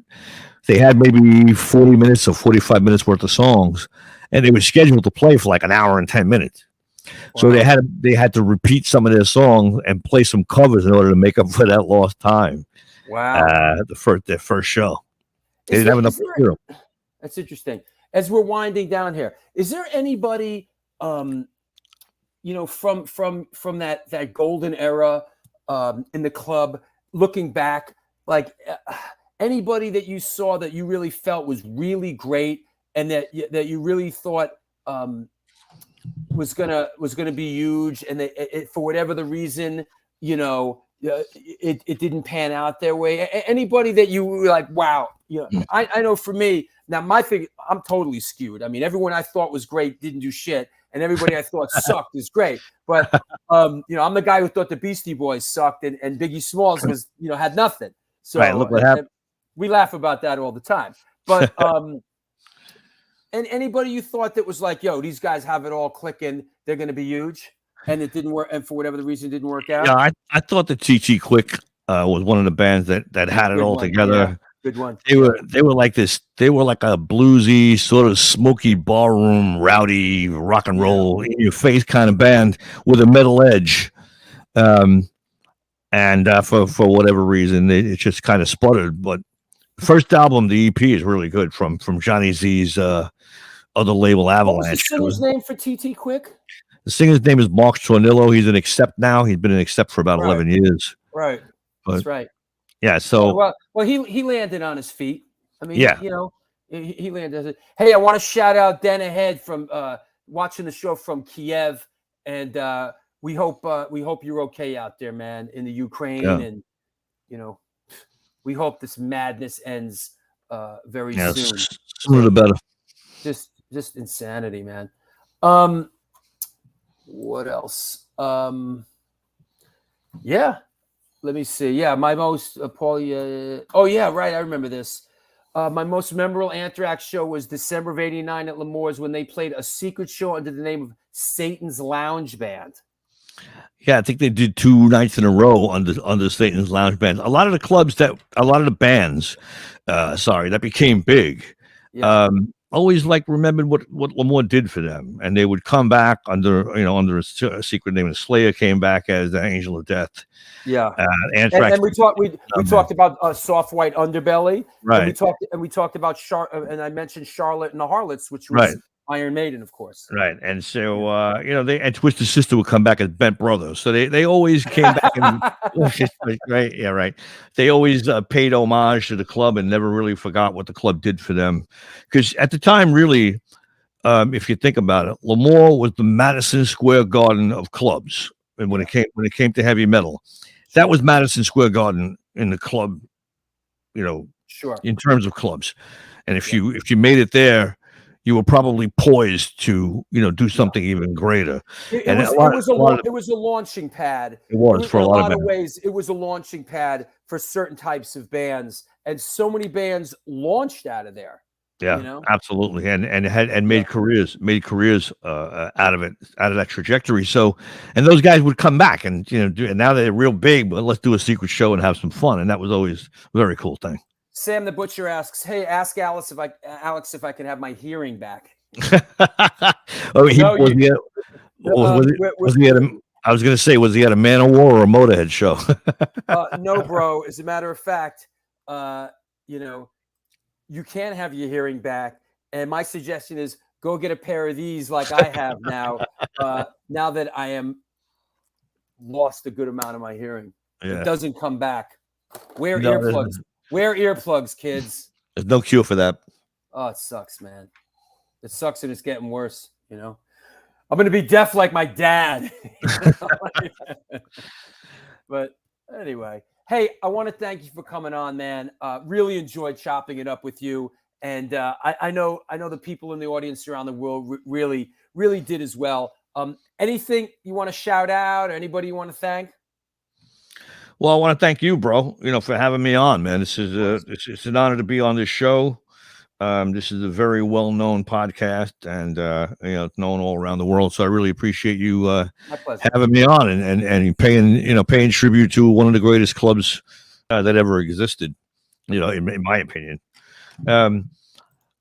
They had maybe 40 minutes or 45 minutes worth of songs, and they were scheduled to play for like an hour and 10 minutes. Wow. So they had to repeat some of their songs and play some covers in order to make up for that lost time. Wow. Their first show. They didn't have enough material. That's interesting. As we're winding down here, is there anybody from that golden era in the club, looking back, like anybody that you saw that you really felt was really great and that you really thought was gonna be huge, and it for whatever the reason, it didn't pan out their way? Anybody that you were like, wow, I know for me now, my thing, I'm totally skewed. I mean, everyone I thought was great didn't do shit, and everybody I thought sucked is great. But I'm the guy who thought the Beastie Boys sucked, and Biggie Smalls was had nothing. So right, look what happened. We laugh about that all the time. But and anybody you thought that was like, yo, these guys have it all clicking, they're going to be huge, and it didn't work, and for whatever the reason, it didn't work out. Yeah, I thought the TT Quick was one of the bands that had it all together. Yeah. Good one. They were like this. They were like a bluesy, sort of smoky barroom, rowdy, rock and roll in your face kind of band with a metal edge. And for whatever reason, it just kind of sputtered. But first album, the EP, is really good from Johnny Z's other label, Avalanche. What's the singer's name for TT Quick? The singer's name is Mark Tornillo. He's an Accept now. He's been an Accept for about 11 years. Right. That's right. Yeah. So well, he landed on his feet. I mean, he landed. Hey, I want to shout out Dan Ahead from watching the show from Kiev, and we hope you're okay out there, man, in the Ukraine, and we hope this madness ends very soon. Sooner the better. Just insanity, man. What else? Let me see. Yeah, my most Paulie. Oh yeah, right. I remember this. My most memorable Anthrax show was December of '89 at Lamour's when they played a secret show under the name of Satan's Lounge Band. Yeah, I think they did 2 nights in a row under Satan's Lounge Band. A lot of the bands, that became big. Yeah. Always remembered what Lamour did for them, and they would come back under a secret name. And Slayer came back as the Angel of Death. Yeah, Anthrax. And we talked about Soft White Underbelly, right? And we talked about and I mentioned Charlotte and the Harlots, which was Iron Maiden, of course. Right, and so and Twisted Sister would come back as Bent Brothers, so they always came back and right, yeah, right. They always paid homage to the club and never really forgot what the club did for them, because at the time, really, if you think about it, Lamour was the Madison Square Garden of clubs, and when it came to heavy metal, that was Madison Square Garden in the club, sure, in terms of clubs, and if you made it there, you were probably poised to, do something even greater. It was a launching pad. It was for a lot of ways. It was a launching pad for certain types of bands, and so many bands launched out of there. Yeah, absolutely, and made careers out of it, out of that trajectory. So, and those guys would come back and and now they're real big, but let's do a secret show and have some fun, and that was always a very cool thing. Sam the Butcher asks, "Hey, ask Alex if I can have my hearing back." Oh, No, was he at a, I was going to say, was he at a Man of War or a Motorhead show? No, bro. As a matter of fact, you know, you can have your hearing back. And my suggestion is go get a pair of these like I have now, now that I am lost a good amount of my hearing. Yeah. It doesn't come back. Wear No, earplugs. Wear earplugs, kids. There's no cure for that. Oh, it sucks, man. It sucks and it's getting worse, you know. I'm going to be deaf like my dad. But anyway, hey, I want to thank you for coming on, man. Really enjoyed chopping it up with you. And I know the people in the audience around the world really did as well. Anything you want to shout out or anybody you want to thank? Well, I want to thank you, bro, for having me on, man. This is it's an honor to be on this show. This is a very well-known podcast, and it's known all around the world. So I really appreciate you having me on and paying tribute to one of the greatest clubs that ever existed. In my opinion.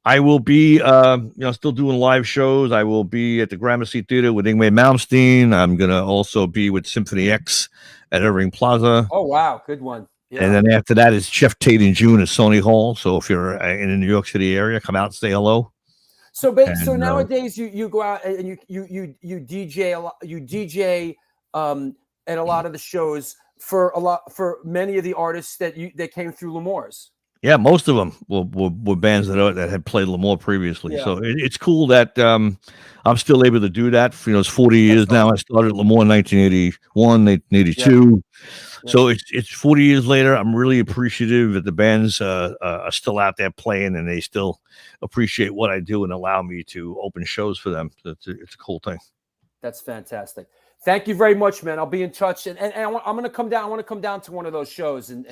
I will be still doing live shows. I will be at the Gramercy Theater with Ingmar Malmsteen. I'm gonna also be with Symphony X at Irving Plaza. Oh wow, good one. Yeah. And then after that is Jeff Tate in June at Sony Hall. So if you're in the New York City area, come out and say hello. So, so nowadays you go out and you DJ a lot. You DJ at a lot of the shows for many of the artists that came through Lamour's. Yeah, most of them were bands that had played Lamour previously. Yeah. So it's cool that I'm still able to do that. It's 40 years now. I started at Lamour in 1981, 1982. Yeah. So it's 40 years later. I'm really appreciative that the bands are still out there playing, and they still appreciate what I do and allow me to open shows for them. It's a cool thing. That's fantastic. Thank you very much, man. I'll be in touch, and I'm going to come down. I want to come down to one of those shows and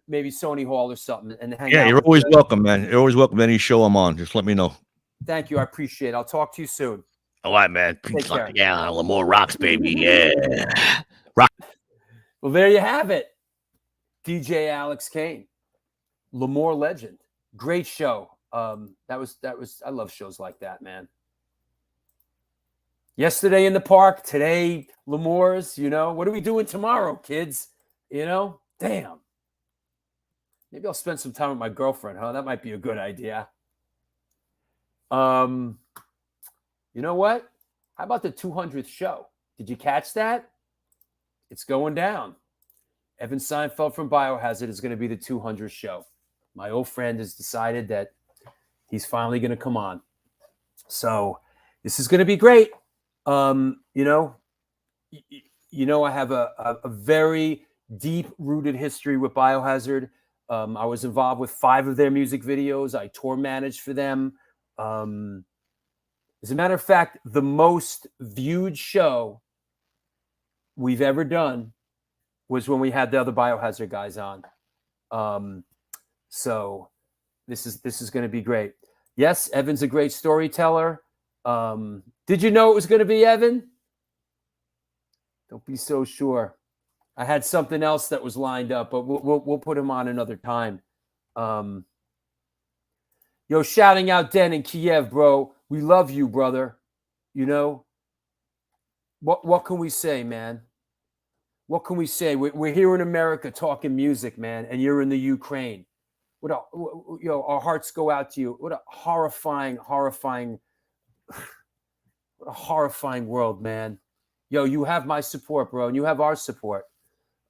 maybe Sony Hall or something, and hang out. Yeah, you're always welcome, man. You're always welcome to any show I'm on. Just let me know. Thank you. I appreciate it. I'll talk to you soon. All right, man. Yeah, Lamour rocks, baby. Yeah. Rock. Well, there you have it. DJ Alex Kayne, Lamour legend. Great show. That was I love shows like that, man. Yesterday in the park, today Lamour's, what are we doing tomorrow, kids? Damn. Maybe I'll spend some time with my girlfriend, huh? That might be a good idea. You know what? How about the 200th show? Did you catch that? It's going down. Evan Seinfeld from Biohazard is going to be the 200th show. My old friend has decided that he's finally going to come on. So this is going to be great. I have a very deep-rooted history with Biohazard. I was involved with 5 of their music videos. I tour managed for them. As a matter of fact, the most viewed show we've ever done was when we had the other Biohazard guys on. So this is going to be great. Yes, Evan's a great storyteller. Did you know it was going to be Evan? Don't be so sure. I had something else that was lined up, but we'll put him on another time. Shouting out Den in Kiev, bro. We love you, brother. What can we say, man? What can we say? We're here in America talking music, man, and you're in the Ukraine. Our hearts go out to you. What a horrifying world, man. You have my support, bro, and you have our support.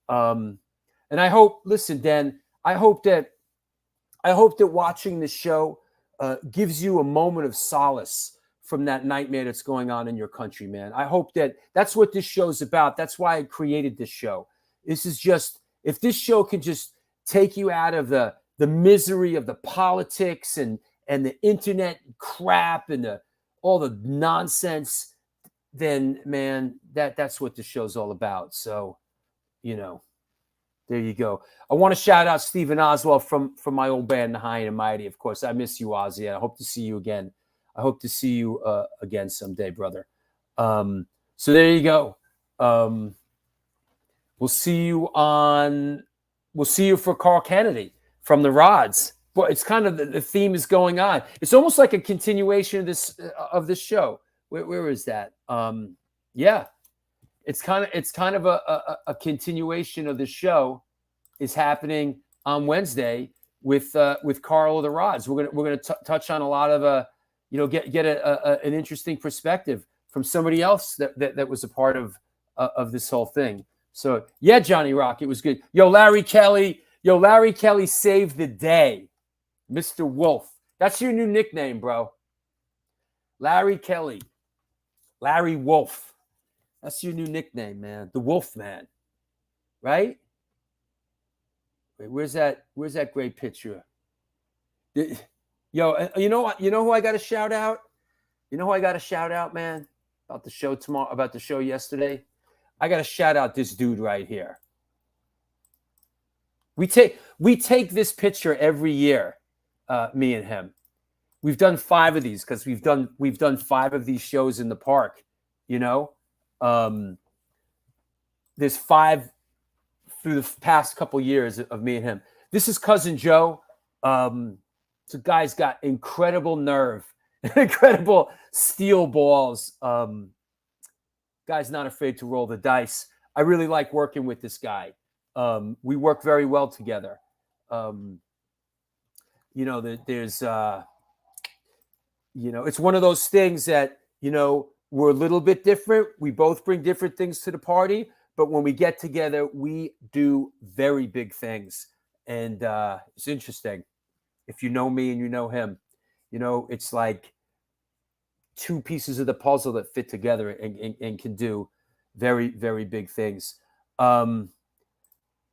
And I hope, listen, Dan, I hope that watching this show gives you a moment of solace from that nightmare that's going on in your country, man. I hope that's what this show's about. That's why I created this show. This is just, if this show can just take you out of the misery of the politics and the internet crap and all the nonsense, then, man, that's what this show's all about. So, there you go. I want to shout out Stephen Oswald from my old band, The High and Mighty. Of course, I miss you, Ozzy. I hope to see you again. I hope to see you again someday, brother. So there you go. We'll see you for Carl Kennedy from the rods. But it's kind of the theme is going on. It's almost like a continuation of this show. Where is that? Yeah, it's kind of a continuation of the show is happening on Wednesday with Carl of the Rods. We're gonna touch on a lot of get an interesting perspective from somebody else that was a part of this whole thing. So yeah, Johnny Rock, it was good. Yo, Larry Kelly saved the day. Mr. Wolf. That's your new nickname, bro. Larry Kelly. Larry Wolf. That's your new nickname, man. The Wolf Man. Right? Wait, where's that great picture? Yo, you know who I got to shout out? You know who I got to shout out, man? About the show tomorrow, about the show yesterday? I got to shout out this dude right here. We take this picture every year. Me and him, we've done 5 of these because we've done 5 of these shows in the park. There's 5 through the past couple years of me and him. This is Cousin Joe. So guy's got incredible nerve, incredible steel balls. Guy's not afraid to roll the dice. I really like working with this guy. We work very well together. There's, it's one of those things that, we're a little bit different. We both bring different things to the party, but when we get together, we do very big things. And it's interesting. If you know me and you know him, it's like 2 pieces of the puzzle that fit together and can do very, very big things.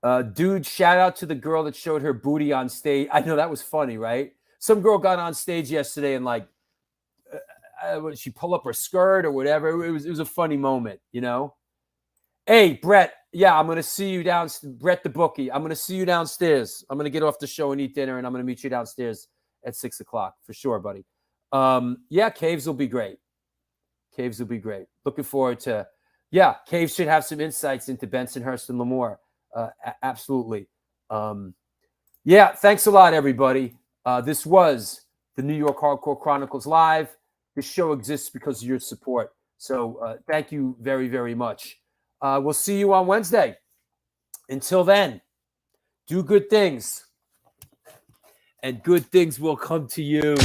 Dude, shout out to the girl that showed her booty on stage. I know that was funny, right? Some girl got on stage yesterday and she pulled up her skirt or whatever. It was a funny moment, Hey, Brett. Yeah, I'm gonna see you downstairs. Brett the bookie. I'm gonna see you downstairs. I'm gonna get off the show and eat dinner, and I'm gonna meet you downstairs at 6:00 for sure, buddy. Yeah, Caves will be great. Caves will be great. Looking forward to. Yeah, Caves should have some insights into Bensonhurst and Lamour. Absolutely. Yeah, thanks a lot, everybody. This was the New York Hardcore Chronicles Live. This show exists because of your support. So thank you very, very much. We'll see you on Wednesday. Until then, do good things. And good things will come to you.